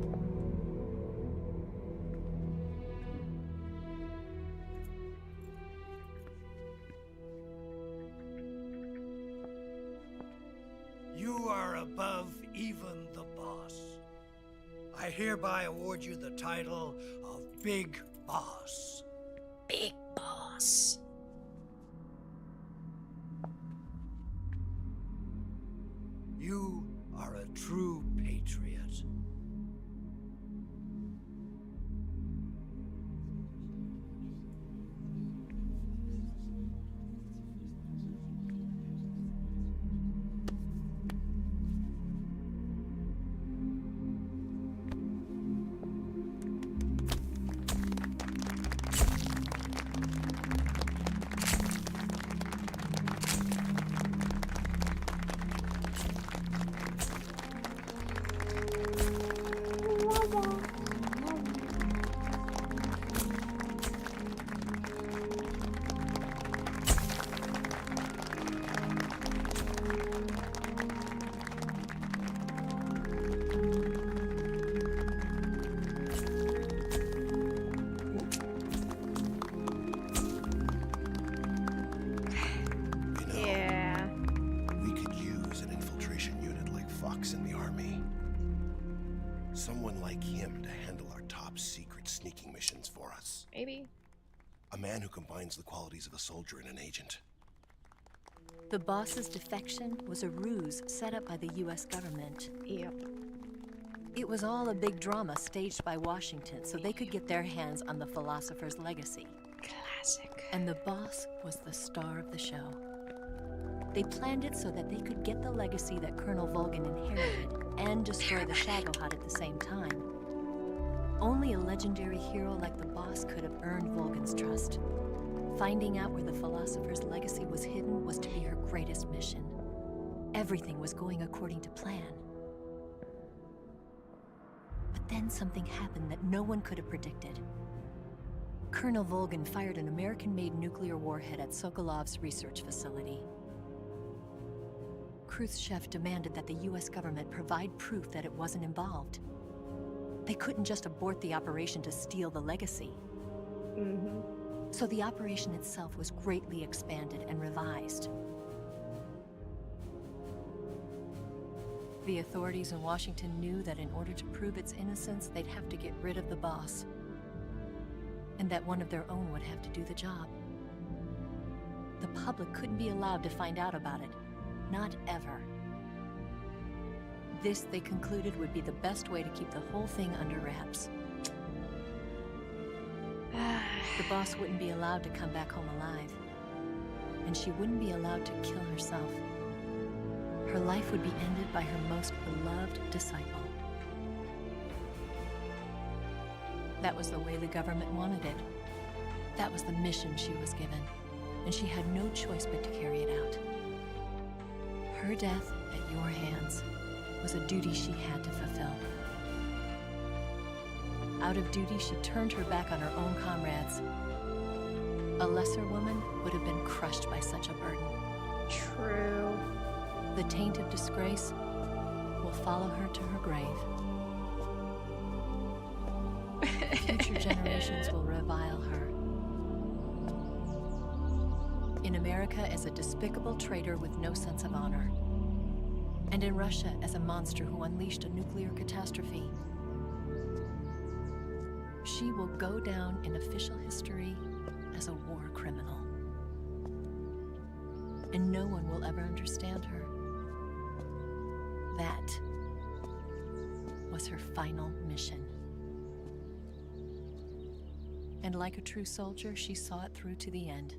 Speaker 3: You are above even the boss. I hereby award you the title of Big Boss.
Speaker 2: Big Boss.
Speaker 3: You are a true patriot.
Speaker 10: Someone like him to handle our top secret sneaking missions for us.
Speaker 2: Maybe.
Speaker 10: A man who combines the qualities of a soldier and an agent.
Speaker 1: The boss's defection was a ruse set up by the US government.
Speaker 2: Yep.
Speaker 1: It was all a big drama staged by Washington so they could get their hands on the philosopher's legacy.
Speaker 2: Classic.
Speaker 1: And the boss was the star of the show. They planned it so that they could get the legacy that Colonel Volgin inherited and destroy the Shagohod at the same time. Only a legendary hero like the boss could have earned Volgin's trust. Finding out where the philosopher's legacy was hidden was to be her greatest mission. Everything was going according to plan. But then something happened that no one could have predicted. Colonel Volgin fired an American-made nuclear warhead at Sokolov's research facility. Khrushchev demanded that the US government provide proof that it wasn't involved. They couldn't just abort the operation to steal the legacy. So the operation itself was greatly expanded and revised. The authorities in Washington knew that in order to prove its innocence, they'd have to get rid of the boss. And that one of their own would have to do the job. The public couldn't be allowed to find out about it. Not ever. This, they concluded, would be the best way to keep the whole thing under wraps. The boss wouldn't be allowed to come back home alive. And she wouldn't be allowed to kill herself. Her life would be ended by her most beloved disciple. That was the way the government wanted it. That was the mission she was given. And she had no choice but to carry it out. Her death at your hands was a duty she had to fulfill. Out of duty, she turned her back on her own comrades. A lesser woman would have been crushed by such a burden.
Speaker 2: True.
Speaker 1: The taint of disgrace will follow her to her grave. Future generations will revile her. In America as a despicable traitor with no sense of honor. And in Russia as a monster who unleashed a nuclear catastrophe. She will go down in official history as a war criminal. And no one will ever understand her. That was her final mission. And like a true soldier, she saw it through to the end.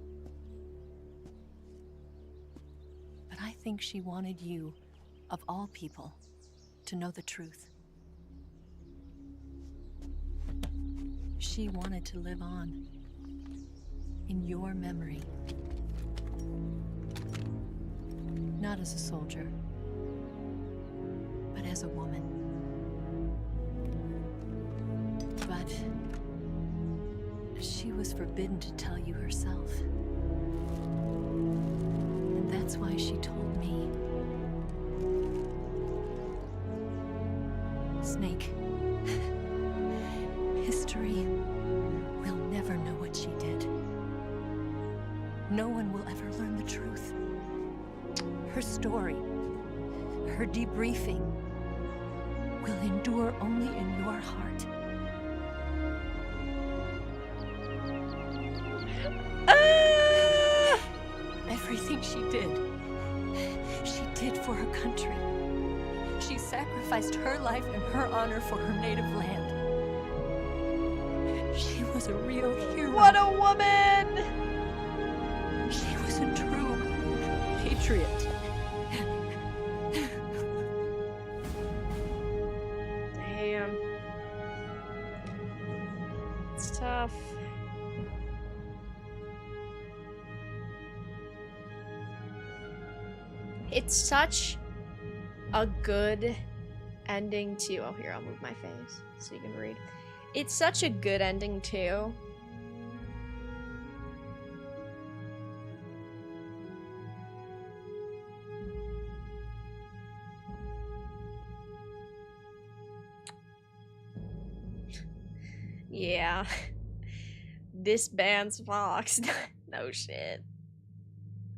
Speaker 1: But I think she wanted you, of all people, to know the truth. She wanted to live on in your memory. Not as a soldier, but as a woman. But she was forbidden to tell you herself. And that's why she told me. Snake, history will never know what she did. No one will ever learn the truth. Her story, her debriefing, will endure only in your heart. Everything she did for her country. She sacrificed her life and her honor for her native land. She was a real hero.
Speaker 2: What a woman!
Speaker 1: She was a true patriot.
Speaker 2: Damn. It's tough. It's such a good ending to... Oh, here, I'll move my face so you can read. It's such a good ending, too. Yeah. This bans Fox. No shit.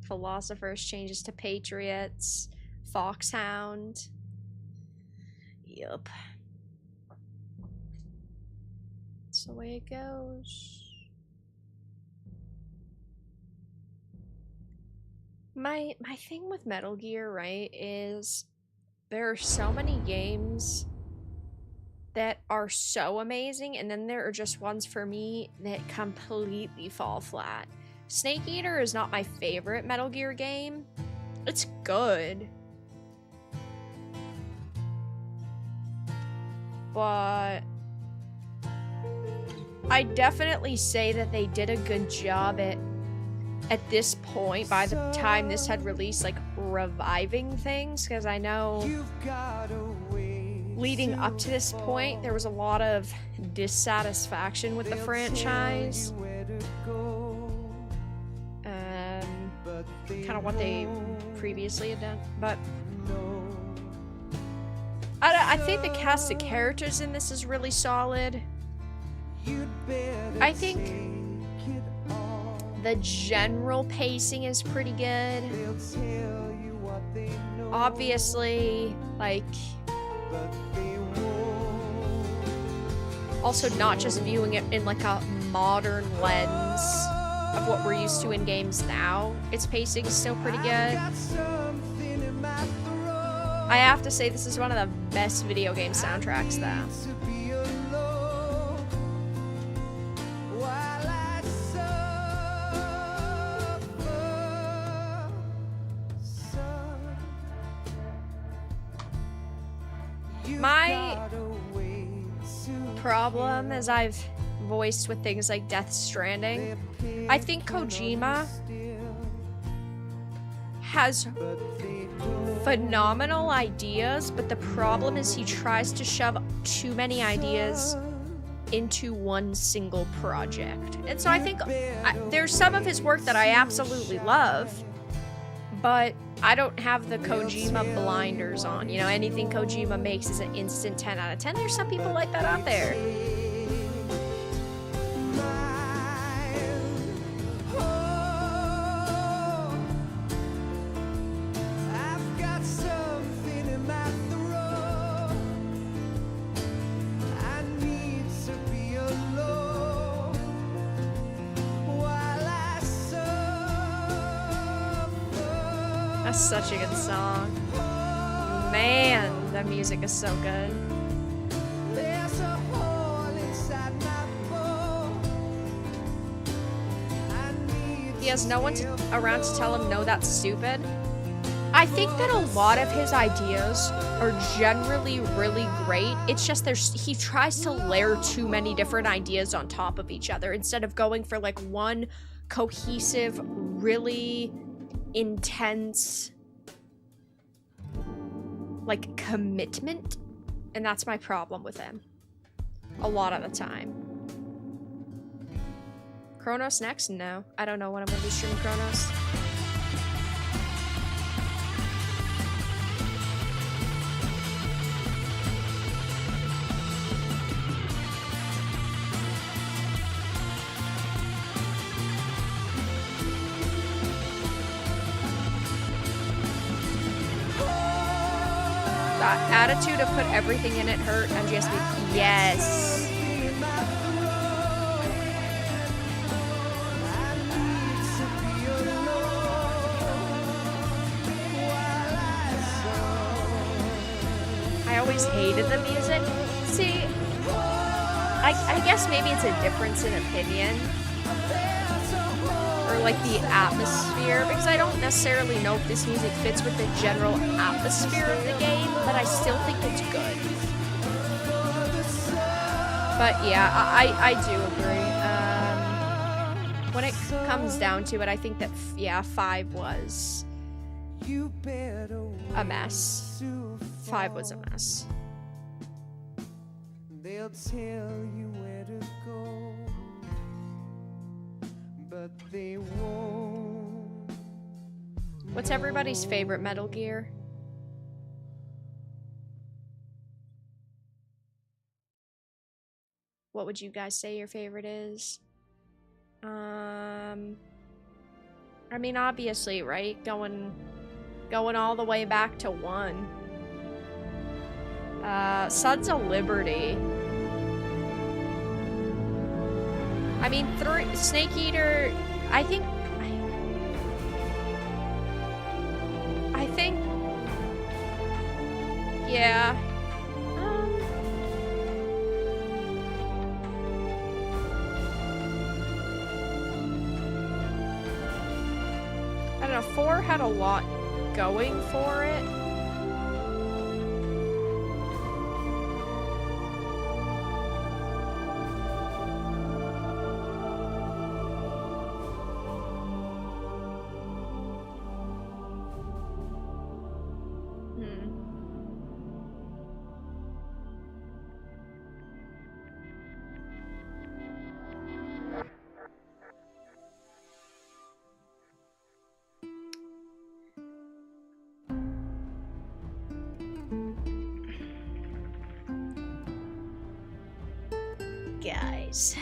Speaker 2: Philosophers changes to Patriots. Foxhound. Yup. That's the way it goes. My thing with Metal Gear, right, is there are so many games that are so amazing, and then there are just ones for me that completely fall flat. Snake Eater is not my favorite Metal Gear game. It's good. But I definitely say that they did a good job at this point, by the time this had released, like, reviving things, because I know leading up to this point, there was a lot of dissatisfaction with the franchise. Kind of what they previously had done, but I think the cast of characters in this is really solid. I think the general pacing is pretty good. Obviously, like, also not just viewing it in like a modern lens of what we're used to in games now. Its pacing is still pretty good. I have to say this is one of the best video game soundtracks though. My problem, as I've voiced with things like Death Stranding, I think Kojima has phenomenal ideas, but the problem is he tries to shove too many ideas into one single project. And so I think there's some of his work that I absolutely love, but I don't have the Kojima blinders on. You know, anything Kojima makes is an instant 10 out of 10. There's some people like that out there.
Speaker 11: I need to be alone.
Speaker 2: That's such a good song. Man, the music is so good. He has no one around to tell him, no, that's stupid. I think that a lot of his ideas are generally really great. It's just he tries to layer too many different ideas on top of each other instead of going for like one cohesive, really intense like commitment. And that's my problem with him. A lot of the time. Chronos next? No. I don't know when I'm gonna be streaming Chronos. That attitude of put everything in it hurt MGSB. Yes. I always hated the music. See, I guess maybe it's a difference in opinion. Or like the atmosphere, because I don't necessarily know if this music fits with the general atmosphere of the game, but I still think it's good. But yeah, I do agree. When it comes down to it, I think that, yeah, 5 was a mess. 5 was a mess. They'll tell you where to go, but they won't. What's everybody's favorite Metal Gear? What would you guys say your favorite is? I mean, obviously, right? Going all the way back to 1. Sons of Liberty. I mean, 3, Snake Eater, I think, yeah. I don't know, 4 had a lot going for it. Guys,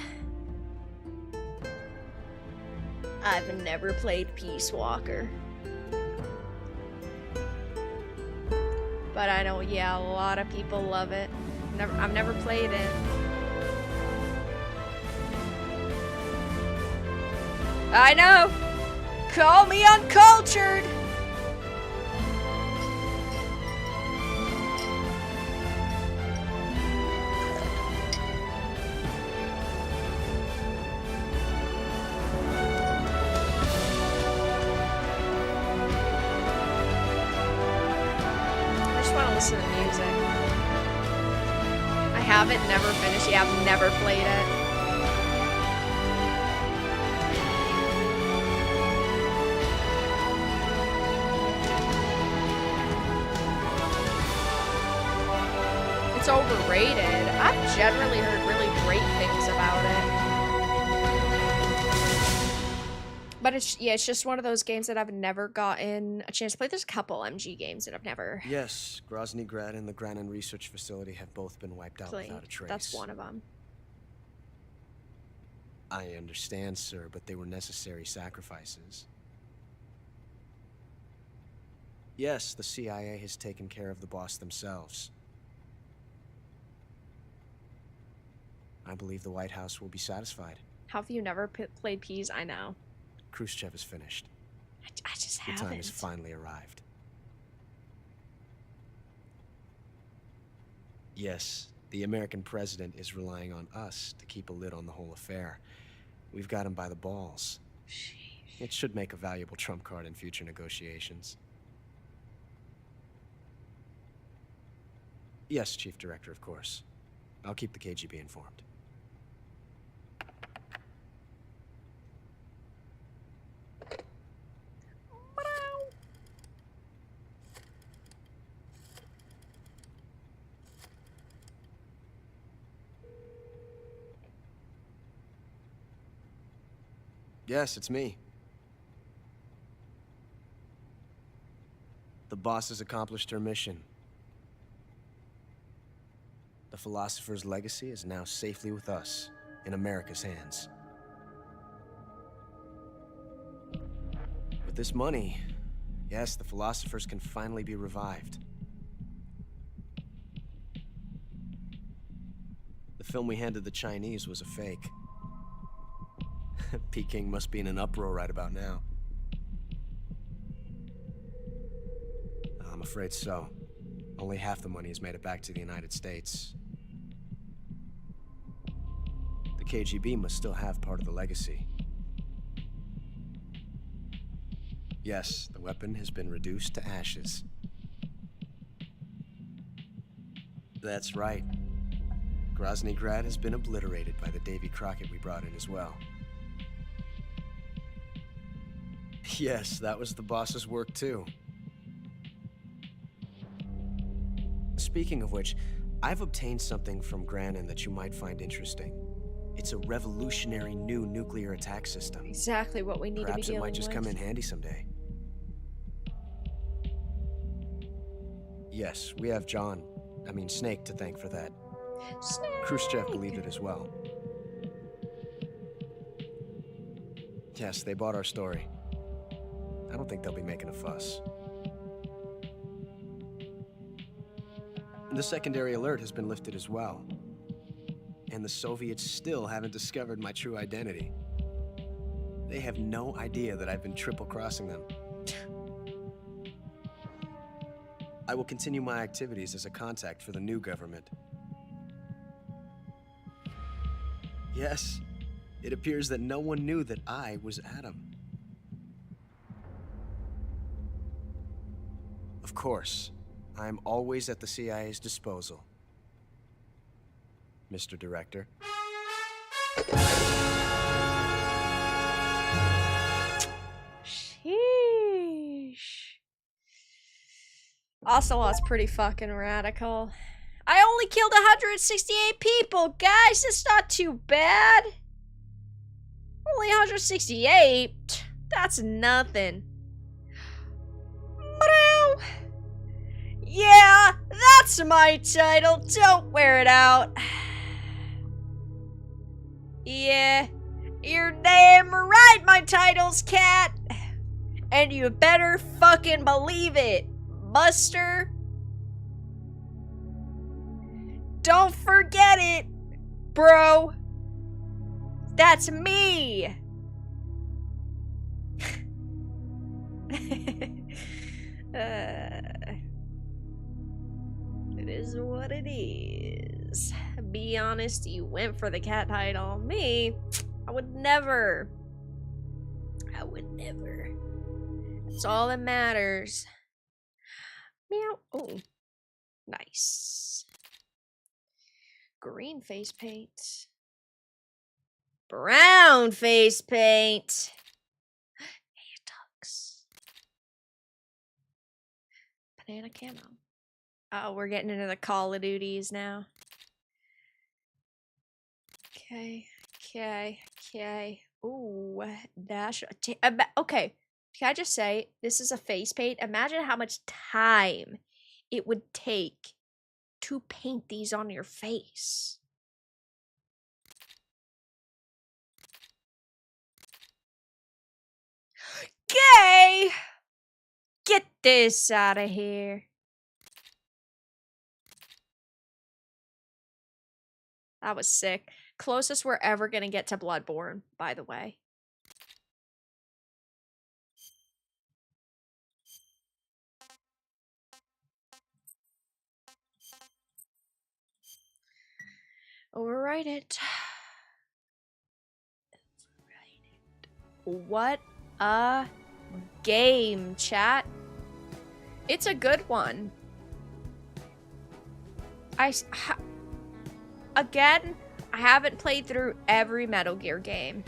Speaker 2: I've never played Peace Walker, but I know, yeah, a lot of people love it. I've never played it. I know. Call me uncultured. Listen to music. I haven't never finished. Yeah, I've never played it. It's overrated. I've generally heard really great things about it. But it's just one of those games that I've never gotten a chance to play. There's a couple MG games that I've never.
Speaker 8: Yes, Grozny Grad and the Granin Research Facility have both been wiped out
Speaker 2: played.
Speaker 8: Without a trace.
Speaker 2: That's one of them.
Speaker 8: I understand, sir, but they were necessary sacrifices. Yes, the CIA has taken care of the boss themselves. I believe the White House will be satisfied.
Speaker 2: How have you never played Peas? I know.
Speaker 8: Khrushchev is finished.
Speaker 2: I just
Speaker 8: The time has finally arrived. Yes, the American president is relying on us to keep a lid on the whole affair. We've got him by the balls. It should make a valuable trump card in future negotiations. Yes, Chief Director, of course. I'll keep the KGB informed. Yes, it's me. The boss has accomplished her mission. The philosopher's legacy is now safely with us, in America's hands. With this money, yes, the philosophers can finally be revived. The film we handed the Chinese was a fake. Peking must be in an uproar right about now. I'm afraid so. Only half the money has made it back to the United States. The KGB must still have part of the legacy. Yes, the weapon has been reduced to ashes. That's right. Groznygrad has been obliterated by the Davy Crockett we brought in as well. Yes, that was the boss's work too. Speaking of which, I've obtained something from Granin that you might find interesting. It's a revolutionary new nuclear attack system.
Speaker 2: Exactly what we need to be
Speaker 8: Perhaps
Speaker 2: dealing
Speaker 8: it might just
Speaker 2: with.
Speaker 8: come in handy someday. Yes, we have Snake to thank for that.
Speaker 2: Snake.
Speaker 8: Khrushchev believed it as well. Yes, they bought our story. I don't think they'll be making a fuss. The secondary alert has been lifted as well. And the Soviets still haven't discovered my true identity. They have no idea that I've been triple-crossing them. I will continue my activities as a contact for the new government. Yes, it appears that no one knew that I was Adam. Of course, I'm always at the CIA's disposal, Mr. Director.
Speaker 2: Sheesh. Ocelot's pretty fucking radical. I only killed 168 people, guys. It's not too bad. Only 168? That's nothing. Yeah, that's my title. Don't wear it out. Yeah, you're damn right my title's Cat. And you better fucking believe it, Buster. Don't forget it, bro. That's me. It is what it is. Be honest, you went for the cat title. Me, I would never. I would never. That's all that matters. Meow. Oh, nice. Green face paint. Brown face paint. Hey, ducks. Banana camo. Oh, we're getting into the Call of Duties now. Okay. Ooh, dash. Okay. Can I just say, this is a face paint. Imagine how much time it would take to paint these on your face. Okay. Get this out of here. That was sick. Closest we're ever gonna get to Bloodborne, by the way. Overwrite it. What a game, chat. It's a good one. Again, I haven't played through every Metal Gear game.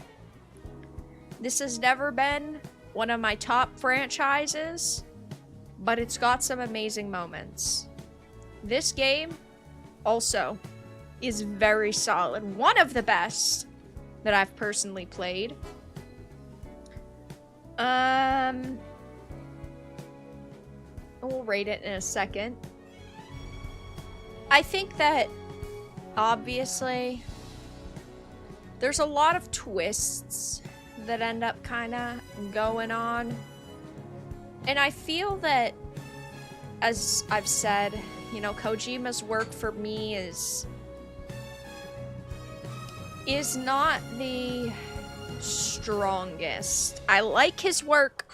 Speaker 2: This has never been one of my top franchises, but it's got some amazing moments. This game also is very solid. One of the best that I've personally played. We'll rate it in a second. I think that obviously there's a lot of twists that end up kind of going on. And I feel that, as I've said, you know, Kojima's work for me is not the strongest. I like his work.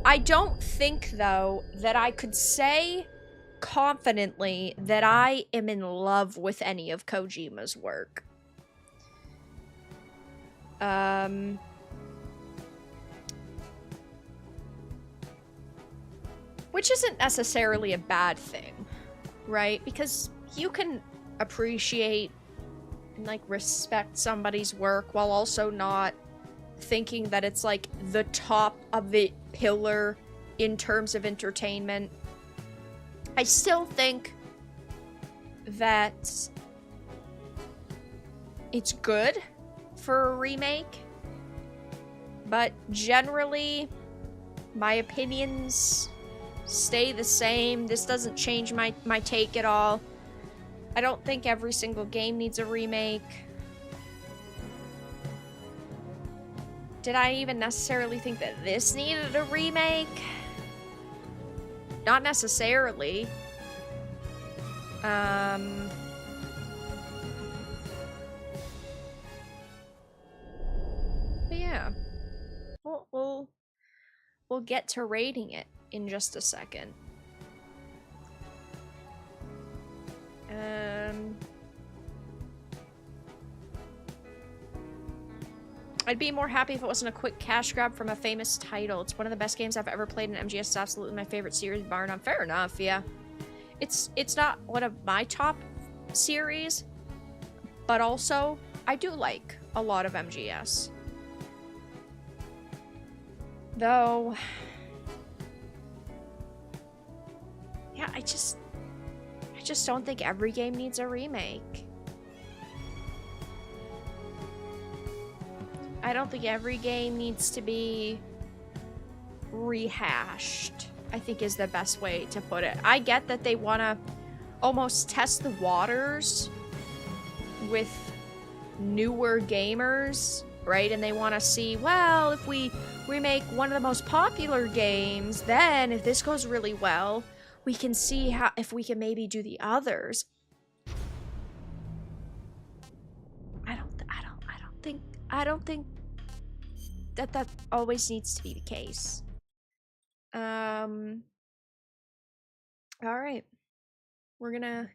Speaker 2: I don't think, though, that I could say confidently that I am in love with any of Kojima's work. Which isn't necessarily a bad thing, right? Because you can appreciate and, like, respect somebody's work while also not thinking that it's, like, the top of the pillar in terms of entertainment. I still think that it's good for a remake, but generally my opinions stay the same. This doesn't change my take at all. I don't think every single game needs a remake. Did I even necessarily think that this needed a remake? Not necessarily. But yeah. We'll get to rating it in just a second. I'd be more happy if it wasn't a quick cash grab from a famous title. It's one of the best games I've ever played in MGS. It's absolutely my favorite series, bar none. Fair enough, yeah. It's not one of my top series, but also I do like a lot of MGS. Though, yeah, I just don't think every game needs a remake. I don't think every game needs to be rehashed, I think is the best way to put it. I get that they want to almost test the waters with newer gamers, right? And they want to see, well, if we remake one of the most popular games, then if this goes really well, we can see how if we can maybe do the others. I don't think that always needs to be the case. All right. We're gonna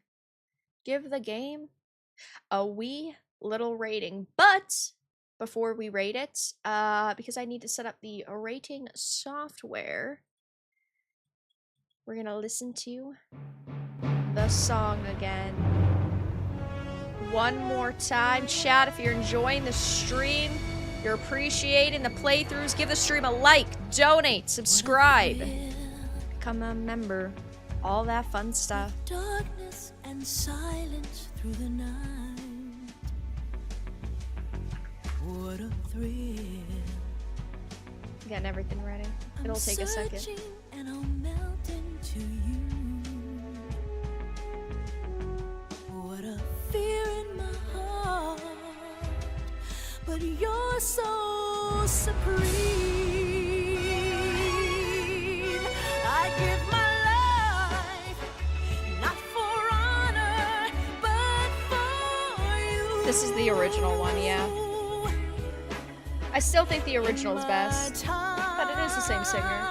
Speaker 2: give the game a wee little rating, but before we rate it, because I need to set up the rating software, we're gonna listen to the song again. One more time. Chat, if you're enjoying the stream, you're appreciating the playthroughs, give the stream a like, donate, subscribe, become a member, all that fun stuff.
Speaker 11: Darkness and silence through the night. What a thrill.
Speaker 2: Getting everything ready. It'll take a second.
Speaker 11: And I'll melt into you. What a fear in my heart, but you're so supreme. I give my life, not for honor, but for you.
Speaker 2: This is the original one, yeah. I still think the original is best, but it is the same singer.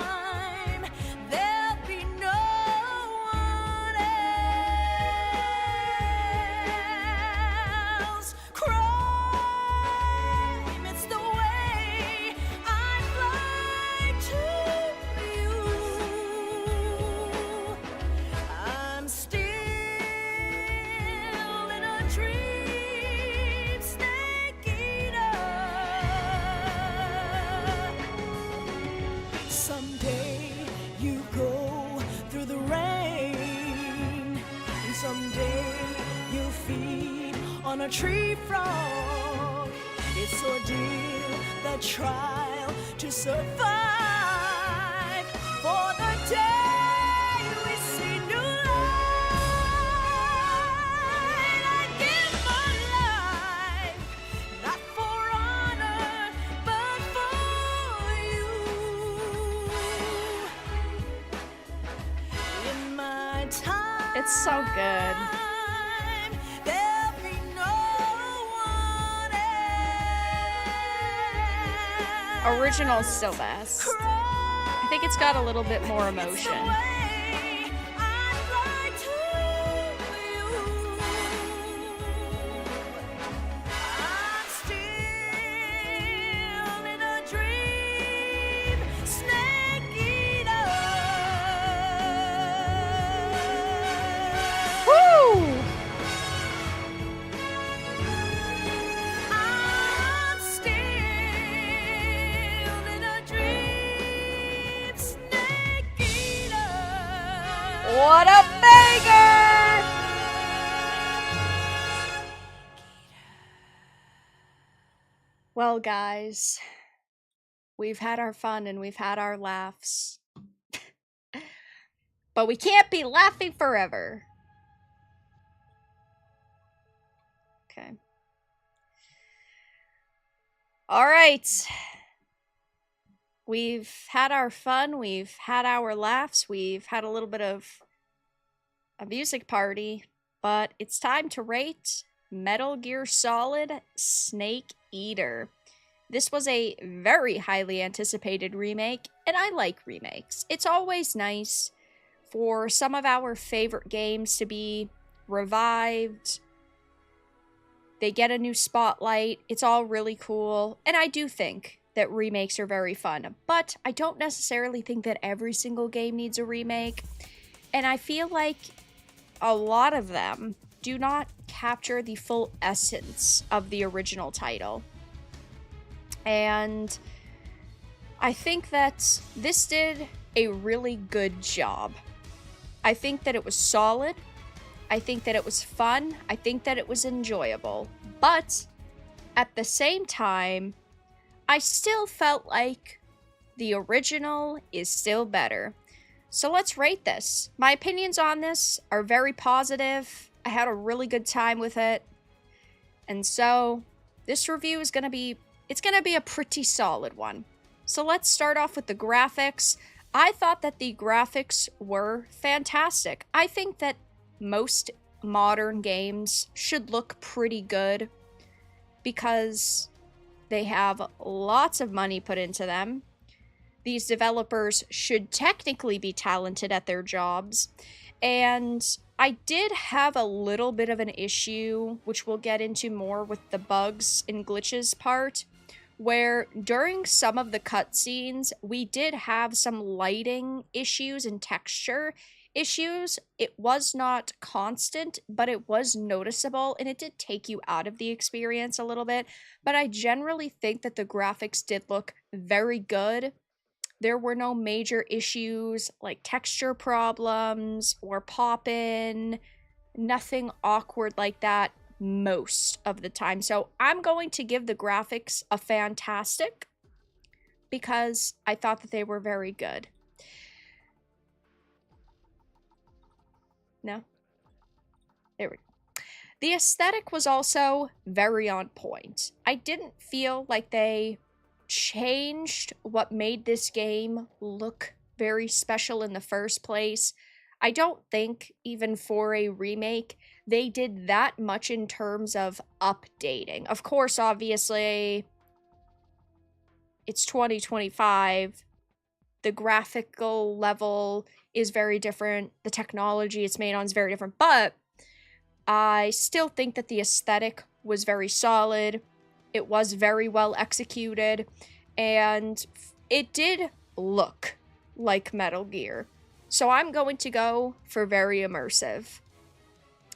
Speaker 11: a tree frog. It's ordeal, the trial to survive. For the day we see new light, I give my life, not for honor, but for you. In my time,
Speaker 2: It's so good.
Speaker 11: there'll be no one else.
Speaker 2: Original's still best. I think it's got a little bit more emotion. Woo! What a banger! Well, guys, we've had our fun and we've had our laughs. But we can't be laughing forever. Okay. All right. We've had our fun, we've had our laughs, we've had a little bit of a music party, but it's time to rate Metal Gear Solid Snake Eater. This was a very highly anticipated remake, and I like remakes. It's always nice for some of our favorite games to be revived. They get a new spotlight. It's all really cool, and I do think that remakes are very fun, but I don't necessarily think that every single game needs a remake, and I feel like a lot of them do not capture the full essence of the original title. And I think that this did a really good job. I think that it was solid. I think that it was fun. I think that it was enjoyable. But at the same time, I still felt like the original is still better. So let's rate this. My opinions on this are very positive. I had a really good time with it. And so this review is going to be, it's going to be a pretty solid one. So let's start off with the graphics. I thought that the graphics were fantastic. I think that most modern games should look pretty good because they have lots of money put into them. These developers should technically be talented at their jobs. And I did have a little bit of an issue, which we'll get into more with the bugs and glitches part, where during some of the cutscenes, we did have some lighting issues and texture issues. It was not constant, but it was noticeable, and it did take you out of the experience a little bit. But I generally think that the graphics did look very good. There were no major issues like texture problems or pop-in, nothing awkward like that most of the time. So I'm going to give the graphics a fantastic because I thought that they were very good. No? There we go. The aesthetic was also very on point. I didn't feel like they changed what made this game look very special in the first place. I don't think, even for a remake, they did that much in terms of updating. Of course, obviously, it's 2025. The graphical level is very different. The technology it's made on is very different. But I still think that the aesthetic was very solid. It was very well executed. And it did look like Metal Gear. So I'm going to go for very immersive.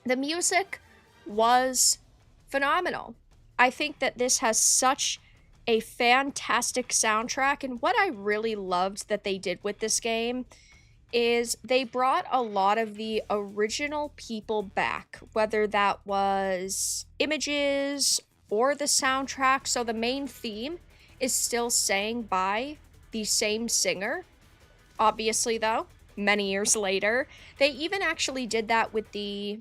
Speaker 2: The music was phenomenal. I think that this has such a fantastic soundtrack, and what I really loved that they did with this game is they brought a lot of the original people back, whether that was images or the soundtrack. So the main theme is still sang by the same singer. Obviously, though, many years later, they even actually did that with the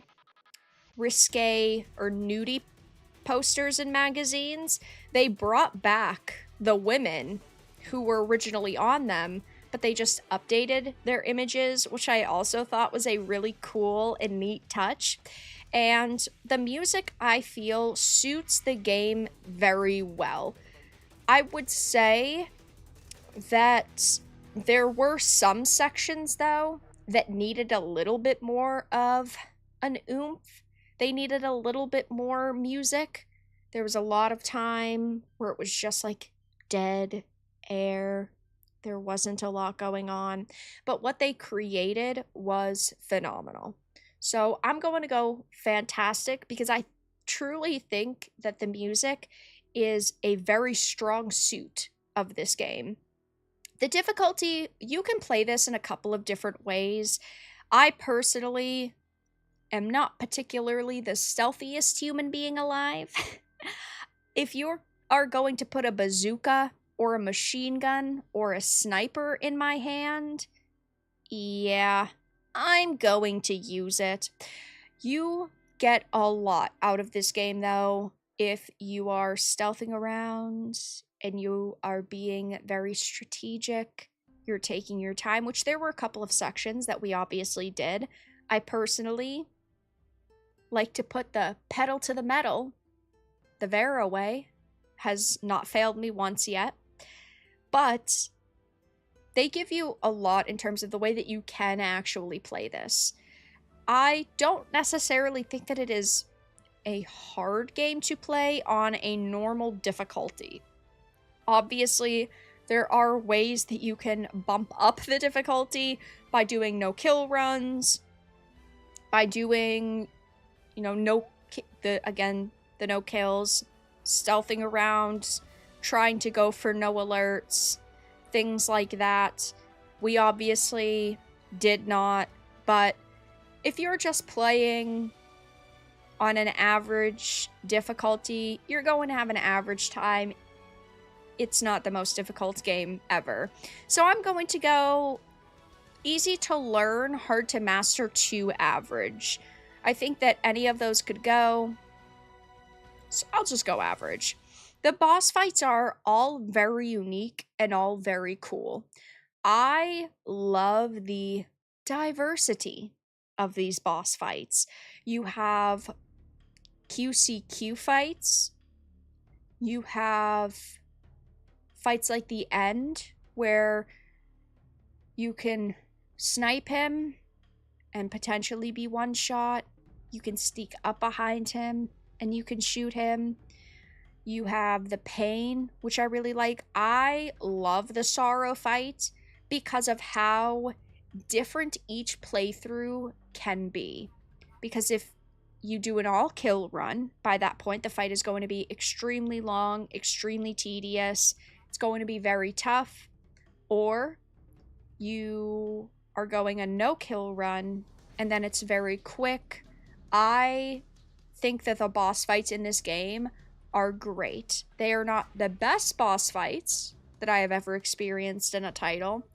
Speaker 2: risque or nudie posters in magazines. They brought back the women who were originally on them, but they just updated their images, which I also thought was a really cool and neat touch. And the music, I feel, suits the game very well. I would say that there were some sections, though, that needed a little bit more of an oomph. They needed a little bit more music. There was a lot of time where it was just like dead air. There wasn't a lot going on. But what they created was phenomenal. So I'm going to go fantastic because I truly think that the music is a very strong suit of this game. The difficulty, you can play this in a couple of different ways. I personally am not particularly the stealthiest human being alive. If you are going to put a bazooka or a machine gun or a sniper in my hand, yeah, I'm going to use it. You get a lot out of this game, though, if you are stealthing around and you are being very strategic. You're taking your time, which there were a couple of sections that we obviously did. I personally like to put the pedal to the metal. The Vara way has not failed me once yet. But they give you a lot in terms of the way that you can actually play this. I don't necessarily think that it is a hard game to play on a normal difficulty. Obviously, there are ways that you can bump up the difficulty by doing no-kill runs, by doing, you know, the no-kills, stealthing around, trying to go for no alerts, things like that. We obviously did not, but if you're just playing on an average difficulty, you're going to have an average time. It's not the most difficult game ever. So I'm going to go easy to learn, hard to master to average. I think that any of those could go, so I'll just go average. The boss fights are all very unique and all very cool. I love the diversity of these boss fights. You have QCQ fights. You have fights like the end, where you can snipe him and potentially be one shot. You can sneak up behind him and you can shoot him. You have the pain, which I really like. I love the sorrow fight because of how different each playthrough can be. Because if you do an all-kill run, by that point the fight is going to be extremely long, extremely tedious. It's going to be very tough. Or you are going a no-kill run and then it's very quick. I think that the boss fights in this game are great. They are not the best boss fights that I have ever experienced in a title,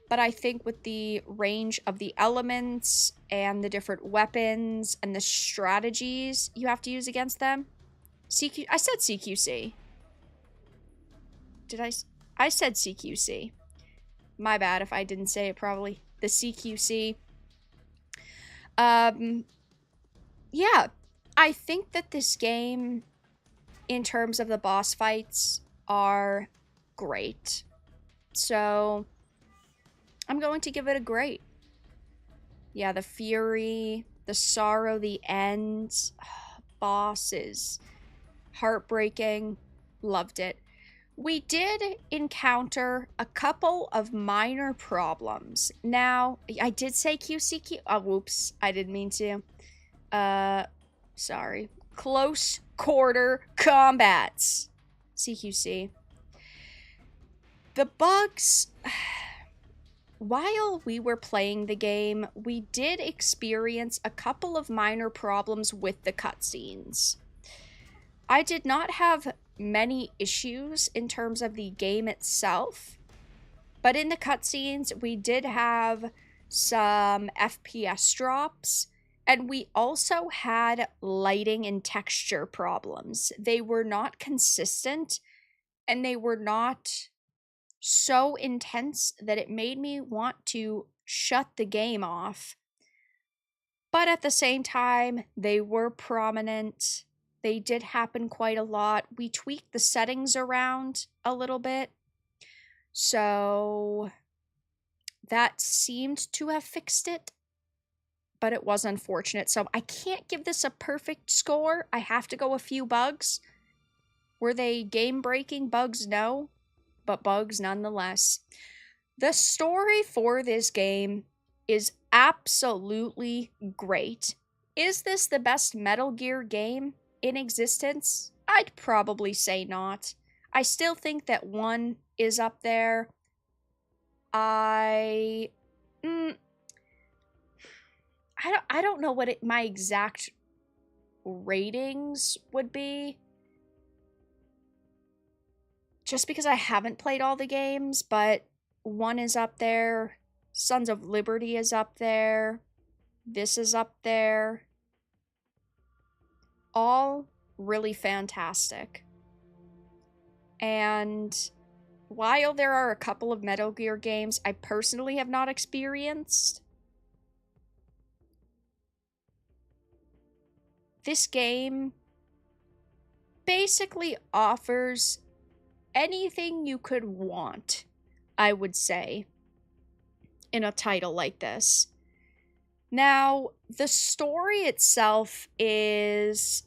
Speaker 2: but I think with the range of the elements and the different weapons and the strategies you have to use against them. I said CQC. I said CQC. My bad if I didn't say it properly. The CQC. Yeah, I think that this game, in terms of the boss fights, are great. So I'm going to give it a great. Yeah, the fury, the sorrow, the end, bosses, heartbreaking, loved it. We did encounter a couple of minor problems. Now, I did say QCQ. Oh, whoops. I didn't mean to. Sorry. Close quarter combats. CQC. The bugs... while we were playing the game, we did experience a couple of minor problems with the cutscenes. I did not have many issues in terms of the game itself, but in the cutscenes, we did have some FPS drops, and we also had lighting and texture problems. They were not consistent, and they were not so intense that it made me want to shut the game off. But at the same time, they were prominent. They did happen quite a lot. We tweaked the settings around a little bit. So that seemed to have fixed it, but it was unfortunate. So I can't give this a perfect score. I have to go a few bugs. Were they game-breaking bugs? No, but bugs nonetheless. The story for this game is absolutely great. Is this the best Metal Gear game in existence? I'd probably say not. I still think that 1 is up there. I don't know what my exact ratings would be, just because I haven't played all the games, but 1 is up there, Sons of Liberty is up there, this is up there. All really fantastic. And while there are a couple of Metal Gear games I personally have not experienced, this game basically offers anything you could want, I would say, in a title like this. Now, the story itself is...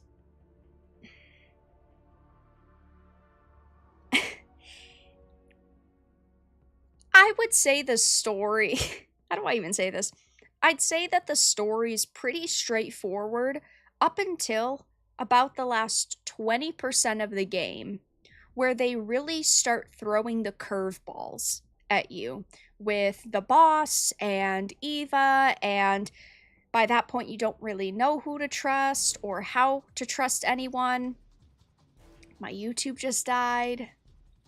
Speaker 2: I would say the story... How do I even say this? I'd say that the story is pretty straightforward up until about the last 20% of the game, where they really start throwing the curveballs at you with the boss and Eva, and by that point you don't really know who to trust or how to trust anyone. My YouTube just died.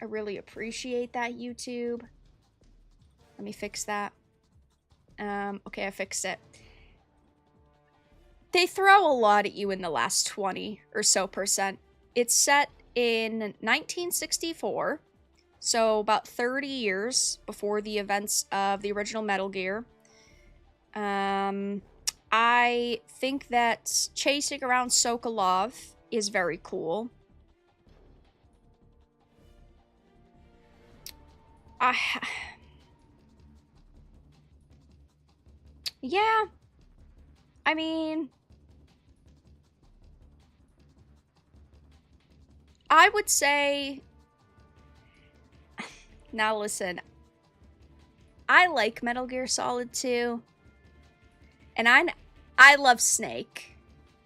Speaker 2: I really appreciate that, YouTube. Let me fix that. Okay, I fixed it. They throw a lot at you in the last 20 or so percent. It's set in 1964, so about 30 years before the events of the original Metal Gear. I think that chasing around Sokolov is very cool. Yeah, I mean, I would say, now listen, I like Metal Gear Solid 2, and I love Snake.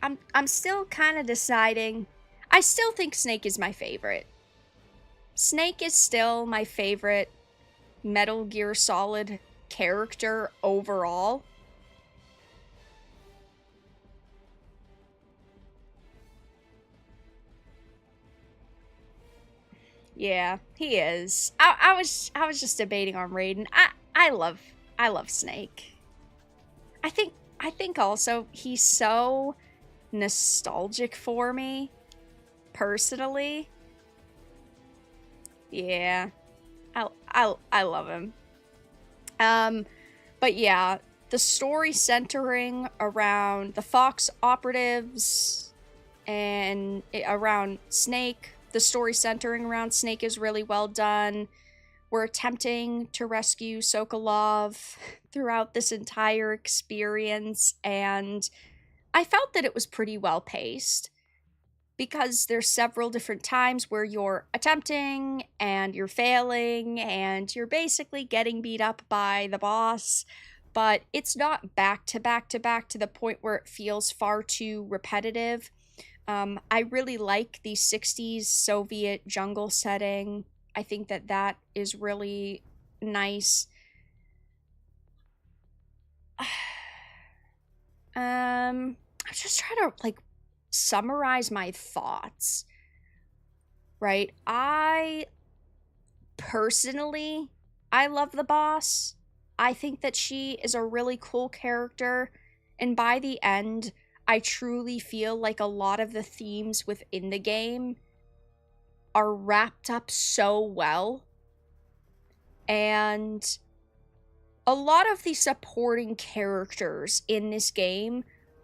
Speaker 2: I'm still kind of deciding. I still think Snake is my favorite. Snake is still my favorite Metal Gear Solid character overall. Yeah, he is. I was just debating on Raiden. I love Snake. I think also he's so nostalgic for me personally. Yeah. I love him. But yeah, the story centering around the Fox operatives and around Snake. The story centering around Snake is really well done. We're attempting to rescue Sokolov throughout this entire experience, and I felt that it was pretty well paced, because there's several different times where you're attempting and you're failing and you're basically getting beat up by the boss, but it's not back to back to back to the point where it feels far too repetitive. I really like the 60s Soviet jungle setting. I think that is really nice. I'm just trying to, like, summarize my thoughts, right? Personally, I love the boss. I think that she is a really cool character, and by the end, I truly feel like a lot of the themes within the game are wrapped up so well. And a lot of the supporting characters in this game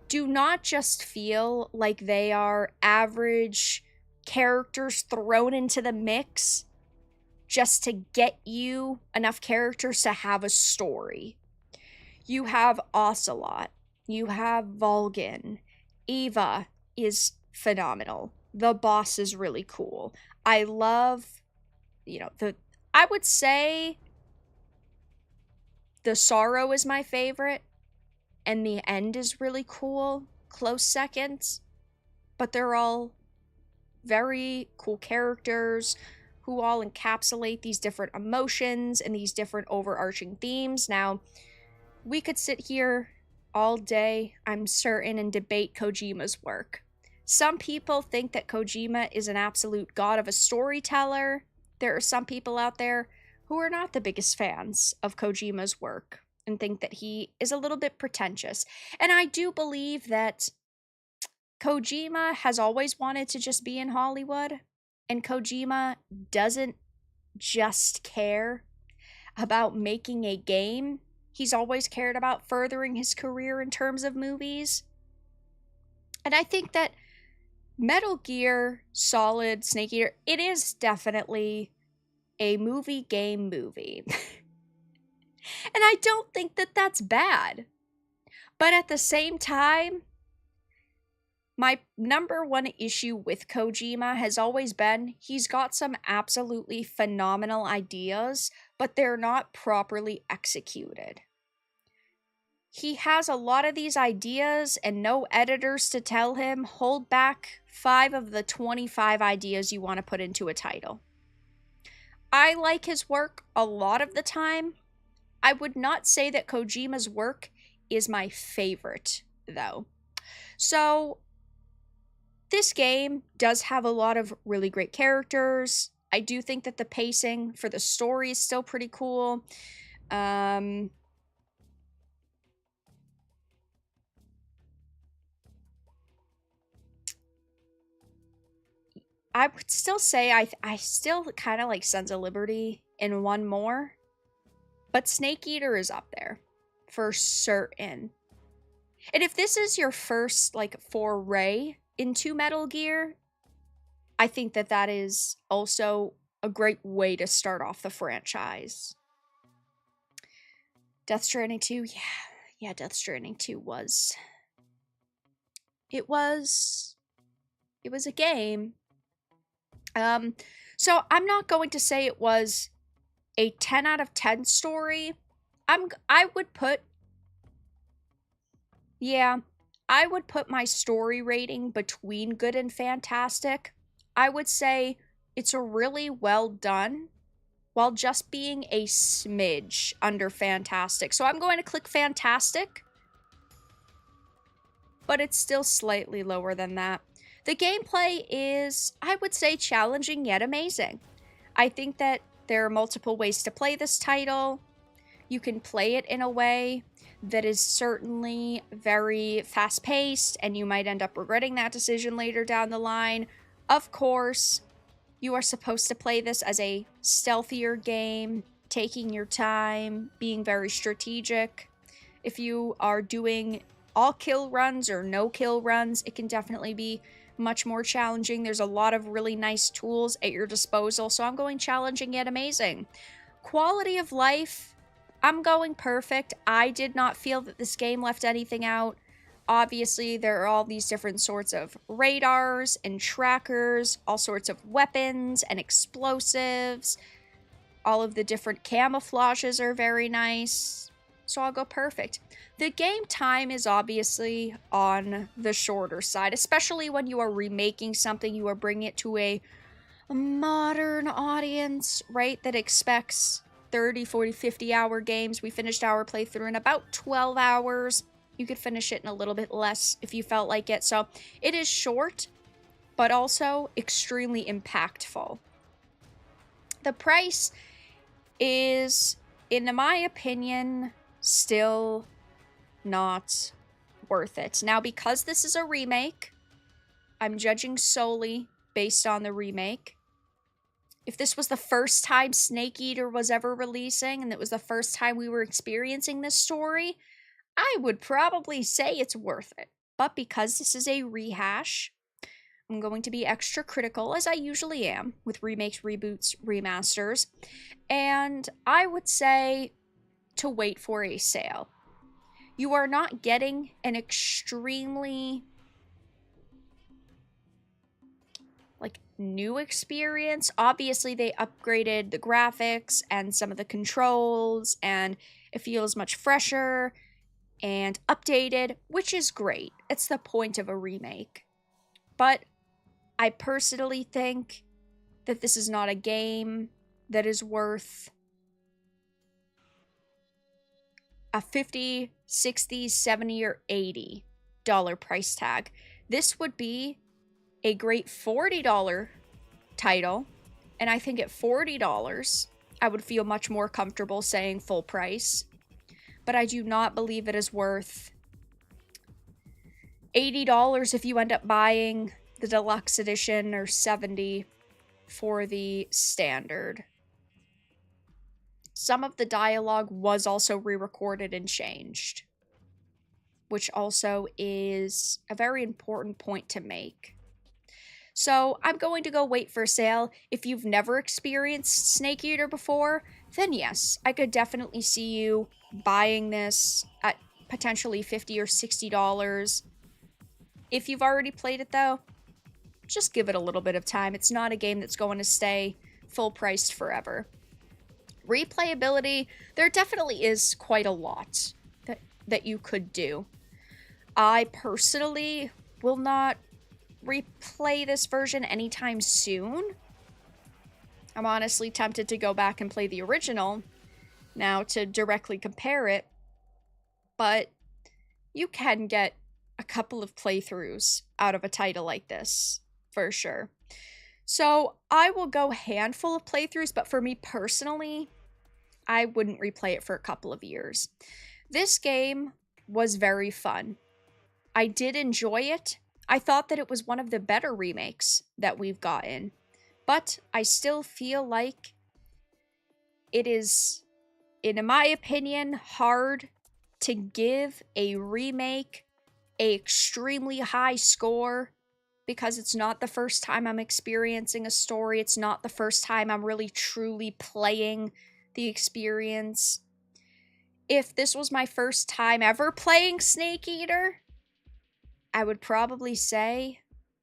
Speaker 2: do not just feel like they are average characters thrown into the mix just to get you enough characters to have a story. You have Ocelot, you have Vulcan, Eva is phenomenal. The boss is really cool. I love, I would say the Sorrow is my favorite, and the End is really cool. Close seconds. But they're all very cool characters who all encapsulate these different emotions and these different overarching themes. Now, we could sit here all day, I'm certain, and debate Kojima's work. Some people think that Kojima is an absolute god of a storyteller. There are some people out there who are not the biggest fans of Kojima's work and think that he is a little bit pretentious. And I do believe that Kojima has always wanted to just be in Hollywood, and Kojima doesn't just care about making a game. He's always cared about furthering his career in terms of movies. And I think that Metal Gear Solid Snake Eater, it is definitely a movie game movie. And I don't think that that's bad. But at the same time, my number one issue with Kojima has always been he's got some absolutely phenomenal ideas, but they're not properly executed. He has a lot of these ideas and no editors to tell him, hold back 5 of the 25 ideas you want to put into a title. I like his work a lot of the time. I would not say that Kojima's work is my favorite, though. So, this game does have a lot of really great characters. I do think that the pacing for the story is still pretty cool. I would still say I still kind of like Sons of Liberty in one more. But Snake Eater is up there. For certain. And if this is your first, like, foray into Metal Gear, I think that that is also a great way to start off the franchise. Death Stranding 2, yeah, Death Stranding 2 was... It was a game. So I'm not going to say it was a 10 out of 10 story. I would put my story rating between good and fantastic. I would say it's a really well done while just being a smidge under fantastic. So I'm going to click fantastic, but it's still slightly lower than that. The gameplay is, I would say, challenging yet amazing. I think that there are multiple ways to play this title. You can play it in a way that is certainly very fast-paced, and you might end up regretting that decision later down the line. Of course, you are supposed to play this as a stealthier game, taking your time, being very strategic. If you are doing all kill runs or no kill runs, it can definitely be much more challenging. There's a lot of really nice tools at your disposal, so I'm going challenging yet amazing. Quality of life, I'm going perfect. I did not feel that this game left anything out. Obviously, there are all these different sorts of radars and trackers, all sorts of weapons and explosives. All of the different camouflages are very nice, so I'll go perfect. The game time is obviously on the shorter side, especially when you are remaking something, you are bringing it to a modern audience, right, that expects 30, 40, 50-hour games. We finished our playthrough in about 12 hours. You could finish it in a little bit less if you felt like it. So it is short, but also extremely impactful. The price is, in my opinion, still not worth it. Now, because this is a remake, I'm judging solely based on the remake. If this was the first time Snake Eater was ever releasing, and it was the first time we were experiencing this story, I would probably say it's worth it. But because this is a rehash, I'm going to be extra critical, as I usually am, with remakes, reboots, remasters. And I would say to wait for a sale. You are not getting an extremely new experience. Obviously, they upgraded the graphics and some of the controls, and it feels much fresher and updated, which is great. It's the point of a remake. But I personally think that this is not a game that is worth a $50, $60, $70, or $80 price tag. This would be a great $40 title, and I think at $40, I would feel much more comfortable saying full price. But I do not believe it is worth $80 if you end up buying the deluxe edition, or $70 for the standard. Some of the dialogue was also re-recorded and changed, which also is a very important point to make. So I'm going to go wait for a sale. If you've never experienced Snake Eater before, then yes, I could definitely see you buying this at potentially $50 or $60. If you've already played it though, just give it a little bit of time. It's not a game that's going to stay full priced forever. Replayability, there definitely is quite a lot that you could do. I personally will not replay this version anytime soon. I'm honestly tempted to go back and play the original now to directly compare it, but you can get a couple of playthroughs out of a title like this, for sure. So I will go handful of playthroughs, but for me personally, I wouldn't replay it for a couple of years. This game was very fun. I did enjoy it. I thought that it was one of the better remakes that we've gotten, but I still feel like it is, in my opinion, hard to give a remake an extremely high score, because it's not the first time I'm experiencing a story. It's not the first time I'm really truly playing the experience. If this was my first time ever playing Snake Eater, I would probably say,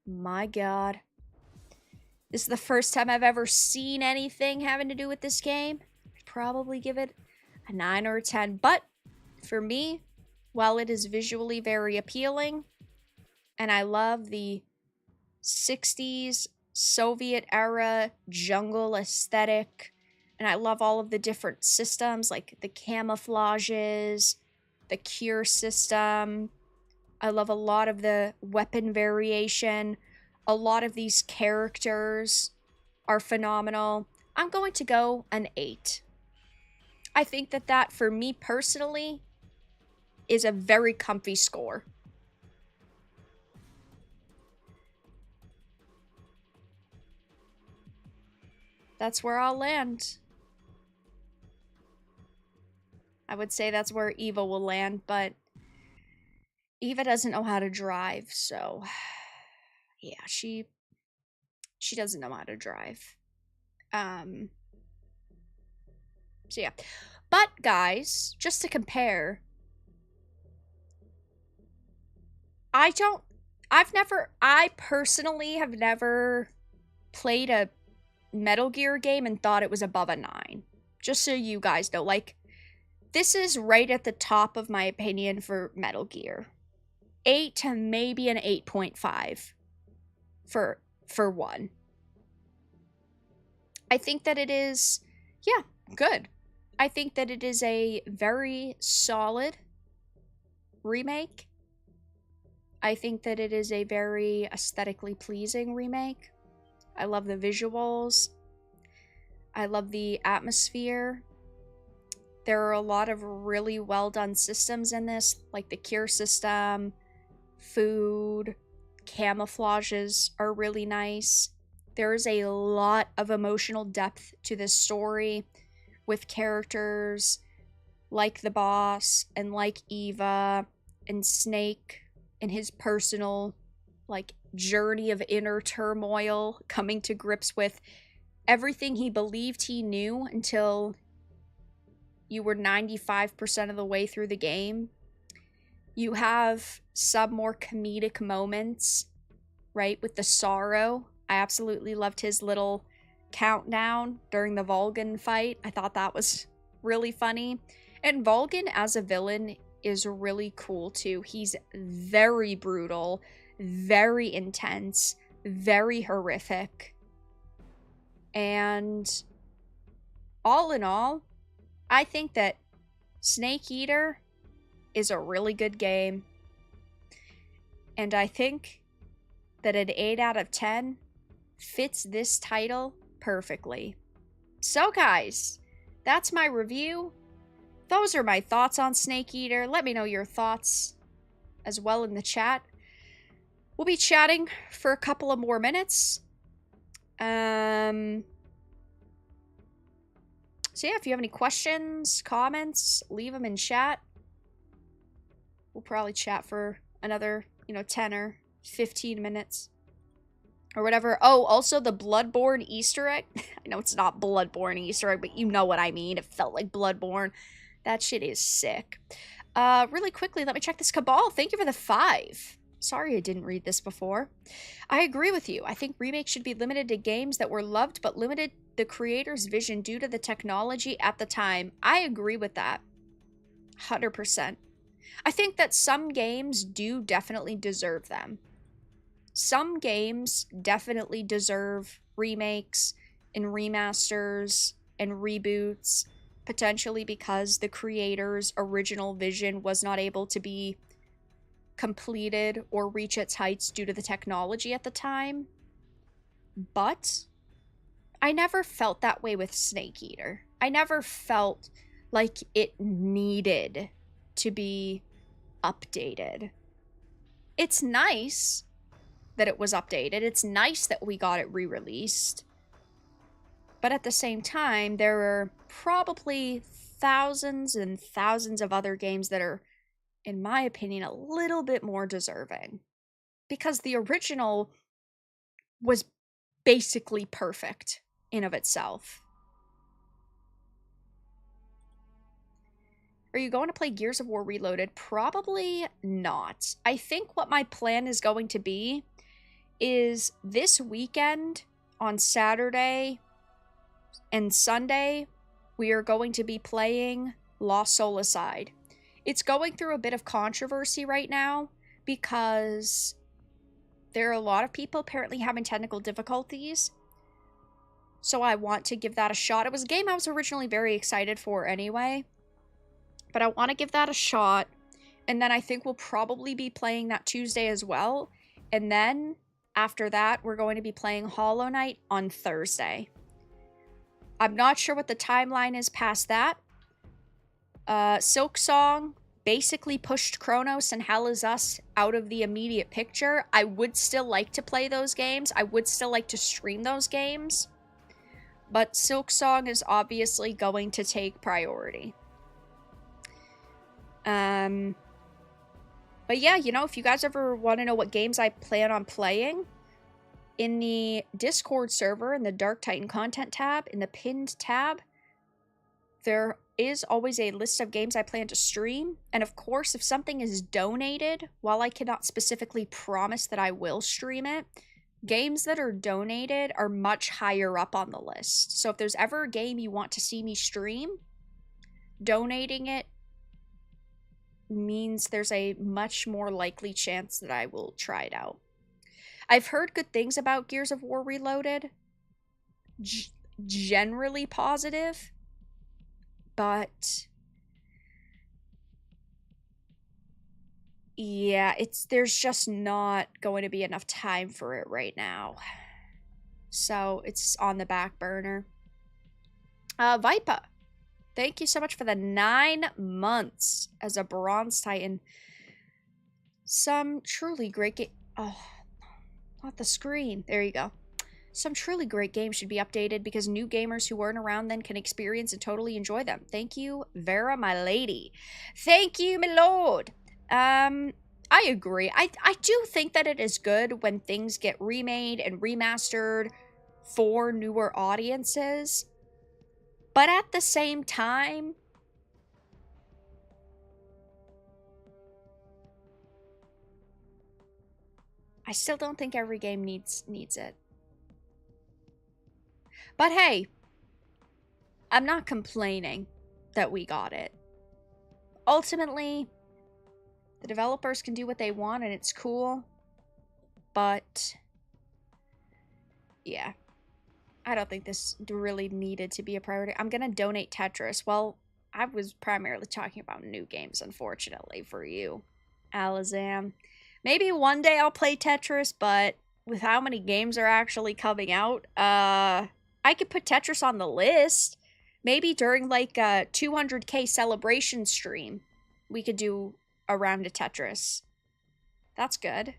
Speaker 2: my God, this is the first time I've ever seen anything having to do with this game. I'd probably give it a 9 or a 10. But for me, while it is visually very appealing, and I love the 60s Soviet era jungle aesthetic, and I love all of the different systems, like the camouflages, the cure system. I love a lot of the weapon variation. A lot of these characters are phenomenal. I'm going to go an 8. I think that for me personally is a very comfy score. That's where I'll land. I would say that's where Eva will land, but Eva doesn't know how to drive, so yeah, she doesn't know how to drive. So yeah. But guys, just to compare, I personally have never played a Metal Gear game and thought it was above a 9. Just so you guys know, like, this is right at the top of my opinion for Metal Gear. 8 to maybe an 8.5 for 1. I think that it is, yeah, good. I think that it is a very solid remake. I think that it is a very aesthetically pleasing remake. I love the visuals. I love the atmosphere. There are a lot of really well done systems in this, like the cure system, food, camouflages are really nice. There is a lot of emotional depth to this story with characters like the boss and like Eva and Snake and his personal like journey of inner turmoil, coming to grips with everything he believed he knew until you were 95% of the way through the game. You have some more comedic moments, right, with the sorrow. I absolutely loved his little countdown during the Volgan fight. I thought that was really funny. And Volgan as a villain is really cool too. He's very brutal, very intense, very horrific. And all in all, I think that Snake Eater is a really good game. And I think that an 8 out of 10 fits this title perfectly. So guys, that's my review. Those are my thoughts on Snake Eater. Let me know your thoughts as well in the chat. We'll be chatting for a couple of more minutes. So yeah, if you have any questions, comments, leave them in chat. We'll probably chat for another, 10 or 15 minutes. Or whatever. Oh, also the Bloodborne Easter egg. I know it's not Bloodborne Easter egg, but you know what I mean. It felt like Bloodborne. That shit is sick. Really quickly, let me check this. Cabal, thank you for the 5. Sorry I didn't read this before. I agree with you. I think remakes should be limited to games that were loved, but limited the creator's vision due to the technology at the time. I agree with that. 100%. I think that some games do definitely deserve them. Some games definitely deserve remakes and remasters and reboots, potentially because the creator's original vision was not able to be completed or reach its heights due to the technology at the time. But I never felt that way with Snake Eater. I never felt like it needed to be updated. It's nice that it was updated. It's nice that we got it re-released. But at the same time, there are probably thousands and thousands of other games that are, in my opinion, a little bit more deserving. Because the original was basically perfect in of itself. Are you going to play Gears of War Reloaded? Probably not. I think what my plan is going to be is this weekend on Saturday and Sunday, we are going to be playing Lost Solicide. It's going through a bit of controversy right now because there are a lot of people apparently having technical difficulties. So I want to give that a shot. It was a game I was originally very excited for anyway, but I want to give that a shot. And then I think we'll probably be playing that Tuesday as well. And then after that, we're going to be playing Hollow Knight on Thursday. I'm not sure what the timeline is past that. Silksong basically pushed Chronos and Hell Is Us out of the immediate picture. I would still like to play those games. I would still like to stream those games. But Silksong is obviously going to take priority. But yeah, if you guys ever want to know what games I plan on playing, in the Discord server, in the Dark Titan content tab, in the pinned tab, there is always a list of games I plan to stream. And of course, if something is donated, while I cannot specifically promise that I will stream it, games that are donated are much higher up on the list. So if there's ever a game you want to see me stream, donating it means there's a much more likely chance that I will try it out. I've heard good things about Gears of War Reloaded. Generally positive. But yeah, there's just not going to be enough time for it right now. So it's on the back burner. Vipa, thank you so much for the 9 months as a Bronze Titan. Some truly great game. Oh, not the screen. There you go. Some truly great games should be updated because new gamers who weren't around then can experience and totally enjoy them. Thank you, Vera, my lady. Thank you, my lord. I agree. I do think that it is good when things get remade and remastered for newer audiences. But at the same time, I still don't think every game needs it. But hey, I'm not complaining that we got it. Ultimately, the developers can do what they want and it's cool. But yeah, I don't think this really needed to be a priority. I'm going to donate Tetris. Well, I was primarily talking about new games, unfortunately, for you, Alazam. Maybe one day I'll play Tetris, but with how many games are actually coming out, I could put Tetris on the list. Maybe during like a 200k celebration stream, we could do a round of Tetris. That's good.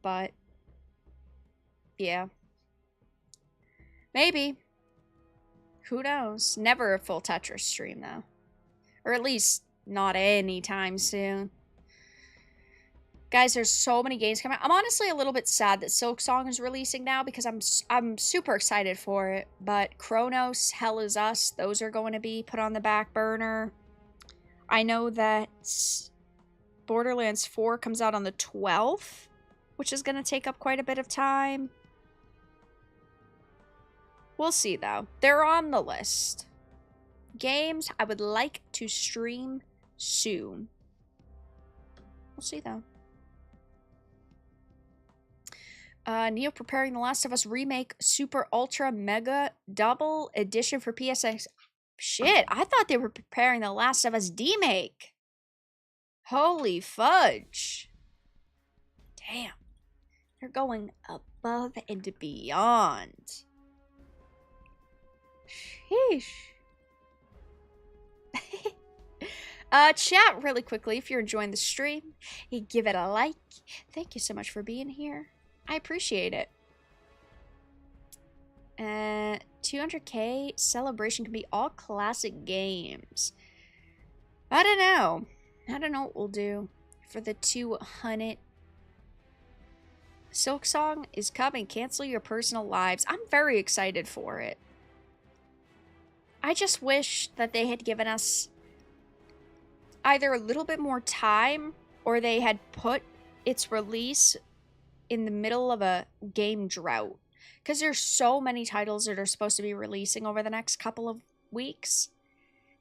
Speaker 2: But yeah. Maybe. Who knows? Never a full Tetris stream, though. Or at least not anytime soon. Guys, there's so many games coming out. I'm honestly a little bit sad that Silksong is releasing now because I'm super excited for it. But Chronos, Hell Is Us, those are going to be put on the back burner. I know that Borderlands 4 comes out on the 12th, which is going to take up quite a bit of time. We'll see, though. They're on the list. Games I would like to stream soon. We'll see, though. Neo preparing The Last of Us Remake Super Ultra Mega Double Edition for PSX. Shit, I thought they were preparing The Last of Us D-Make. Holy fudge. Damn. They're going above and beyond. Sheesh. Chat really quickly if you're enjoying the stream. Give it a like. Thank you so much for being here. I appreciate it. 200k celebration can be all classic games. I don't know. I don't know what we'll do for the 200. Silksong is coming. Cancel your personal lives. I'm very excited for it. I just wish that they had given us either a little bit more time or they had put its release in the middle of a game drought. Because there's so many titles that are supposed to be releasing over the next couple of weeks.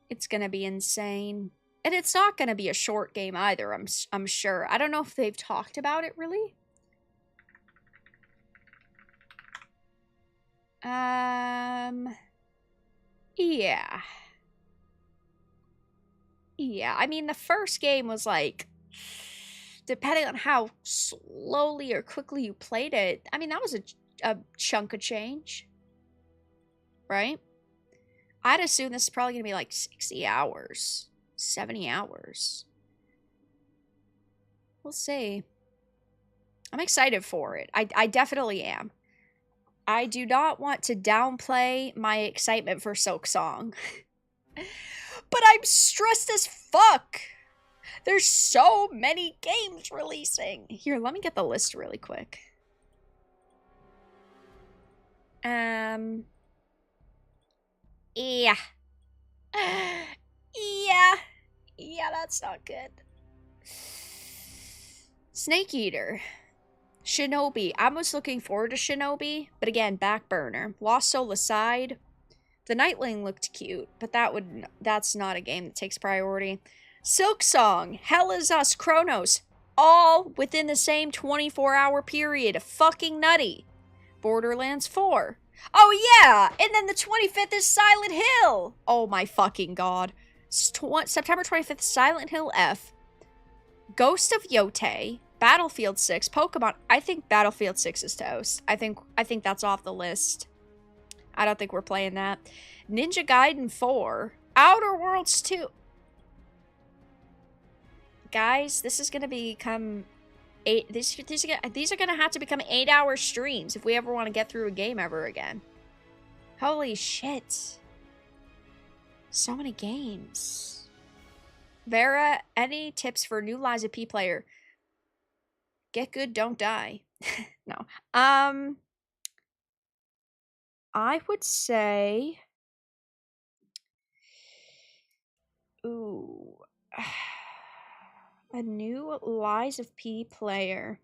Speaker 2: It's going to be insane. And it's not going to be a short game either, I'm sure. I don't know if they've talked about it, really. Yeah. Yeah, I mean, the first game was like, depending on how slowly or quickly you played it, I mean, that was a chunk of change. Right? I'd assume this is probably going to be like 60 hours, 70 hours. We'll see. I'm excited for it. I definitely am. I do not want to downplay my excitement for Silksong. But I'm stressed as fuck. There's so many games releasing. Here, let me get the list really quick. Yeah. Yeah, that's not good. Snake Eater. Shinobi. I was looking forward to Shinobi, but again, back burner. Lost Soul aside, the Nightling looked cute, but that's not a game that takes priority. Silksong, Hell Is Us, Chronos, all within the same 24-hour period. Fucking nutty. Borderlands 4, Oh yeah! And then the 25th is Silent Hill! Oh my fucking god. September 25th, Silent Hill F. Ghost of Yotei. Battlefield 6. Pokemon. I think Battlefield 6 is toast. I think that's off the list. I don't think we're playing that. Ninja Gaiden 4. Outer Worlds 2. Guys, this is gonna become... These are gonna have to become 8-hour streams if we ever want to get through a game ever again. Holy shit. So many games. Vera, any tips for new Lies of P player? Get good, don't die. No. I would say... Ooh. A new Lies of P player.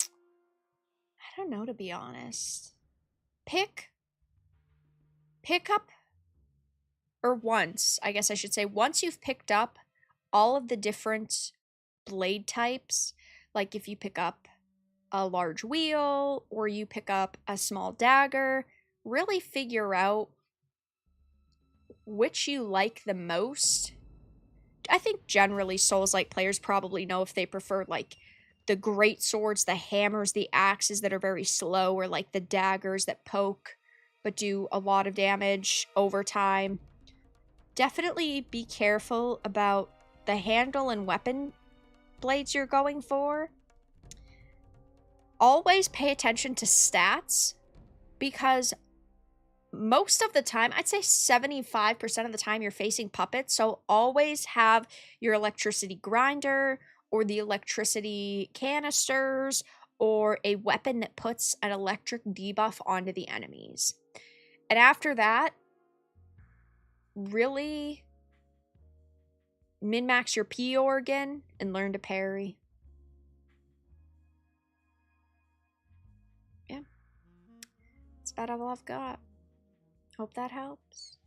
Speaker 2: I don't know, to be honest. Pick up, or once, I guess I should say, once you've picked up all of the different blade types, like if you pick up a large wheel, or you pick up a small dagger, really figure out which you like the most. I think generally Souls-like players probably know if they prefer, like, the great swords, the hammers, the axes that are very slow, or, like, the daggers that poke but do a lot of damage over time. Definitely be careful about the handle and weapon blades you're going for. Always pay attention to stats, because most of the time, I'd say 75% of the time, you're facing puppets, so always have your electricity grinder, or the electricity canisters, or a weapon that puts an electric debuff onto the enemies. And after that, really min-max your P organ and learn to parry. Yeah. That's about all I've got. Hope that helps.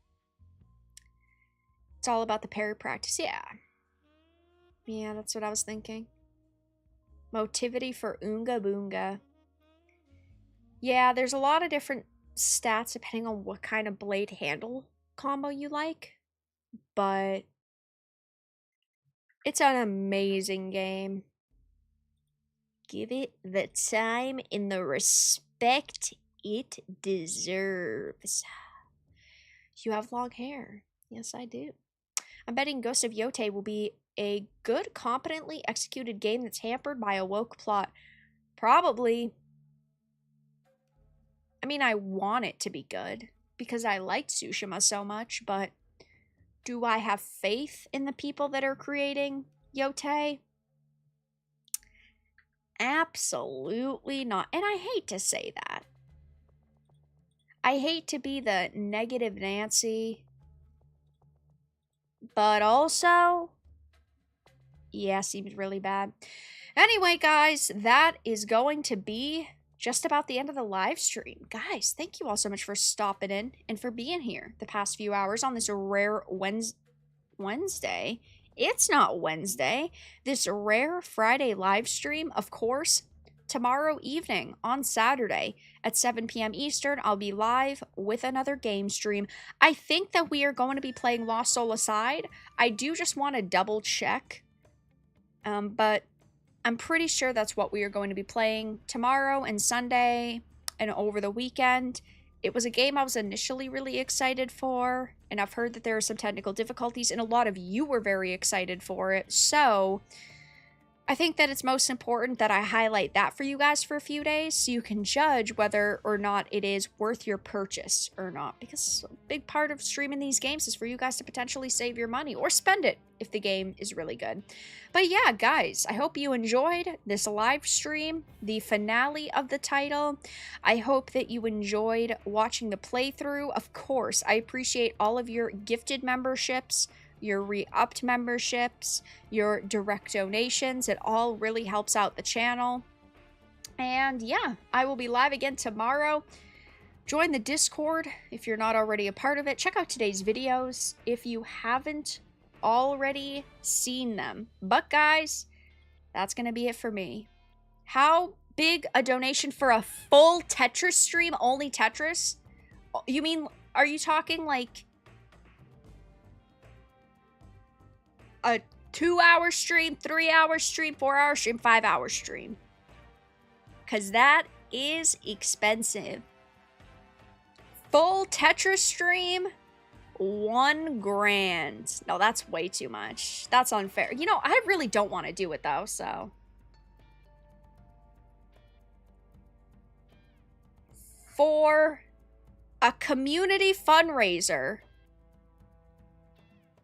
Speaker 2: It's all about the parry practice. Yeah. Yeah, that's what I was thinking. Motivity for Oonga Boonga. Yeah, there's a lot of different stats depending on what kind of blade handle combo you like. But it's an amazing game. Give it the time and the respect it deserves. You have long hair. Yes, I do. I'm betting Ghost of Yotei will be a good, competently executed game that's hampered by a woke plot. Probably. I mean, I want it to be good, because I liked Tsushima so much, but do I have faith in the people that are creating Yotei? Absolutely not. And I hate to say that. I hate to be the negative Nancy, but also, yeah, seems really bad. Anyway, guys, that is going to be just about the end of the live stream. Guys, thank you all so much for stopping in and for being here the past few hours on this rare Wednesday. It's not Wednesday. This rare Friday live stream, of course. Tomorrow evening on Saturday at 7 p.m. Eastern, I'll be live with another game stream. I think that we are going to be playing Lost Soul Aside. I do just want to double check. But I'm pretty sure that's what we are going to be playing tomorrow and Sunday and over the weekend. It was a game I was initially really excited for, and I've heard that there are some technical difficulties, and a lot of you were very excited for it. So I think that it's most important that I highlight that for you guys for a few days so you can judge whether or not it is worth your purchase or not. Because a big part of streaming these games is for you guys to potentially save your money or spend it if the game is really good. But yeah, guys, I hope you enjoyed this live stream, the finale of the title. I hope that you enjoyed watching the playthrough. Of course, I appreciate all of your gifted memberships, your re-upped memberships, your direct donations. It all really helps out the channel. And yeah, I will be live again tomorrow. Join the Discord if you're not already a part of it. Check out today's videos if you haven't already seen them. But guys, that's gonna be it for me. How big a donation for a full Tetris stream? Only Tetris? You mean, are you talking like a 2-hour stream, 3-hour stream, 4-hour stream, 5-hour stream? Because that is expensive. Full Tetris stream, $1,000. No, that's way too much. That's unfair. You know, I really don't want to do it though, so. For a community fundraiser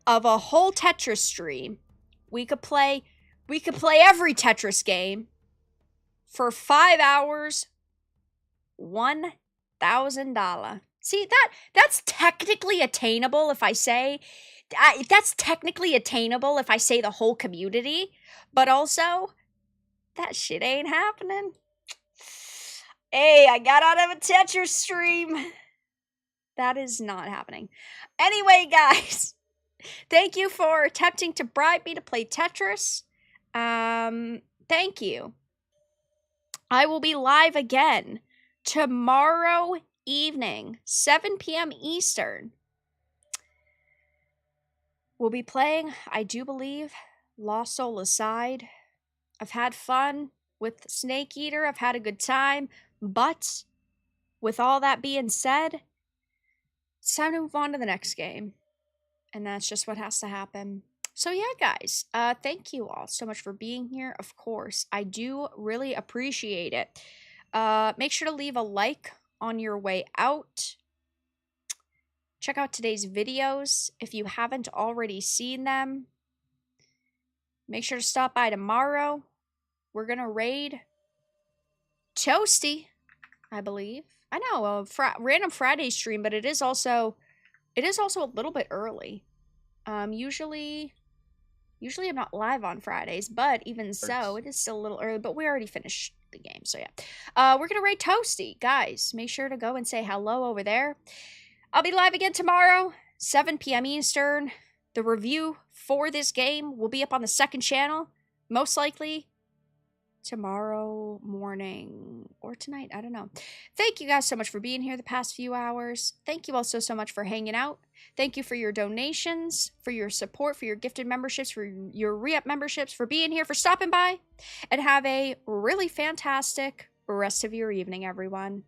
Speaker 2: of a whole Tetris stream, we could play every Tetris game for 5 hours, $1,000. See, that's technically attainable if I say that's technically attainable if I say the whole community, but also that shit ain't happening. Hey, I got out of a Tetris stream. That is not happening. Anyway, guys, thank you for attempting to bribe me to play Tetris. Thank you. I will be live again tomorrow evening, 7 p.m. Eastern. We'll be playing, I do believe, Lost Soul Aside. I've had fun with Snake Eater. I've had a good time. But with all that being said, it's time to move on to the next game. And that's just what has to happen. So yeah, guys, thank you all so much for being here. Of course, I do really appreciate it. Make sure to leave a like on your way out. Check out today's videos if you haven't already seen them. Make sure to stop by tomorrow. We're gonna raid Toasty, I believe. I know, a random Friday stream, but it is also a little bit early. Usually I'm not live on Fridays, but even so, it is still a little early, but we already finished the game, so yeah. We're gonna raid Toasty. Guys, make sure to go and say hello over there. I'll be live again tomorrow, 7 p.m. Eastern. The review for this game will be up on the second channel, most likely tomorrow morning or tonight, I don't know. Thank you guys so much for being here the past few hours. Thank you also so much for hanging out. Thank you for your donations, for your support, for your gifted memberships, for your re-up memberships, for being here, for stopping by, and have a really fantastic rest of your evening, everyone.